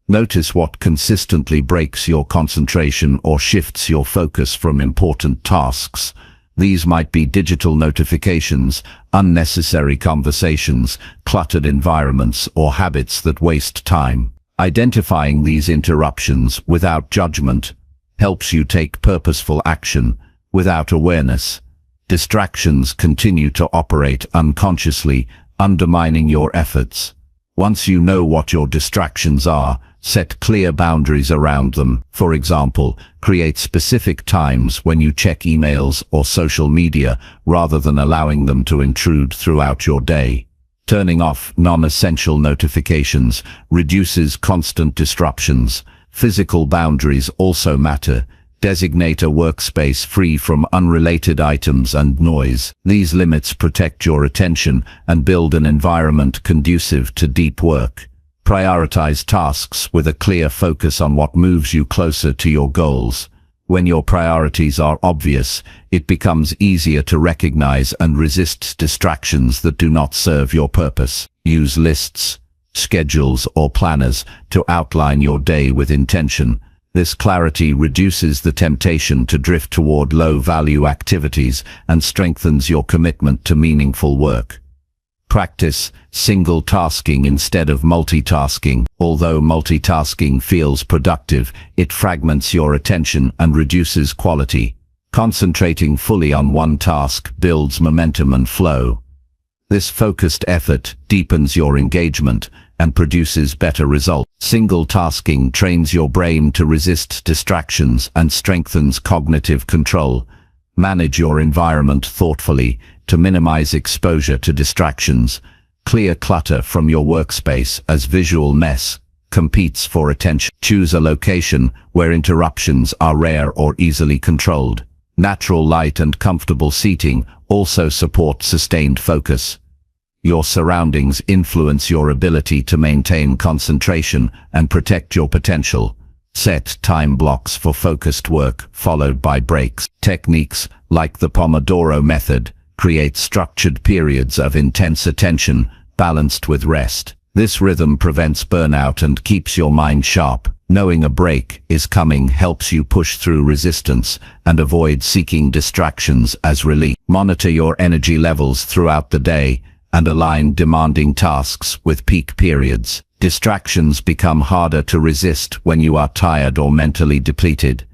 [SPEAKER 1] Notice what consistently breaks your concentration or shifts your focus from important tasks. These might be digital notifications, unnecessary conversations, cluttered environments, or habits that waste time. Identifying these interruptions without judgment helps you take purposeful action. Without awareness, distractions continue to operate unconsciously, undermining your efforts. Once you know what your distractions are, set clear boundaries around them. For example, create specific times when you check emails or social media rather than allowing them to intrude throughout your day. Turning off non-essential notifications reduces constant disruptions. Physical boundaries also matter. Designate a workspace free from unrelated items and noise. These limits protect your attention and build an environment conducive to deep work. Prioritize tasks with a clear focus on what moves you closer to your goals. When your priorities are obvious, it becomes easier to recognize and resist distractions that do not serve your purpose. Use lists, schedules, or planners to outline your day with intention. This clarity reduces the temptation to drift toward low-value activities and strengthens your commitment to meaningful work. Practice single tasking instead of multitasking. Although multitasking feels productive, it fragments your attention and reduces quality. Concentrating fully on one task builds momentum and flow. This focused effort deepens your engagement and produces better results. Single tasking trains your brain to resist distractions and strengthens cognitive control. Manage your environment thoughtfully to minimize exposure to distractions. Clear clutter from your workspace as visual mess competes for attention. Choose a location where interruptions are rare or easily controlled. Natural light and comfortable seating also support sustained focus. Your surroundings influence your ability to maintain concentration and protect your potential. Set time blocks for focused work, followed by breaks. Techniques like the Pomodoro method create structured periods of intense attention, balanced with rest. This rhythm prevents burnout and keeps your mind sharp. Knowing a break is coming helps you push through resistance and avoid seeking distractions as relief. Monitor your energy levels throughout the day and align demanding tasks with peak periods. Distractions become harder to resist when you are tired or mentally depleted.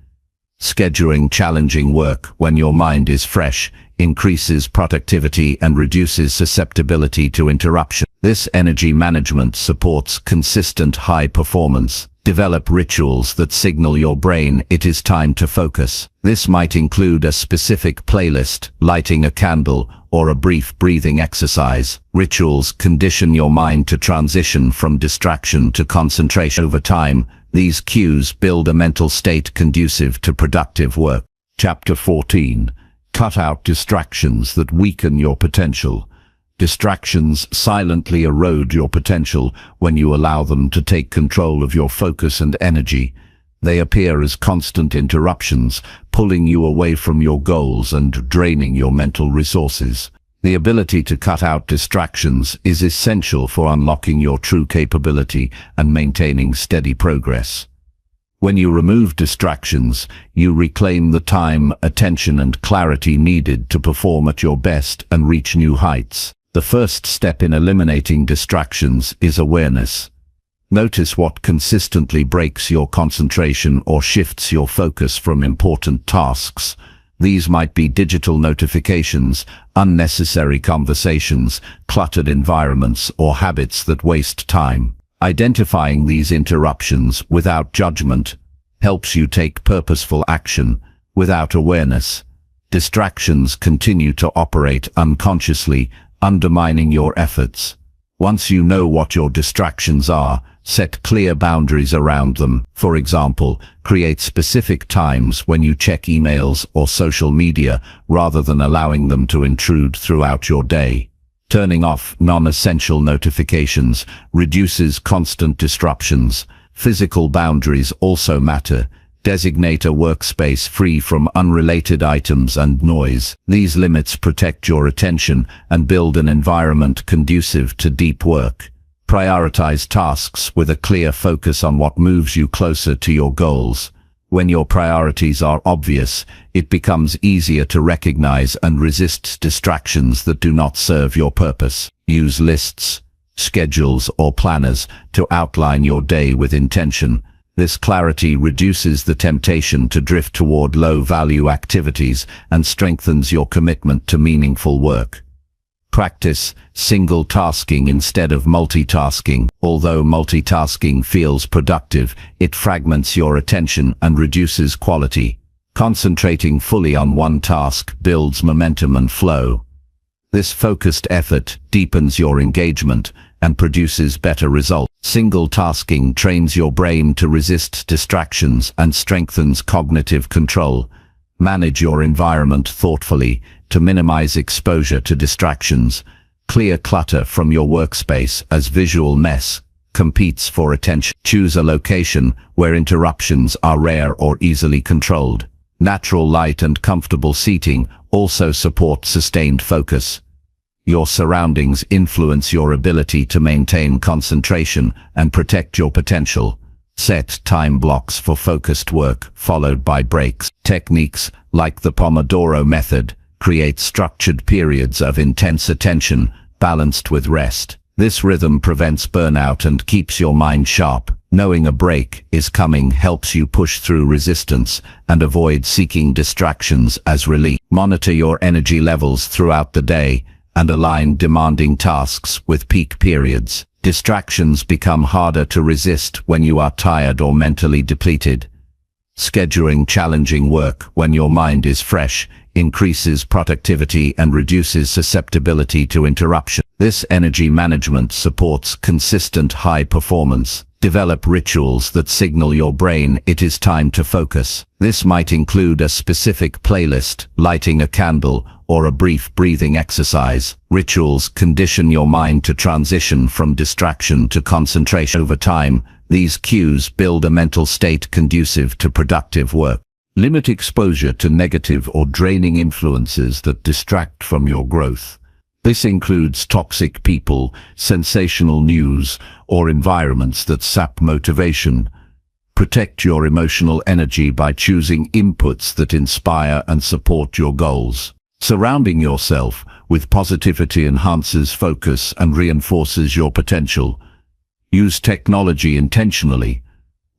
[SPEAKER 1] Scheduling challenging work when your mind is fresh increases productivity and reduces susceptibility to interruption. This energy management supports consistent high performance. Develop rituals that signal your brain it is time to focus. This might include a specific playlist, lighting a candle, or a brief breathing exercise. Rituals condition your mind to transition from distraction to concentration. Over time, these cues build a mental state conducive to productive work. Chapter 14. Cut out distractions that weaken your potential. Distractions silently erode your potential when you allow them to take control of your focus and energy. They appear as constant interruptions, pulling you away from your goals and draining your mental resources. The ability to cut out distractions is essential for unlocking your true capability and maintaining steady progress. When you remove distractions, you reclaim the time, attention, and clarity needed to perform at your best and reach new heights. The first step in eliminating distractions is awareness. Notice what consistently breaks your concentration or shifts your focus from important tasks. These might be digital notifications, unnecessary conversations, cluttered environments, or habits that waste time. Identifying these interruptions without judgment helps you take purposeful action. Without awareness, distractions continue to operate unconsciously, undermining your efforts. Once you know what your distractions are, set clear boundaries around them. For example, create specific times when you check emails or social media rather than allowing them to intrude throughout your day. Turning off non-essential notifications reduces constant disruptions. Physical boundaries also matter. Designate a workspace free from unrelated items and noise. These limits protect your attention and build an environment conducive to deep work. Prioritize tasks with a clear focus on what moves you closer to your goals. When your priorities are obvious, it becomes easier to recognize and resist distractions that do not serve your purpose. Use lists, schedules, or planners to outline your day with intention. This clarity reduces the temptation to drift toward low-value activities and strengthens your commitment to meaningful work. Practice single tasking instead of multitasking. Although multitasking feels productive, it fragments your attention and reduces quality. Concentrating fully on one task builds momentum and flow. This focused effort deepens your engagement and produces better results. Single tasking trains your brain to resist distractions and strengthens cognitive control. Manage your environment thoughtfully to minimize exposure to distractions. Clear clutter from your workspace as visual mess competes for attention. Choose a location where interruptions are rare or easily controlled. Natural light and comfortable seating also support sustained focus. Your surroundings influence your ability to maintain concentration and protect your potential. Set time blocks for focused work, followed by breaks. Techniques like the Pomodoro method create structured periods of intense attention, balanced with rest. This rhythm prevents burnout and keeps your mind sharp. Knowing a break is coming helps you push through resistance and avoid seeking distractions as relief. Monitor your energy levels throughout the day and align demanding tasks with peak periods. Distractions become harder to resist when you are tired or mentally depleted. Scheduling challenging work when your mind is fresh increases productivity and reduces susceptibility to interruption. This energy management supports consistent high performance. Develop rituals that signal your brain it is time to focus. This might include a specific playlist, lighting a candle, or a brief breathing exercise. Rituals condition your mind to transition from distraction to concentration. Over time, these cues build a mental state conducive to productive work. Limit exposure to negative or draining influences that distract from your growth. This includes toxic people, sensational news, or environments that sap motivation. Protect your emotional energy by choosing inputs that inspire and support your goals. Surrounding yourself with positivity enhances focus and reinforces your potential. Use technology intentionally.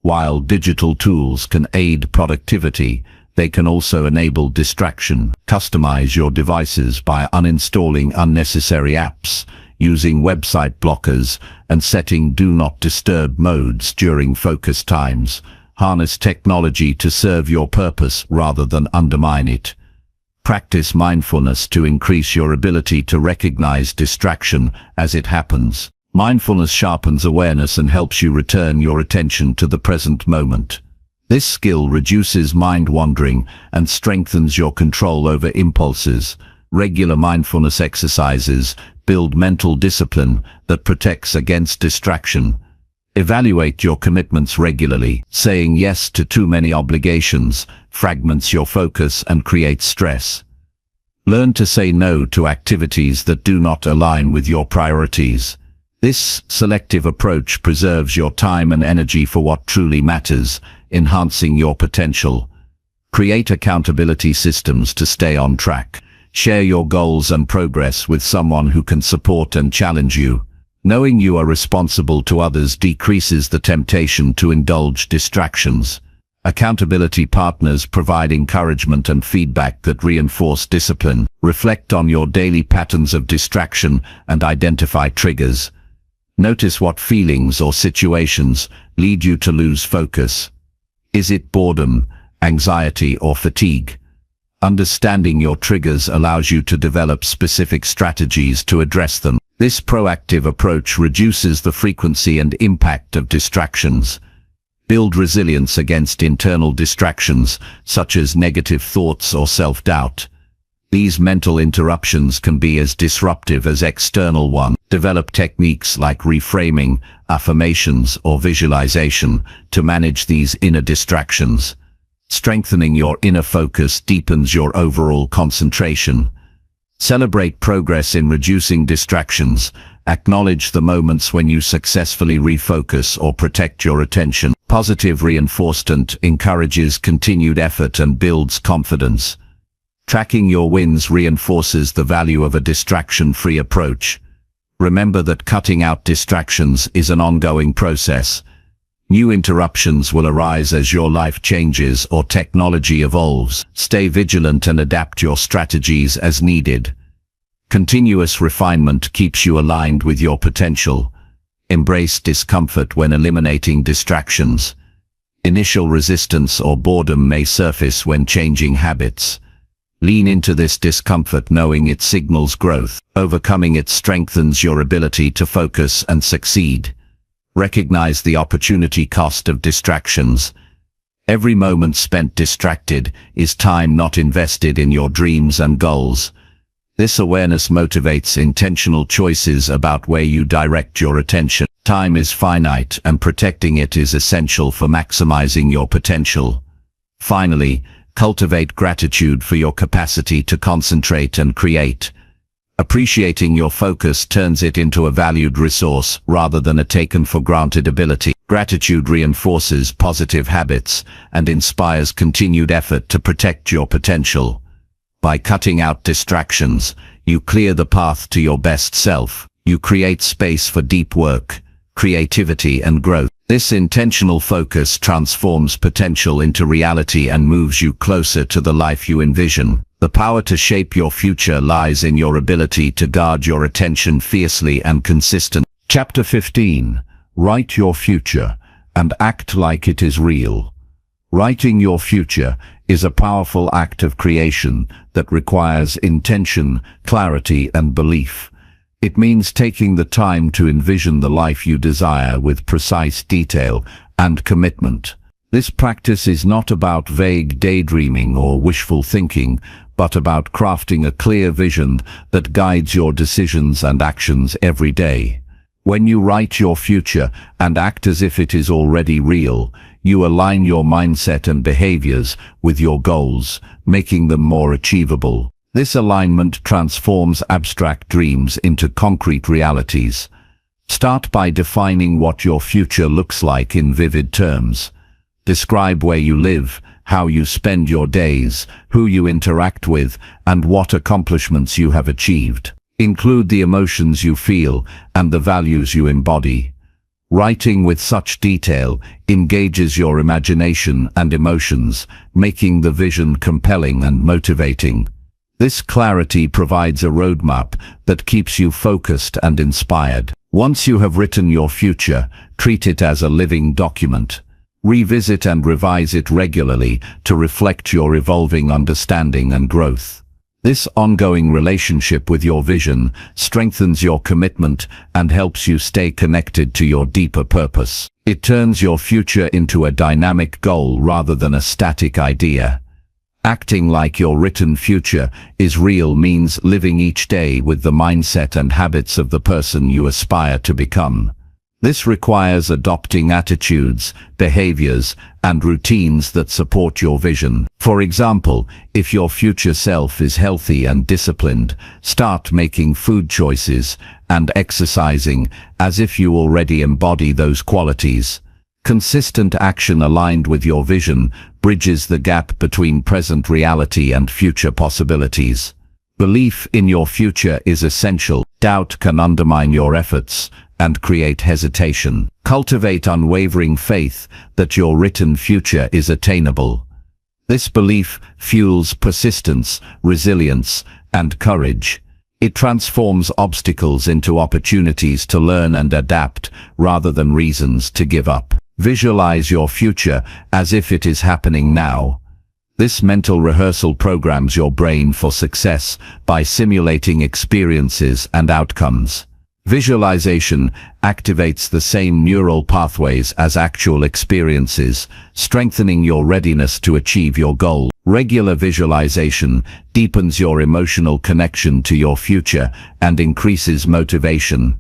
[SPEAKER 1] While digital tools can aid productivity, they can also enable distraction. Customize your devices by uninstalling unnecessary apps, using website blockers, and setting Do Not Disturb modes during focus times. Harness technology to serve your purpose rather than undermine it. Practice mindfulness to increase your ability to recognize distraction as it happens. Mindfulness sharpens awareness and helps you return your attention to the present moment. This skill reduces mind wandering and strengthens your control over impulses. Regular mindfulness exercises build mental discipline that protects against distraction. Evaluate your commitments regularly. Saying yes to too many obligations fragments your focus and creates stress. Learn to say no to activities that do not align with your priorities. This selective approach preserves your time and energy for what truly matters, enhancing your potential. Create accountability systems to stay on track. Share your goals and progress with someone who can support and challenge you. Knowing you are responsible to others decreases the temptation to indulge distractions. Accountability partners provide encouragement and feedback that reinforce discipline. Reflect on your daily patterns of distraction and identify triggers. Notice what feelings or situations lead you to lose focus. Is it boredom, anxiety, or fatigue? Understanding your triggers allows you to develop specific strategies to address them. This proactive approach reduces the frequency and impact of distractions. Build resilience against internal distractions, such as negative thoughts or self-doubt. These mental interruptions can be as disruptive as external ones. Develop techniques like reframing, affirmations, or visualization to manage these inner distractions. Strengthening your inner focus deepens your overall concentration. Celebrate progress in reducing distractions. Acknowledge the moments when you successfully refocus or protect your attention. Positive reinforcement encourages continued effort and builds confidence. Tracking your wins reinforces the value of a distraction-free approach. Remember that cutting out distractions is an ongoing process. New interruptions will arise as your life changes or technology evolves. Stay vigilant and adapt your strategies as needed. Continuous refinement keeps you aligned with your potential. Embrace discomfort when eliminating distractions. Initial resistance or boredom may surface when changing habits. Lean into this discomfort knowing it signals growth. Overcoming it strengthens your ability to focus and succeed. Recognize the opportunity cost of distractions. Every moment spent distracted is time not invested in your dreams and goals. This awareness motivates intentional choices about where you direct your attention. Time is finite, and protecting it is essential for maximizing your potential. Finally, cultivate gratitude for your capacity to concentrate and create. Appreciating your focus turns it into a valued resource rather than a taken-for-granted ability. Gratitude reinforces positive habits and inspires continued effort to protect your potential. By cutting out distractions, you clear the path to your best self. You create space for deep work, creativity, and growth. This intentional focus transforms potential into reality and moves you closer to the life you envision. The power to shape your future lies in your ability to guard your attention fiercely and consistently. Chapter 15. Write your future and act like it is real. Writing your future is a powerful act of creation that requires intention, clarity, and belief. It means taking the time to envision the life you desire with precise detail and commitment. This practice is not about vague daydreaming or wishful thinking, but about crafting a clear vision that guides your decisions and actions every day. When you write your future and act as if it is already real, you align your mindset and behaviors with your goals, making them more achievable. This alignment transforms abstract dreams into concrete realities. Start by defining what your future looks like in vivid terms. Describe where you live, how you spend your days, who you interact with, and what accomplishments you have achieved. Include the emotions you feel and the values you embody. Writing with such detail engages your imagination and emotions, making the vision compelling and motivating. This clarity provides a roadmap that keeps you focused and inspired. Once you have written your future, treat it as a living document. Revisit and revise it regularly to reflect your evolving understanding and growth. This ongoing relationship with your vision strengthens your commitment and helps you stay connected to your deeper purpose. It turns your future into a dynamic goal rather than a static idea. Acting like your written future is real means living each day with the mindset and habits of the person you aspire to become. This requires adopting attitudes, behaviors, and routines that support your vision. For example, if your future self is healthy and disciplined, start making food choices and exercising as if you already embody those qualities. Consistent action aligned with your vision bridges the gap between present reality and future possibilities. Belief in your future is essential. Doubt can undermine your efforts, and create hesitation. Cultivate unwavering faith that your written future is attainable. This belief fuels persistence, resilience, and courage. It transforms obstacles into opportunities to learn and adapt rather than reasons to give up. Visualize your future as if it is happening now. This mental rehearsal programs your brain for success by simulating experiences and outcomes. Visualization activates the same neural pathways as actual experiences, strengthening your readiness to achieve your goal. Regular visualization deepens your emotional connection to your future and increases motivation.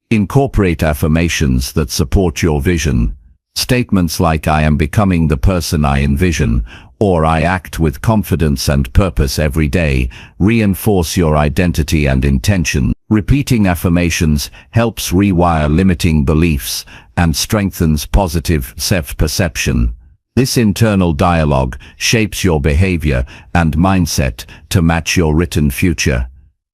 [SPEAKER 1] Incorporate affirmations that support your vision. Statements like "I am becoming the person I envision," or "I act with confidence and purpose every day," reinforce your identity and intention. Repeating affirmations helps rewire limiting beliefs and strengthens positive self-perception. This internal dialogue shapes your behavior and mindset to match your written future.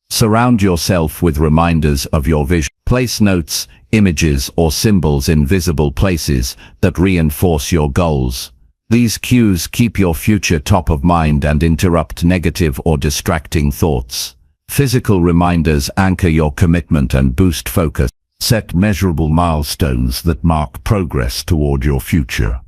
[SPEAKER 1] Surround yourself with reminders of your vision. Place notes, images, or symbols in visible places that reinforce your goals. These cues keep your future top of mind and interrupt negative or distracting thoughts. Physical reminders anchor your commitment and boost focus. Set measurable milestones that mark progress toward your future.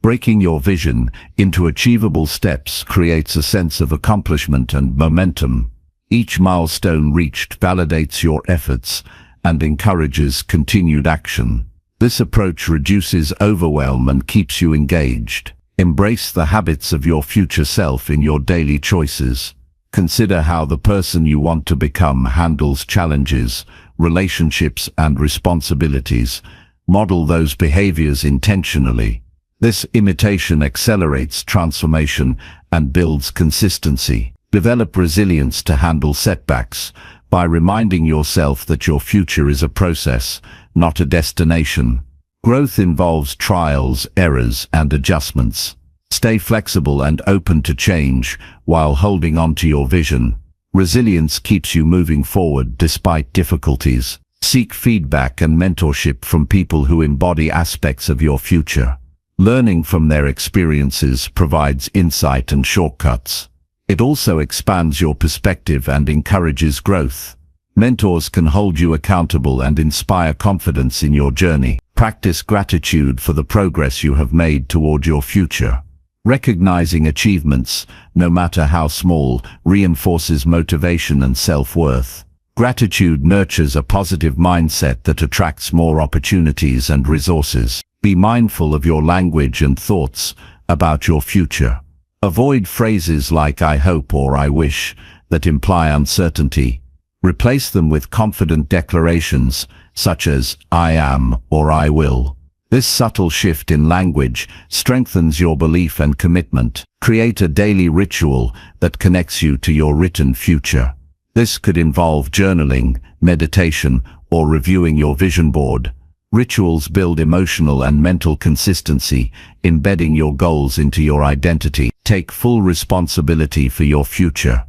[SPEAKER 1] Breaking your vision into achievable steps creates a sense of accomplishment and momentum. Each milestone reached validates your efforts and encourages continued action. This approach reduces overwhelm and keeps you engaged. Embrace the habits of your future self in your daily choices. Consider how the person you want to become handles challenges, relationships, and responsibilities. Model those behaviors intentionally. This imitation accelerates transformation and builds consistency. Develop resilience to handle setbacks by reminding yourself that your future is a process, not a destination. Growth involves trials, errors, and adjustments. Stay flexible and open to change while holding on to your vision. Resilience keeps you moving forward despite difficulties. Seek feedback and mentorship from people who embody aspects of your future. Learning from their experiences provides insight and shortcuts. It also expands your perspective and encourages growth. Mentors can hold you accountable and inspire confidence in your journey. Practice gratitude for the progress you have made toward your future. Recognizing achievements, no matter how small, reinforces motivation and self-worth. Gratitude nurtures a positive mindset that attracts more opportunities and resources. Be mindful of your language and thoughts about your future. Avoid phrases like "I hope" or "I wish" that imply uncertainty. Replace them with confident declarations such as "I am" or "I will." This subtle shift in language strengthens your belief and commitment. Create a daily ritual that connects you to your written future. This could involve journaling, meditation, or reviewing your vision board. Rituals build emotional and mental consistency, embedding your goals into your identity. Take full responsibility for your future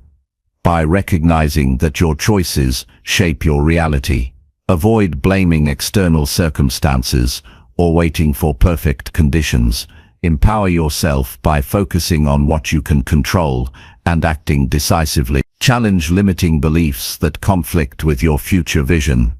[SPEAKER 1] by recognizing that your choices shape your reality. Avoid blaming external circumstances or waiting for perfect conditions. Empower yourself by focusing on what you can control and acting decisively. Challenge limiting beliefs that conflict with your future vision.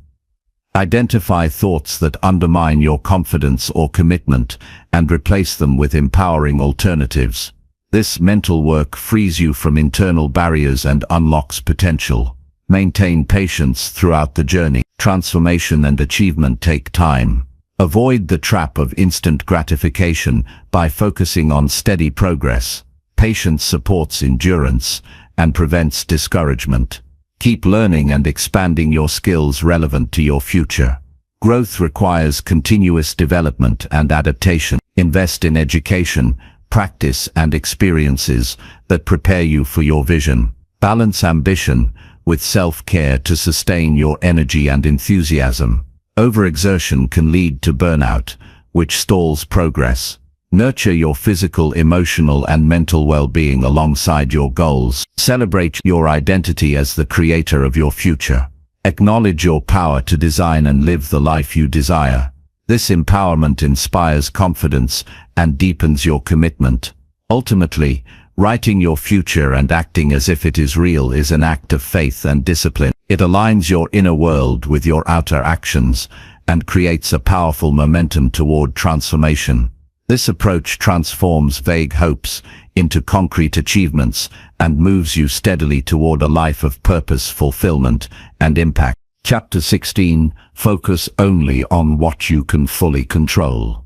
[SPEAKER 1] Identify thoughts that undermine your confidence or commitment and replace them with empowering alternatives. This mental work frees you from internal barriers and unlocks potential. Maintain patience throughout the journey. Transformation and achievement take time. Avoid the trap of instant gratification by focusing on steady progress. Patience supports endurance and prevents discouragement. Keep learning and expanding your skills relevant to your future. Growth requires continuous development and adaptation. Invest in education, practice, and experiences that prepare you for your vision. Balance ambition with self-care to sustain your energy and enthusiasm. Overexertion can lead to burnout, which stalls progress. Nurture your physical, emotional, and mental well-being alongside your goals. Celebrate your identity as the creator of your future. Acknowledge your power to design and live the life you desire. This empowerment inspires confidence and deepens your commitment. Ultimately, writing your future and acting as if it is real is an act of faith and discipline. It aligns your inner world with your outer actions and creates a powerful momentum toward transformation. This approach transforms vague hopes into concrete achievements and moves you steadily toward a life of purpose, fulfillment, and impact. Chapter 16. Focus only on what you can fully control.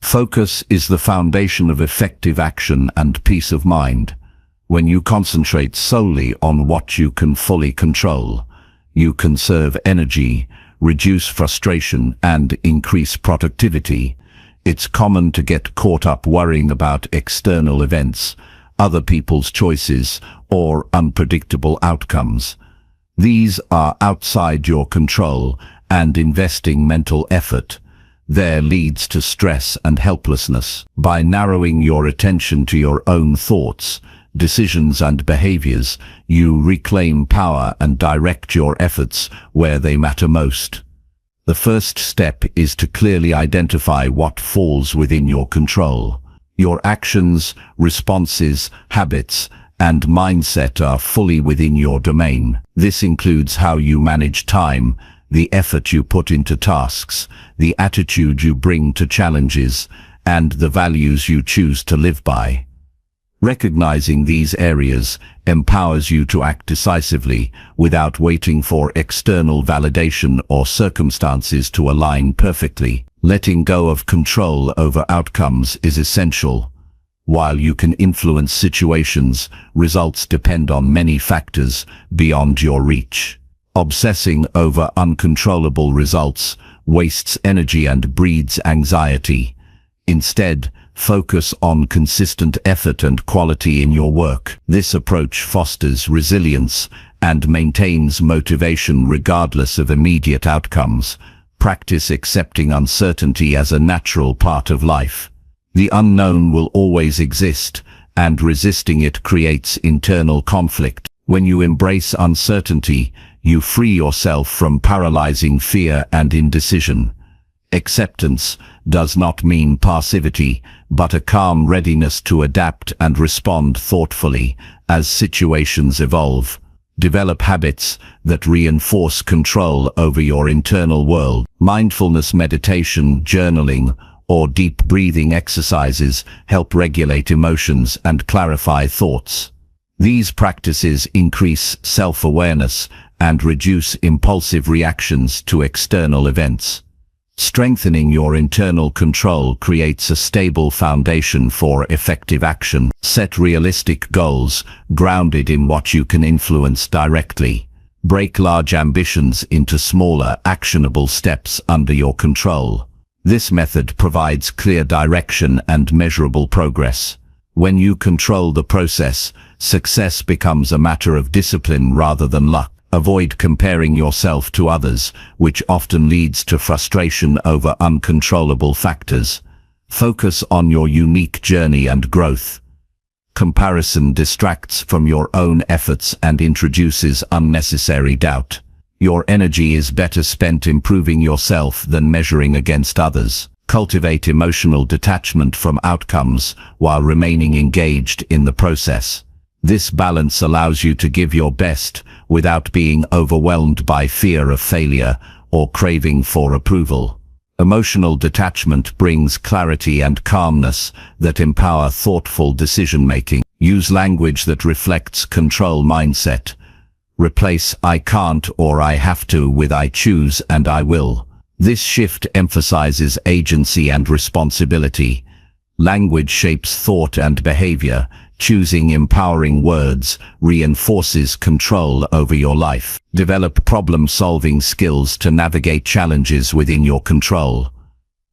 [SPEAKER 1] Focus is the foundation of effective action and peace of mind. When you concentrate solely on what you can fully control, you conserve energy, reduce frustration, and increase productivity. It's common to get caught up worrying about external events, other people's choices, or unpredictable outcomes. These are outside your control, and investing mental effort there leads to stress and helplessness. By narrowing your attention to your own thoughts, decisions, and behaviors, you reclaim power and direct your efforts where they matter most. The first step is to clearly identify what falls within your control. Your actions, responses, habits, and mindset are fully within your domain. This includes how you manage time, the effort you put into tasks, the attitude you bring to challenges, and the values you choose to live by. Recognizing these areas empowers you to act decisively without waiting for external validation or circumstances to align perfectly. Letting go of control over outcomes is essential. While you can influence situations, results depend on many factors beyond your reach. Obsessing over uncontrollable results wastes energy and breeds anxiety. Instead, focus on consistent effort and quality in your work. This approach fosters resilience and maintains motivation regardless of immediate outcomes. Practice accepting uncertainty as a natural part of life. The unknown will always exist, and resisting it creates internal conflict. When you embrace uncertainty, you free yourself from paralyzing fear and indecision. Acceptance does not mean passivity, but a calm readiness to adapt and respond thoughtfully as situations evolve. Develop habits that reinforce control over your internal world. Mindfulness meditation, journaling, or deep breathing exercises help regulate emotions and clarify thoughts. These practices increase self-awareness and reduce impulsive reactions to external events. Strengthening your internal control creates a stable foundation for effective action. Set realistic goals grounded in what you can influence directly. Break large ambitions into smaller, actionable steps under your control. This method provides clear direction and measurable progress. When you control the process, success becomes a matter of discipline rather than luck. Avoid comparing yourself to others, which often leads to frustration over uncontrollable factors. Focus on your unique journey and growth. Comparison distracts from your own efforts and introduces unnecessary doubt. Your energy is better spent improving yourself than measuring against others. Cultivate emotional detachment from outcomes while remaining engaged in the process. This balance allows you to give your best without being overwhelmed by fear of failure or craving for approval. Emotional detachment brings clarity and calmness that empower thoughtful decision-making. Use language that reflects control mindset. Replace "I can't" or "I have to" with "I choose" and "I will." This shift emphasizes agency and responsibility. Language shapes thought and behavior. Choosing empowering words reinforces control over your life. Develop problem-solving skills to navigate challenges within your control.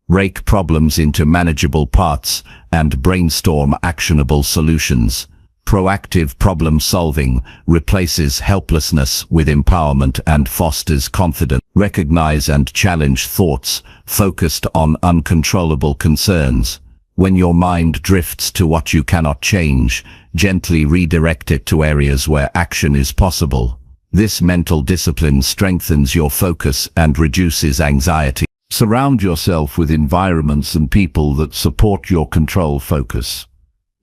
[SPEAKER 1] Break problems into manageable parts and brainstorm actionable solutions. Proactive problem-solving replaces helplessness with empowerment and fosters confidence. Recognize and challenge thoughts focused on uncontrollable concerns. When your mind drifts to what you cannot change, gently redirect it to areas where action is possible. This mental discipline strengthens your focus and reduces anxiety. Surround yourself with environments and people that support your control focus.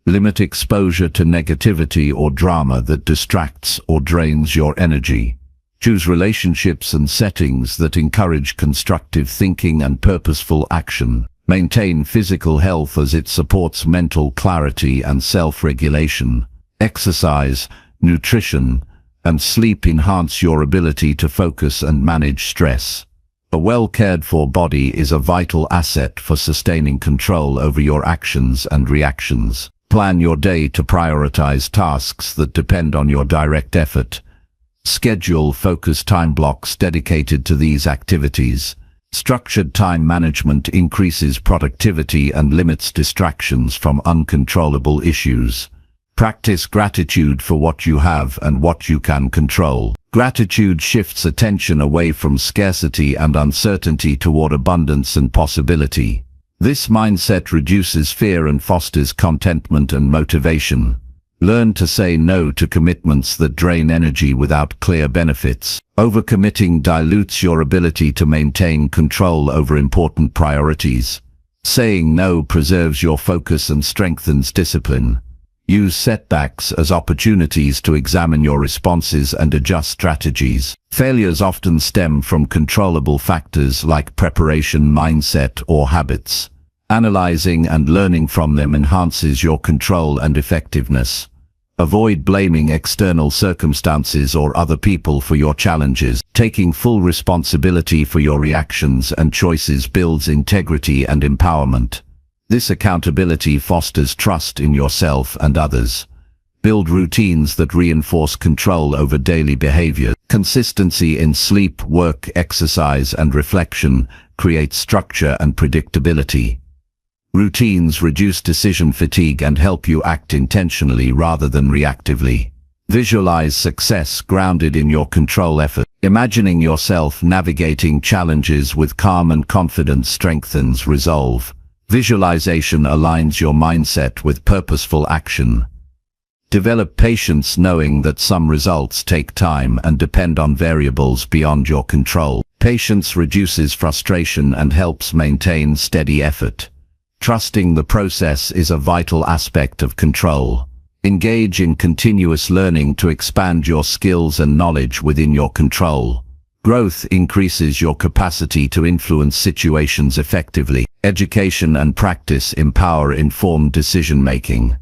[SPEAKER 1] Limit exposure to negativity or drama that distracts or drains your energy. Choose relationships and settings that encourage constructive thinking and purposeful action. Maintain physical health as it supports mental clarity and self-regulation. Exercise, nutrition, and sleep enhance your ability to focus and manage stress. A well-cared-for body is a vital asset for sustaining control over your actions and reactions. Plan your day to prioritize tasks that depend on your direct effort. Schedule focused time blocks dedicated to these activities. Structured time management increases productivity and limits distractions from uncontrollable issues. Practice gratitude for what you have and what you can control. Gratitude shifts attention away from scarcity and uncertainty toward abundance and possibility. This mindset reduces fear and fosters contentment and motivation. Learn to say no to commitments that drain energy without clear benefits. Overcommitting dilutes your ability to maintain control over important priorities. Saying no preserves your focus and strengthens discipline. Use setbacks as opportunities to examine your responses and adjust strategies. Failures often stem from controllable factors like preparation, mindset, or habits. Analyzing and learning from them enhances your control and effectiveness. Avoid blaming external circumstances or other people for your challenges. Taking full responsibility for your reactions and choices builds integrity and empowerment. This accountability fosters trust in yourself and others. Build routines that reinforce control over daily behavior. Consistency in sleep, work, exercise, and reflection creates structure and predictability. Routines reduce decision fatigue and help you act intentionally rather than reactively. Visualize success grounded in your control effort. Imagining yourself navigating challenges with calm and confidence strengthens resolve. Visualization aligns your mindset with purposeful action. Develop patience knowing that some results take time and depend on variables beyond your control. Patience reduces frustration and helps maintain steady effort. Trusting the process is a vital aspect of control. Engage in continuous learning to expand your skills and knowledge within your control. Growth increases your capacity to influence situations effectively. Education and practice empower informed decision-making.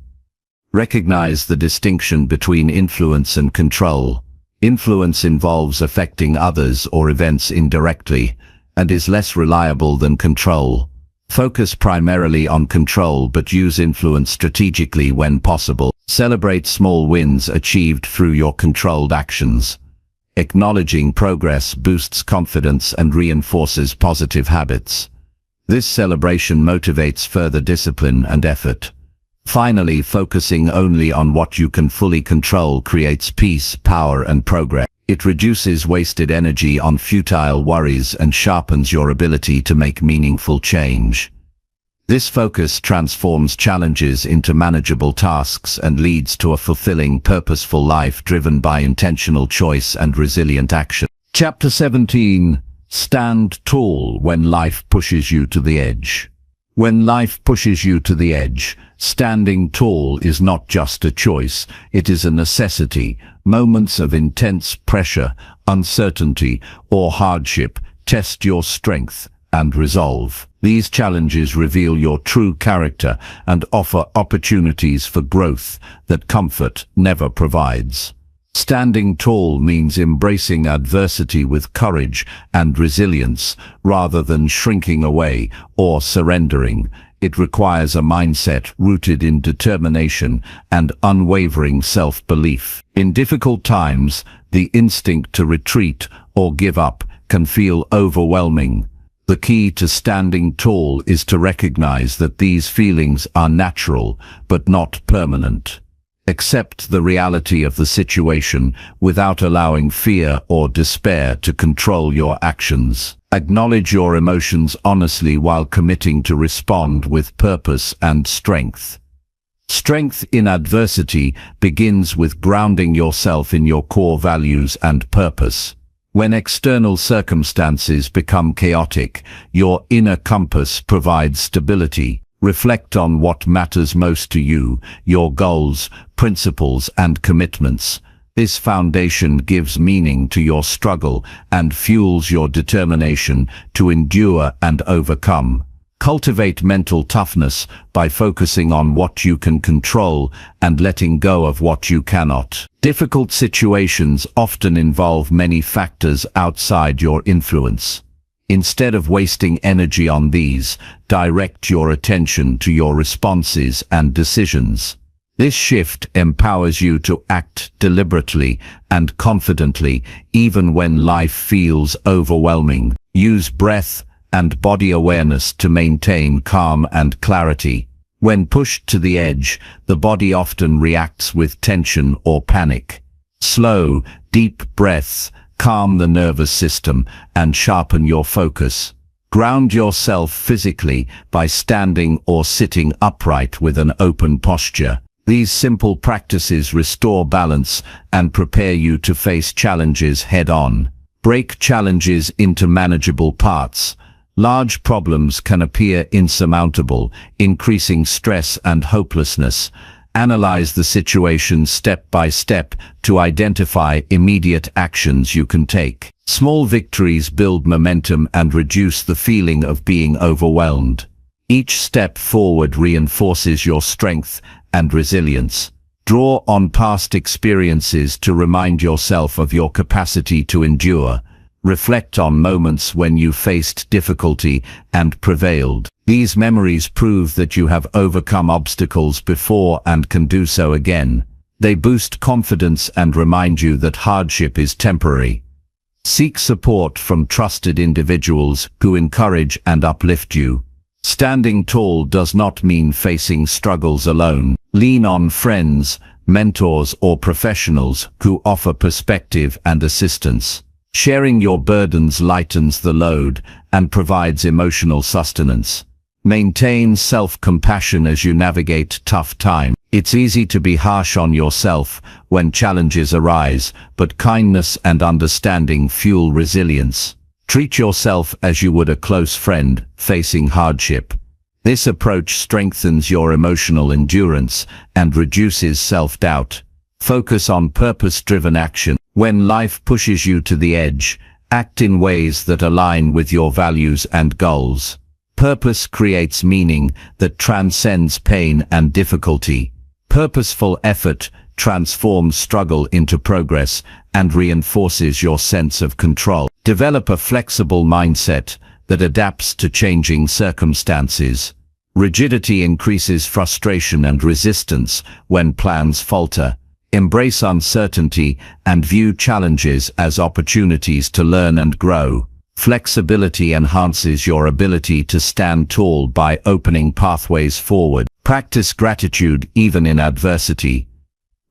[SPEAKER 1] Recognize the distinction between influence and control. Influence involves affecting others or events indirectly, and is less reliable than control. Focus primarily on control but use influence strategically when possible. Celebrate small wins achieved through your controlled actions. Acknowledging progress boosts confidence and reinforces positive habits. This celebration motivates further discipline and effort. Finally, focusing only on what you can fully control creates peace, power, and progress. It reduces wasted energy on futile worries and sharpens your ability to make meaningful change. This focus transforms challenges into manageable tasks and leads to a fulfilling, purposeful life driven by intentional choice and resilient action. Chapter 17. Stand tall when life pushes you to the edge. When life pushes you to the edge, standing tall is not just a choice, it is a necessity. Moments of intense pressure, uncertainty, or hardship test your strength and resolve. These challenges reveal your true character and offer opportunities for growth that comfort never provides. Standing tall means embracing adversity with courage and resilience rather than shrinking away or surrendering. It requires a mindset rooted in determination and unwavering self-belief. In difficult times, the instinct to retreat or give up can feel overwhelming. The key to standing tall is to recognize that these feelings are natural but not permanent. Accept the reality of the situation without allowing fear or despair to control your actions. Acknowledge your emotions honestly while committing to respond with purpose and strength. Strength in adversity begins with grounding yourself in your core values and purpose. When external circumstances become chaotic, your inner compass provides stability. Reflect on what matters most to you, your goals, principles, and commitments. This foundation gives meaning to your struggle and fuels your determination to endure and overcome. Cultivate mental toughness by focusing on what you can control and letting go of what you cannot. Difficult situations often involve many factors outside your influence. Instead of wasting energy on these, direct your attention to your responses and decisions. This shift empowers you to act deliberately and confidently even when life feels overwhelming. Use breath and body awareness to maintain calm and clarity. When pushed to the edge, the body often reacts with tension or panic. Slow, deep breaths calm the nervous system and sharpen your focus. Ground yourself physically by standing or sitting upright with an open posture. These simple practices restore balance and prepare you to face challenges head-on. Break challenges into manageable parts. Large problems can appear insurmountable, increasing stress and hopelessness. Analyze the situation step by step to identify immediate actions you can take. Small victories build momentum and reduce the feeling of being overwhelmed. Each step forward reinforces your strength and resilience. Draw on past experiences to remind yourself of your capacity to endure. Reflect on moments when you faced difficulty and prevailed. These memories prove that you have overcome obstacles before and can do so again. They boost confidence and remind you that hardship is temporary. Seek support from trusted individuals who encourage and uplift you. Standing tall does not mean facing struggles alone. Lean on friends, mentors, or professionals who offer perspective and assistance. Sharing your burdens lightens the load and provides emotional sustenance. Maintain self-compassion as you navigate tough times. It's easy to be harsh on yourself when challenges arise, but kindness and understanding fuel resilience. Treat yourself as you would a close friend facing hardship. This approach strengthens your emotional endurance and reduces self-doubt. Focus on purpose-driven action. When life pushes you to the edge, act in ways that align with your values and goals. Purpose creates meaning that transcends pain and difficulty. Purposeful effort transforms struggle into progress and reinforces your sense of control. Develop a flexible mindset that adapts to changing circumstances. Rigidity increases frustration and resistance when plans falter. Embrace uncertainty and view challenges as opportunities to learn and grow. Flexibility enhances your ability to stand tall by opening pathways forward. Practice gratitude even in adversity.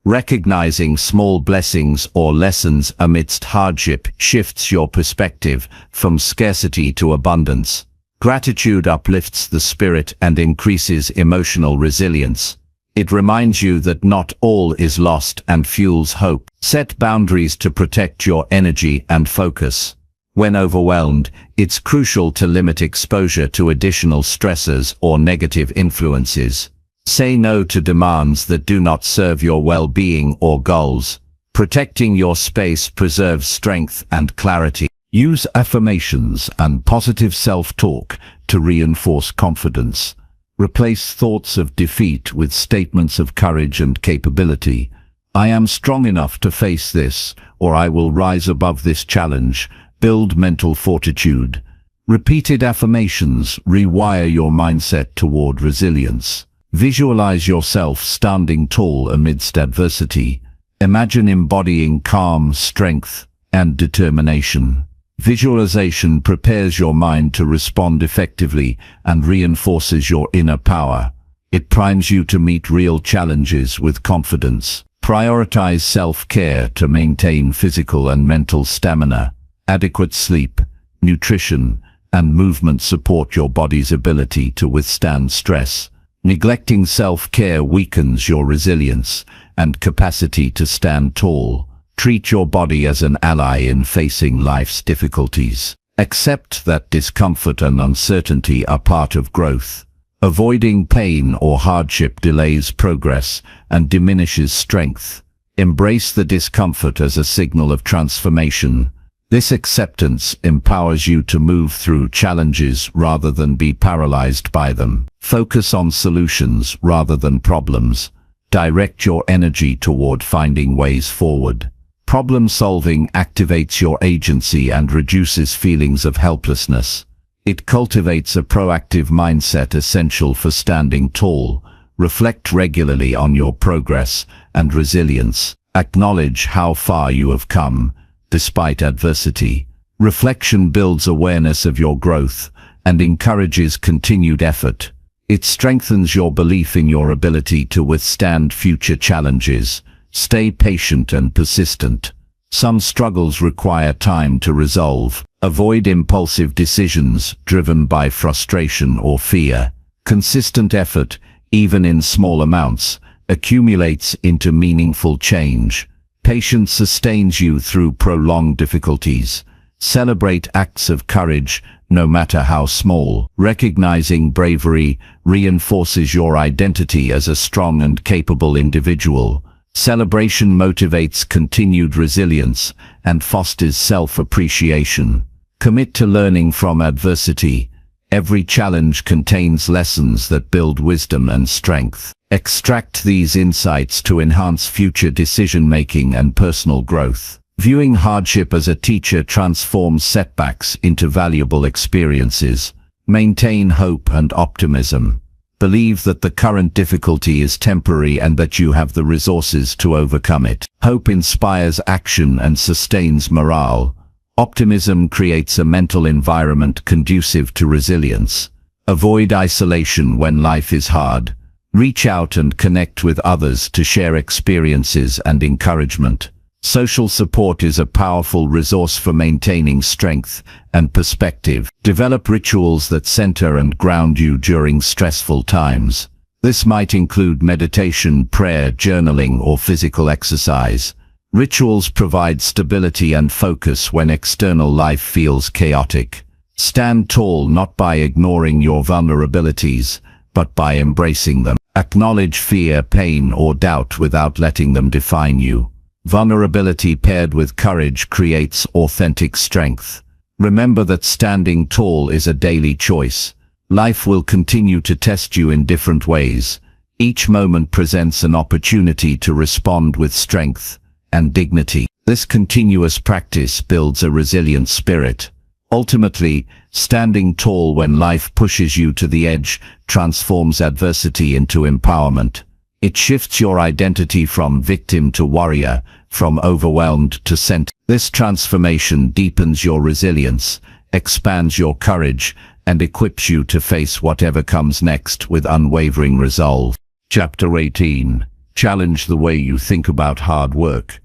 [SPEAKER 1] Recognizing small blessings or lessons amidst hardship shifts your perspective from scarcity to abundance. Gratitude uplifts the spirit and increases emotional resilience. It reminds you that not all is lost and fuels hope. Set boundaries to protect your energy and focus. When overwhelmed, it's crucial to limit exposure to additional stressors or negative influences. Say no to demands that do not serve your well-being or goals. Protecting your space preserves strength and clarity. Use affirmations and positive self-talk to reinforce confidence. Replace thoughts of defeat with statements of courage and capability. I am strong enough to face this, or I will rise above this challenge. Build mental fortitude. Repeated affirmations rewire your mindset toward resilience. Visualize yourself standing tall amidst adversity. Imagine embodying calm, strength, and determination. Visualization prepares your mind to respond effectively and reinforces your inner power. It primes you to meet real challenges with confidence. Prioritize self-care to maintain physical and mental stamina. Adequate sleep, nutrition, and movement support your body's ability to withstand stress. Neglecting self-care weakens your resilience and capacity to stand tall. Treat your body as an ally in facing life's difficulties. Accept that discomfort and uncertainty are part of growth. Avoiding pain or hardship delays progress and diminishes strength. Embrace the discomfort as a signal of transformation. This acceptance empowers you to move through challenges rather than be paralyzed by them. Focus on solutions rather than problems. Direct your energy toward finding ways forward. Problem solving activates your agency and reduces feelings of helplessness. It cultivates a proactive mindset essential for standing tall. Reflect regularly on your progress and resilience. Acknowledge how far you have come, despite adversity. Reflection builds awareness of your growth and encourages continued effort. It strengthens your belief in your ability to withstand future challenges. Stay patient and persistent. Some struggles require time to resolve. Avoid impulsive decisions driven by frustration or fear. Consistent effort, even in small amounts, accumulates into meaningful change. Patience sustains you through prolonged difficulties. Celebrate acts of courage, no matter how small. Recognizing bravery reinforces your identity as a strong and capable individual. Celebration motivates continued resilience and fosters self-appreciation. Commit to learning from adversity. Every challenge contains lessons that build wisdom and strength. Extract these insights to enhance future decision-making and personal growth. Viewing hardship as a teacher transforms setbacks into valuable experiences. Maintain hope and optimism. Believe that the current difficulty is temporary and that you have the resources to overcome it. Hope inspires action and sustains morale. Optimism creates a mental environment conducive to resilience. Avoid isolation when life is hard. Reach out and connect with others to share experiences and encouragement. Social support is a powerful resource for maintaining strength and perspective. Develop rituals that center and ground you during stressful times. This might include meditation, prayer, journaling, or physical exercise. Rituals provide stability and focus when external life feels chaotic. Stand tall not by ignoring your vulnerabilities, but by embracing them. Acknowledge fear, pain, or doubt without letting them define you. Vulnerability paired with courage creates authentic strength. Remember that standing tall is a daily choice. Life will continue to test you in different ways. Each moment presents an opportunity to respond with strength and dignity. This continuous practice builds a resilient spirit. Ultimately, standing tall when life pushes you to the edge transforms adversity into empowerment. It shifts your identity from victim to warrior, from overwhelmed to centered. This transformation deepens your resilience, expands your courage, and equips you to face whatever comes next with unwavering resolve. Chapter 18. Challenge the way you think about hard work.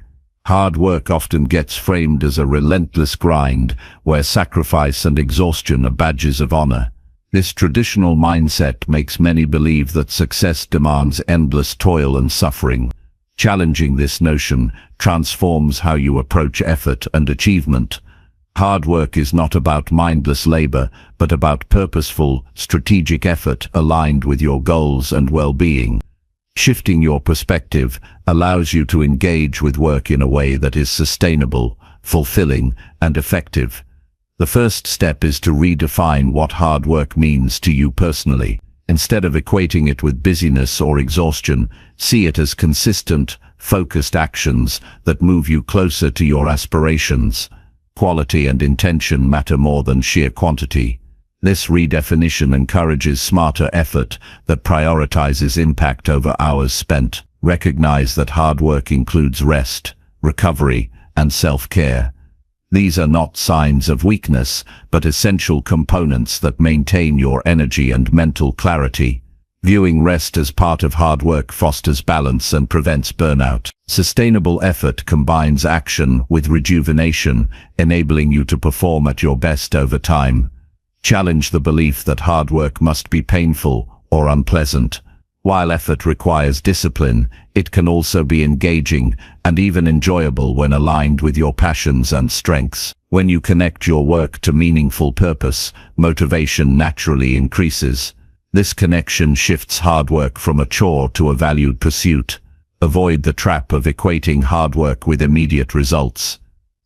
[SPEAKER 1] Hard work often gets framed as a relentless grind, where sacrifice and exhaustion are badges of honor. This traditional mindset makes many believe that success demands endless toil and suffering. Challenging this notion transforms how you approach effort and achievement. Hard work is not about mindless labor, but about purposeful, strategic effort aligned with your goals and well-being. Shifting your perspective allows you to engage with work in a way that is sustainable, fulfilling, and effective. The first step is to redefine what hard work means to you personally. Instead of equating it with busyness or exhaustion, see it as consistent, focused actions that move you closer to your aspirations. Quality and intention matter more than sheer quantity. This redefinition encourages smarter effort that prioritizes impact over hours spent. Recognize that hard work includes rest, recovery, and self-care. These are not signs of weakness, but essential components that maintain your energy and mental clarity. Viewing rest as part of hard work fosters balance and prevents burnout. Sustainable effort combines action with rejuvenation, enabling you to perform at your best over time. Challenge the belief that hard work must be painful or unpleasant. While effort requires discipline, it can also be engaging and even enjoyable when aligned with your passions and strengths. When you connect your work to meaningful purpose, motivation naturally increases. This connection shifts hard work from a chore to a valued pursuit. Avoid the trap of equating hard work with immediate results.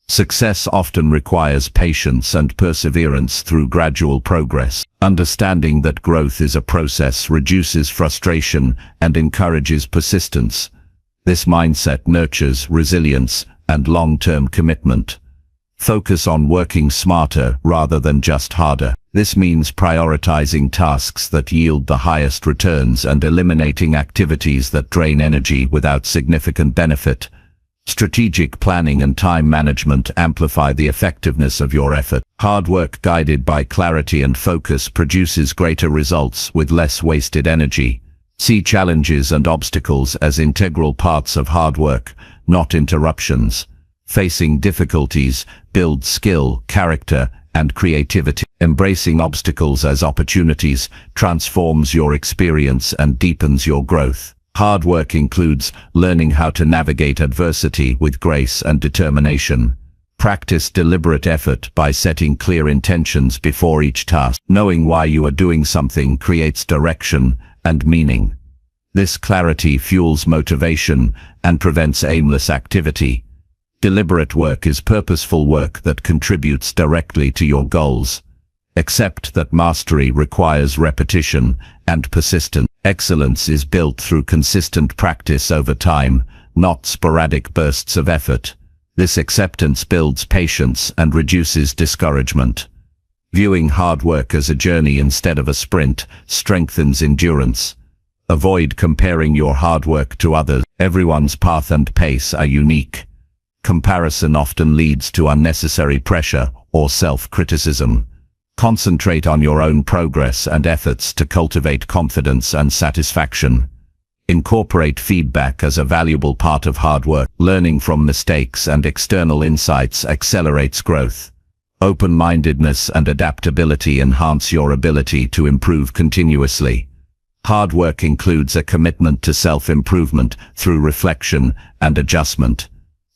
[SPEAKER 1] Success often requires patience and perseverance through gradual progress. Understanding that growth is a process reduces frustration and encourages persistence. This mindset nurtures resilience and long-term commitment. Focus on working smarter rather than just harder. This means prioritizing tasks that yield the highest returns and eliminating activities that drain energy without significant benefit. Strategic planning and time management amplify the effectiveness of your effort. Hard work guided by clarity and focus produces greater results with less wasted energy. See challenges and obstacles as integral parts of hard work, not interruptions. Facing difficulties builds skill, character, and creativity. Embracing obstacles as opportunities transforms your experience and deepens your growth. Hard work includes learning how to navigate adversity with grace and determination. Practice deliberate effort by setting clear intentions before each task. Knowing why you are doing something creates direction and meaning. This clarity fuels motivation and prevents aimless activity. Deliberate work is purposeful work that contributes directly to your goals. Accept that mastery requires repetition and persistence. Excellence is built through consistent practice over time, not sporadic bursts of effort. This acceptance builds patience and reduces discouragement. Viewing hard work as a journey instead of a sprint strengthens endurance. Avoid comparing your hard work to others. Everyone's path and pace are unique. Comparison often leads to unnecessary pressure or self-criticism. Concentrate on your own progress and efforts to cultivate confidence and satisfaction. Incorporate feedback as a valuable part of hard work. Learning from mistakes and external insights accelerates growth. Open-mindedness and adaptability enhance your ability to improve continuously. Hard work includes a commitment to self-improvement through reflection and adjustment.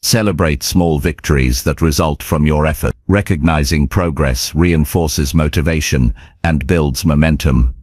[SPEAKER 1] Celebrate small victories that result from your effort. Recognizing progress reinforces motivation and builds momentum.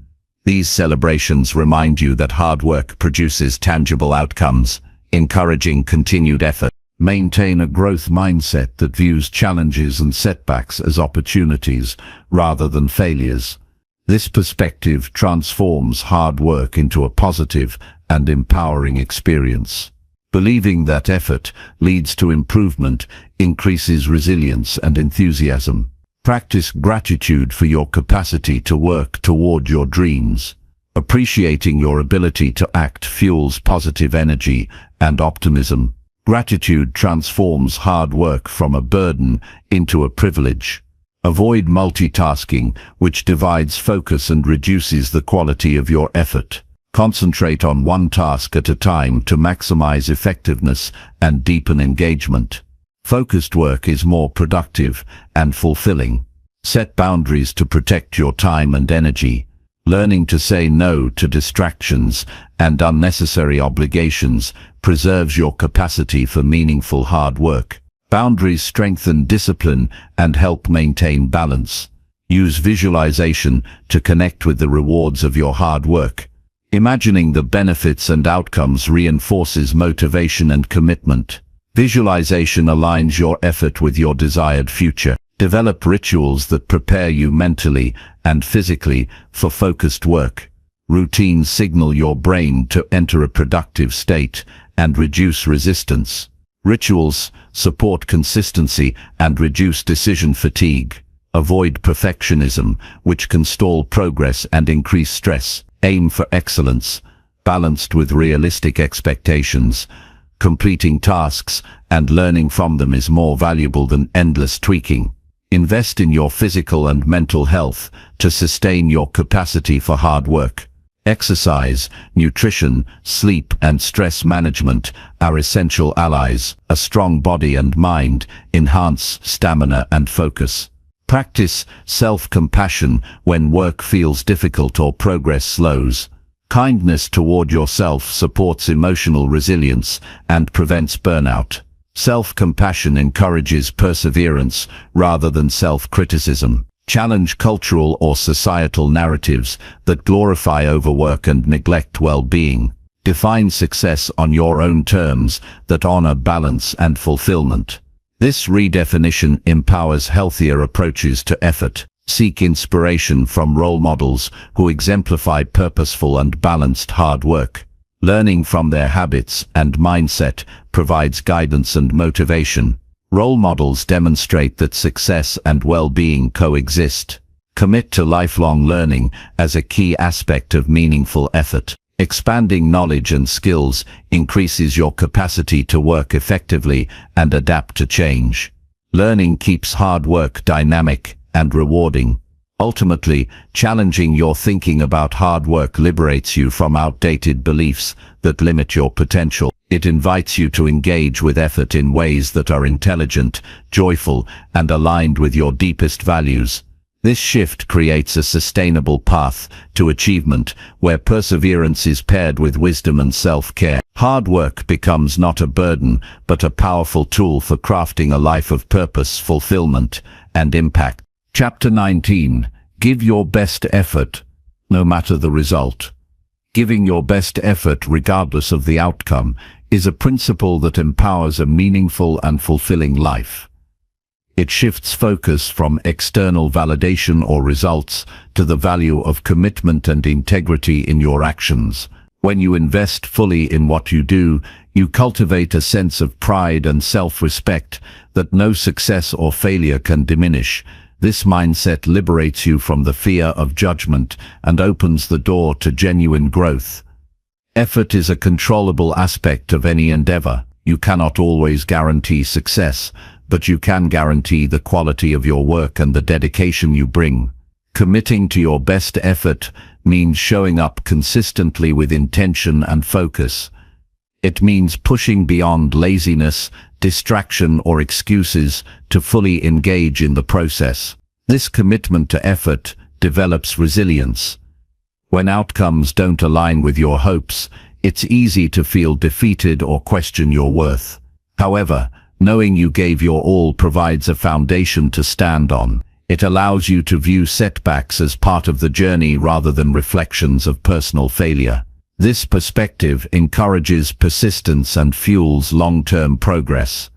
[SPEAKER 1] These celebrations remind you that hard work produces tangible outcomes, encouraging continued effort. Maintain a growth mindset that views challenges and setbacks as opportunities rather than failures. This perspective transforms hard work into a positive and empowering experience. Believing that effort leads to improvement increases resilience and enthusiasm. Practice gratitude for your capacity to work toward your dreams. Appreciating your ability to act fuels positive energy and optimism. Gratitude transforms hard work from a burden into a privilege. Avoid multitasking, which divides focus and reduces the quality of your effort. Concentrate on one task at a time to maximize effectiveness and deepen engagement. Focused work is more productive and fulfilling. Set boundaries to protect your time and energy. Learning to say no to distractions and unnecessary obligations preserves your capacity for meaningful hard work. Boundaries strengthen discipline and help maintain balance. Use visualization to connect with the rewards of your hard work. Imagining the benefits and outcomes reinforces motivation and commitment. Visualization aligns your effort with your desired future. Develop rituals that prepare you mentally and physically for focused work. Routines signal your brain to enter a productive state and reduce resistance. Rituals support consistency and reduce decision fatigue. Avoid perfectionism, which can stall progress and increase stress. Aim for excellence, balanced with realistic expectations. Completing tasks and learning from them is more valuable than endless tweaking. Invest in your physical and mental health to sustain your capacity for hard work. Exercise, nutrition, sleep, and stress management are essential allies. A strong body and mind enhance stamina and focus. Practice self-compassion when work feels difficult or progress slows. Kindness toward yourself supports emotional resilience and prevents burnout. Self-compassion encourages perseverance rather than self-criticism. Challenge cultural or societal narratives that glorify overwork and neglect well-being. Define success on your own terms that honor balance and fulfillment. This redefinition empowers healthier approaches to effort. Seek inspiration from role models who exemplify purposeful and balanced hard work. Learning from their habits and mindset provides guidance and motivation. Role models demonstrate that success and well-being coexist. Commit to lifelong learning as a key aspect of meaningful effort. Expanding knowledge and skills increases your capacity to work effectively and adapt to change. Learning keeps hard work dynamic and rewarding. Ultimately, challenging your thinking about hard work liberates you from outdated beliefs that limit your potential. It invites you to engage with effort in ways that are intelligent, joyful, and aligned with your deepest values. This shift creates a sustainable path to achievement where perseverance is paired with wisdom and self-care. Hard work becomes not a burden, but a powerful tool for crafting a life of purpose, fulfillment, and impact. Chapter 19. Give your best effort, no matter the result. Giving your best effort regardless of the outcome is a principle that empowers a meaningful and fulfilling life. It shifts focus from external validation or results to the value of commitment and integrity in your actions. When you invest fully in what you do, you cultivate a sense of pride and self-respect that no success or failure can diminish. This mindset liberates you from the fear of judgment and opens the door to genuine growth. Effort is a controllable aspect of any endeavor. You cannot always guarantee success, but you can guarantee the quality of your work and the dedication you bring. Committing to your best effort means showing up consistently with intention and focus. It means pushing beyond laziness, distraction, or excuses to fully engage in the process. This commitment to effort develops resilience. When outcomes don't align with your hopes, it's easy to feel defeated or question your worth. However, knowing you gave your all provides a foundation to stand on. It allows you to view setbacks as part of the journey rather than reflections of personal failure. This perspective encourages persistence and fuels long-term progress.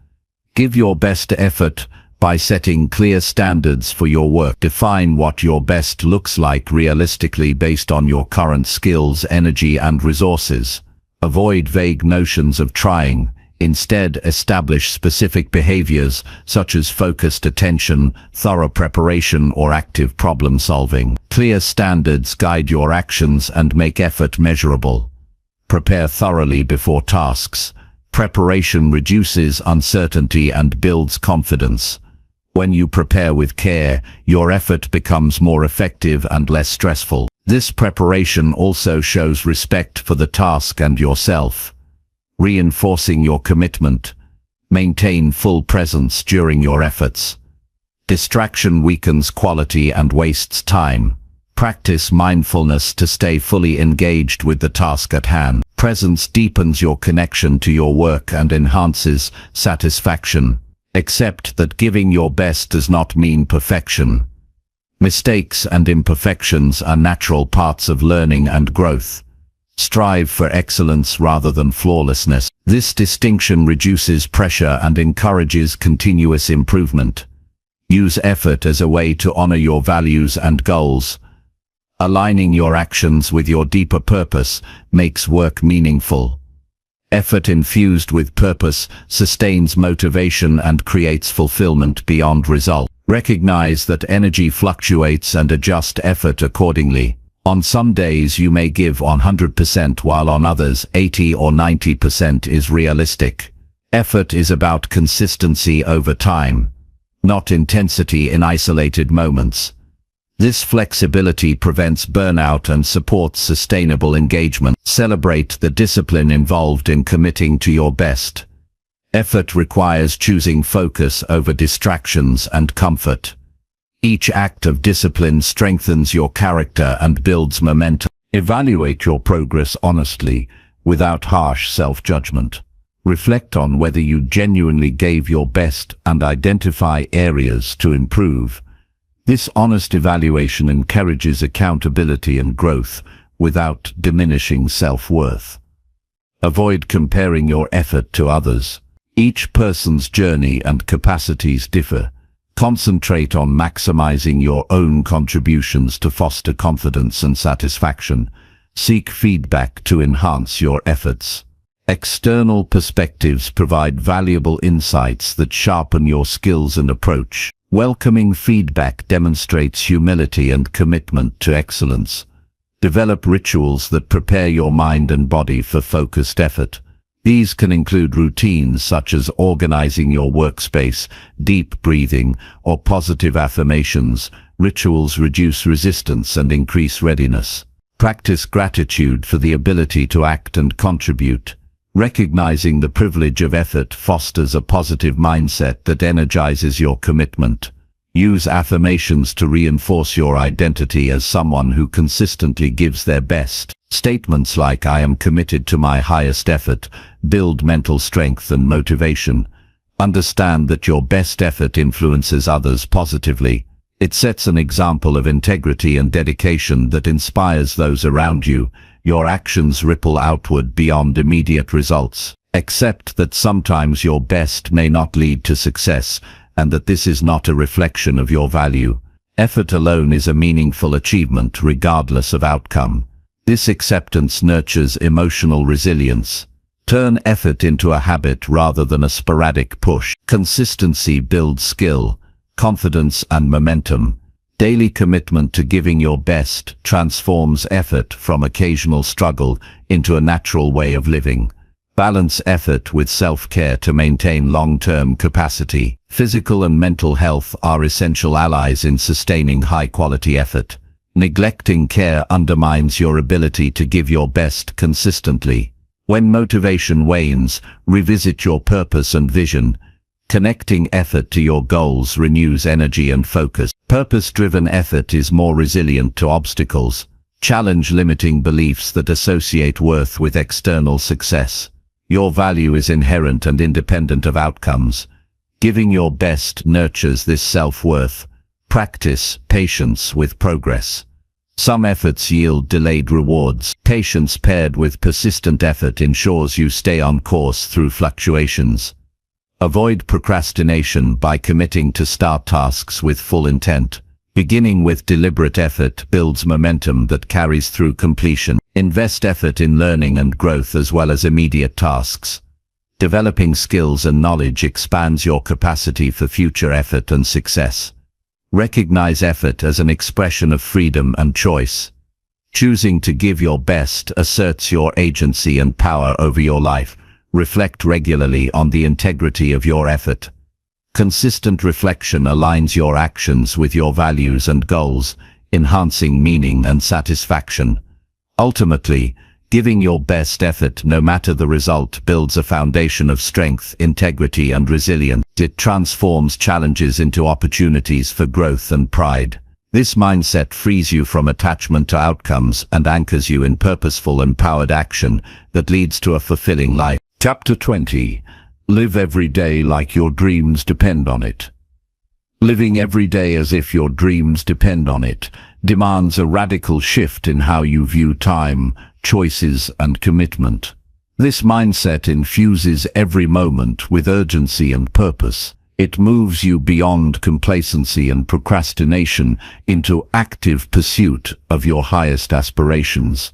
[SPEAKER 1] Give your best effort by setting clear standards for your work. Define what your best looks like realistically based on your current skills, energy, and resources. Avoid vague notions of trying. Instead, establish specific behaviors such as focused attention, thorough preparation, or active problem solving. Clear standards guide your actions and make effort measurable. Prepare thoroughly before tasks. Preparation reduces uncertainty and builds confidence. When you prepare with care, your effort becomes more effective and less stressful. This preparation also shows respect for the task and yourself. Reinforcing your commitment. Maintain full presence during your efforts. Distraction weakens quality and wastes time. Practice mindfulness to stay fully engaged with the task at hand. Presence deepens your connection to your work and enhances satisfaction. Accept that giving your best does not mean perfection. Mistakes and imperfections are natural parts of learning and growth. Strive for excellence rather than flawlessness. This distinction reduces pressure and encourages continuous improvement. Use effort as a way to honor your values and goals. Aligning your actions with your deeper purpose makes work meaningful. Effort infused with purpose sustains motivation and creates fulfillment beyond result. Recognize that energy fluctuates and adjust effort accordingly. On some days you may give 100% while on others 80 or 90% is realistic. Effort is about consistency over time, not intensity in isolated moments. This flexibility prevents burnout and supports sustainable engagement. Celebrate the discipline involved in committing to your best. Effort requires choosing focus over distractions and comfort. Each act of discipline strengthens your character and builds momentum. Evaluate your progress honestly, without harsh self-judgment. Reflect on whether you genuinely gave your best and identify areas to improve. This honest evaluation encourages accountability and growth without diminishing self-worth. Avoid comparing your effort to others. Each person's journey and capacities differ. Concentrate on maximizing your own contributions to foster confidence and satisfaction. Seek feedback to enhance your efforts. External perspectives provide valuable insights that sharpen your skills and approach. Welcoming feedback demonstrates humility and commitment to excellence. Develop rituals that prepare your mind and body for focused effort. These can include routines such as organizing your workspace, deep breathing, or positive affirmations. Rituals reduce resistance and increase readiness. Practice gratitude for the ability to act and contribute. Recognizing the privilege of effort fosters a positive mindset that energizes your commitment. Use affirmations to reinforce your identity as someone who consistently gives their best. Statements like "I am committed to my highest effort" build mental strength and motivation. Understand that your best effort influences others positively. It sets an example of integrity and dedication that inspires those around you. Your actions ripple outward beyond immediate results. Accept that sometimes your best may not lead to success, and that this is not a reflection of your value. Effort alone is a meaningful achievement regardless of outcome. This acceptance nurtures emotional resilience. Turn effort into a habit rather than a sporadic push. Consistency builds skill, confidence, and momentum. Daily commitment to giving your best transforms effort from occasional struggle into a natural way of living. Balance effort with self-care to maintain long-term capacity. Physical and mental health are essential allies in sustaining high-quality effort. Neglecting care undermines your ability to give your best consistently. When motivation wanes, revisit your purpose and vision. Connecting effort to your goals renews energy and focus. Purpose-driven effort is more resilient to obstacles. Challenge limiting beliefs that associate worth with external success. Your value is inherent and independent of outcomes. Giving your best nurtures this self-worth. Practice patience with progress. Some efforts yield delayed rewards. Patience paired with persistent effort ensures you stay on course through fluctuations. Avoid procrastination by committing to start tasks with full intent. Beginning with deliberate effort builds momentum that carries through completion. Invest effort in learning and growth as well as immediate tasks. Developing skills and knowledge expands your capacity for future effort and success. Recognize effort as an expression of freedom and choice. Choosing to give your best asserts your agency and power over your life. Reflect regularly on the integrity of your effort. Consistent reflection aligns your actions with your values and goals, enhancing meaning and satisfaction. Ultimately, giving your best effort no matter the result builds a foundation of strength, integrity, and resilience. It transforms challenges into opportunities for growth and pride. This mindset frees you from attachment to outcomes and anchors you in purposeful, empowered action that leads to a fulfilling life. Chapter 20. Live every day like your dreams depend on it. Living every day as if your dreams depend on it demands a radical shift in how you view time, choices, and commitment. This mindset infuses every moment with urgency and purpose. It moves you beyond complacency and procrastination into active pursuit of your highest aspirations.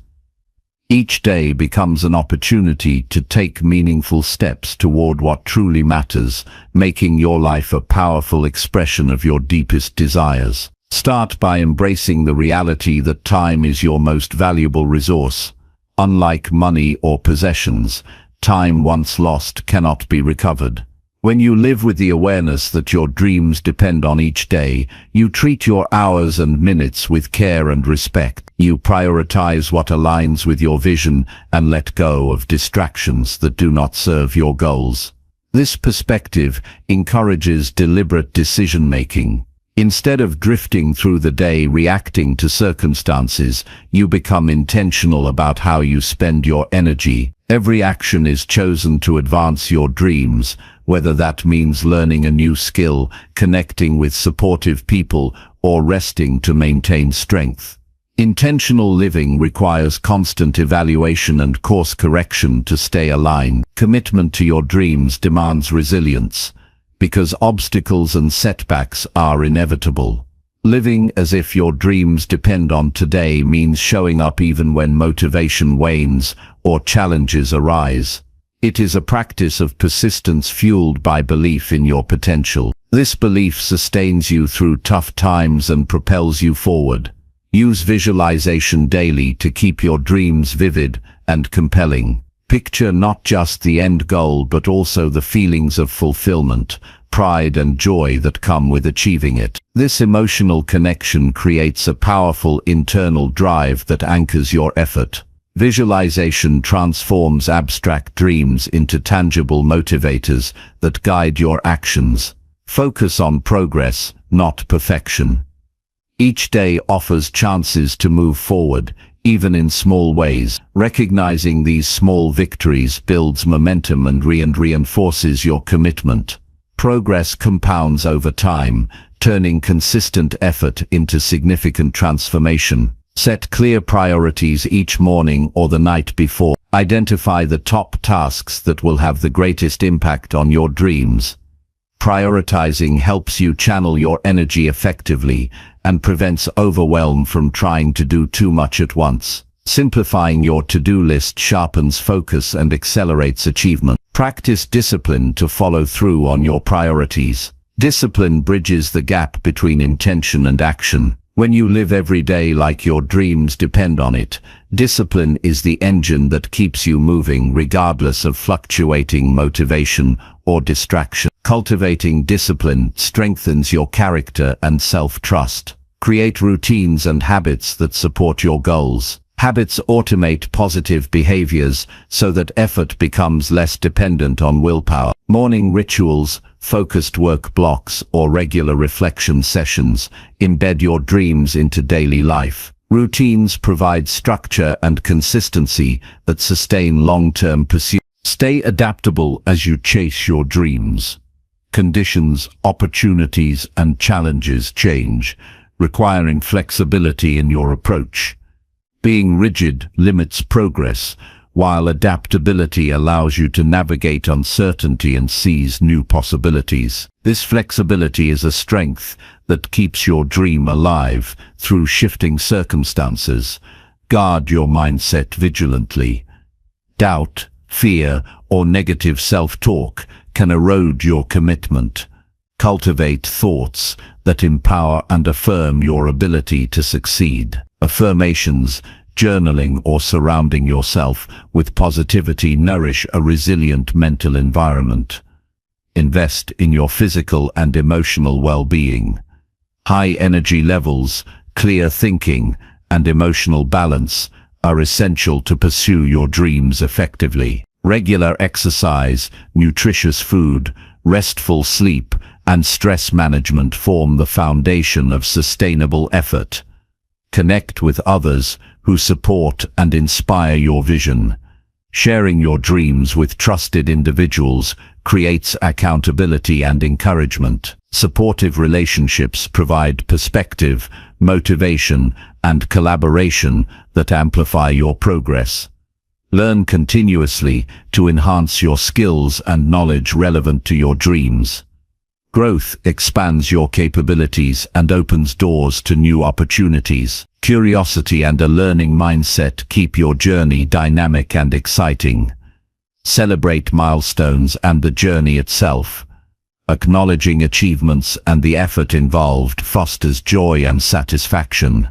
[SPEAKER 1] Each day becomes an opportunity to take meaningful steps toward what truly matters, making your life a powerful expression of your deepest desires. Start by embracing the reality that time is your most valuable resource. Unlike money or possessions, time once lost cannot be recovered. When you live with the awareness that your dreams depend on each day, you treat your hours and minutes with care and respect. You prioritize what aligns with your vision and let go of distractions that do not serve your goals. This perspective encourages deliberate decision-making. Instead of drifting through the day reacting to circumstances, you become intentional about how you spend your energy. Every action is chosen to advance your dreams, whether that means learning a new skill, connecting with supportive people, or resting to maintain strength. Intentional living requires constant evaluation and course correction to stay aligned. Commitment to your dreams demands resilience, because obstacles and setbacks are inevitable. Living as if your dreams depend on today means showing up even when motivation wanes or challenges arise. It is a practice of persistence fueled by belief in your potential. This belief sustains you through tough times and propels you forward. Use visualization daily to keep your dreams vivid and compelling. Picture not just the end goal but also the feelings of fulfillment, pride and joy that come with achieving it. This emotional connection creates a powerful internal drive that anchors your effort. Visualization transforms abstract dreams into tangible motivators that guide your actions. Focus on progress, not perfection. Each day offers chances to move forward, even in small ways. Recognizing these small victories builds momentum and reinforces your commitment. Progress compounds over time, turning consistent effort into significant transformation. Set clear priorities each morning or the night before. Identify the top tasks that will have the greatest impact on your dreams. Prioritizing helps you channel your energy effectively and prevents overwhelm from trying to do too much at once. Simplifying your to-do list sharpens focus and accelerates achievement. Practice discipline to follow through on your priorities. Discipline bridges the gap between intention and action. When you live every day like your dreams depend on it, discipline is the engine that keeps you moving regardless of fluctuating motivation or distraction. Cultivating discipline strengthens your character and self-trust. Create routines and habits that support your goals. Habits automate positive behaviors so that effort becomes less dependent on willpower. Morning rituals, focused work blocks, or regular reflection sessions embed your dreams into daily life. Routines provide structure and consistency that sustain long-term pursuit. Stay adaptable as you chase your dreams. Conditions, opportunities, and challenges change, requiring flexibility in your approach. Being rigid limits progress, while adaptability allows you to navigate uncertainty and seize new possibilities. This flexibility is a strength that keeps your dream alive through shifting circumstances. Guard your mindset vigilantly. Doubt, fear, or negative self-talk can erode your commitment. Cultivate thoughts that empower and affirm your ability to succeed. Affirmations, journaling, or surrounding yourself with positivity nourish a resilient mental environment. Invest in your physical and emotional well-being. High energy levels, clear thinking, and emotional balance are essential to pursue your dreams effectively. Regular exercise, nutritious food, restful sleep, and stress management form the foundation of sustainable effort. Connect with others who support and inspire your vision. Sharing your dreams with trusted individuals creates accountability and encouragement. Supportive relationships provide perspective, motivation, and collaboration that amplify your progress. Learn continuously to enhance your skills and knowledge relevant to your dreams. Growth expands your capabilities and opens doors to new opportunities. Curiosity and a learning mindset keep your journey dynamic and exciting. Celebrate milestones and the journey itself. Acknowledging achievements and the effort involved fosters joy and satisfaction.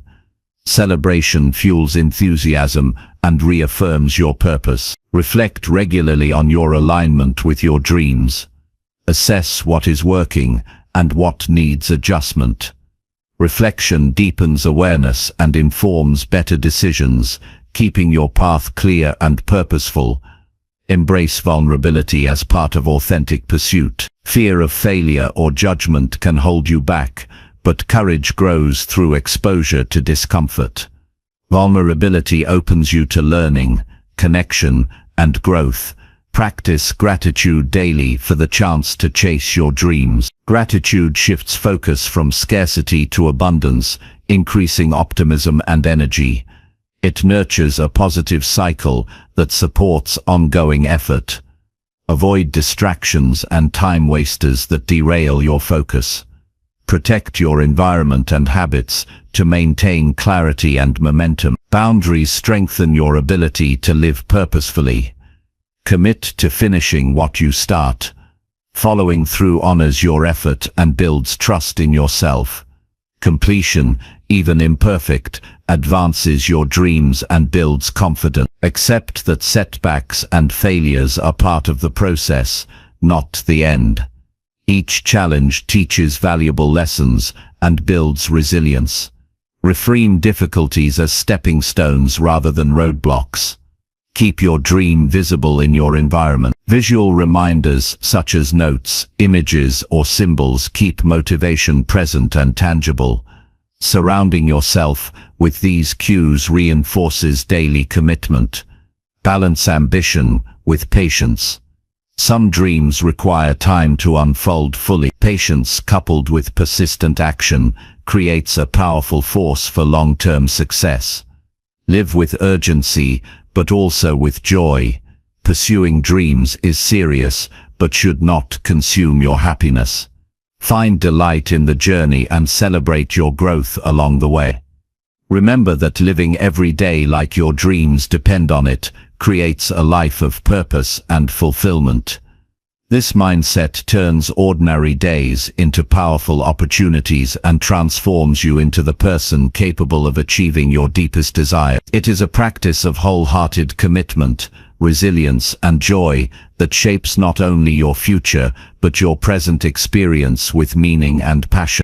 [SPEAKER 1] Celebration fuels enthusiasm and reaffirms your purpose. Reflect regularly on your alignment with your dreams. Assess what is working and what needs adjustment. Reflection deepens awareness and informs better decisions, keeping your path clear and purposeful. Embrace vulnerability as part of authentic pursuit. Fear of failure or judgment can hold you back, but courage grows through exposure to discomfort. Vulnerability opens you to learning, connection, and growth. Practice gratitude daily for the chance to chase your dreams. Gratitude shifts focus from scarcity to abundance, increasing optimism and energy. It nurtures a positive cycle that supports ongoing effort. Avoid distractions and time wasters that derail your focus. Protect your environment and habits to maintain clarity and momentum. Boundaries strengthen your ability to live purposefully. Commit to finishing what you start. Following through honors your effort and builds trust in yourself. Completion, even imperfect, advances your dreams and builds confidence. Accept that setbacks and failures are part of the process, not the end. Each challenge teaches valuable lessons and builds resilience. Reframe difficulties as stepping stones rather than roadblocks. Keep your dream visible in your environment. Visual reminders such as notes, images, or symbols keep motivation present and tangible. Surrounding yourself with these cues reinforces daily commitment. Balance ambition with patience. Some dreams require time to unfold fully. Patience coupled with persistent action creates a powerful force for long-term success. Live with urgency, but also with joy. Pursuing dreams is serious, but should not consume your happiness. Find delight in the journey and celebrate your growth along the way. Remember that living every day like your dreams depend on it creates a life of purpose and fulfillment. This mindset turns ordinary days into powerful opportunities and transforms you into the person capable of achieving your deepest desire. It is a practice of wholehearted commitment, resilience, and joy that shapes not only your future, but your present experience with meaning and passion.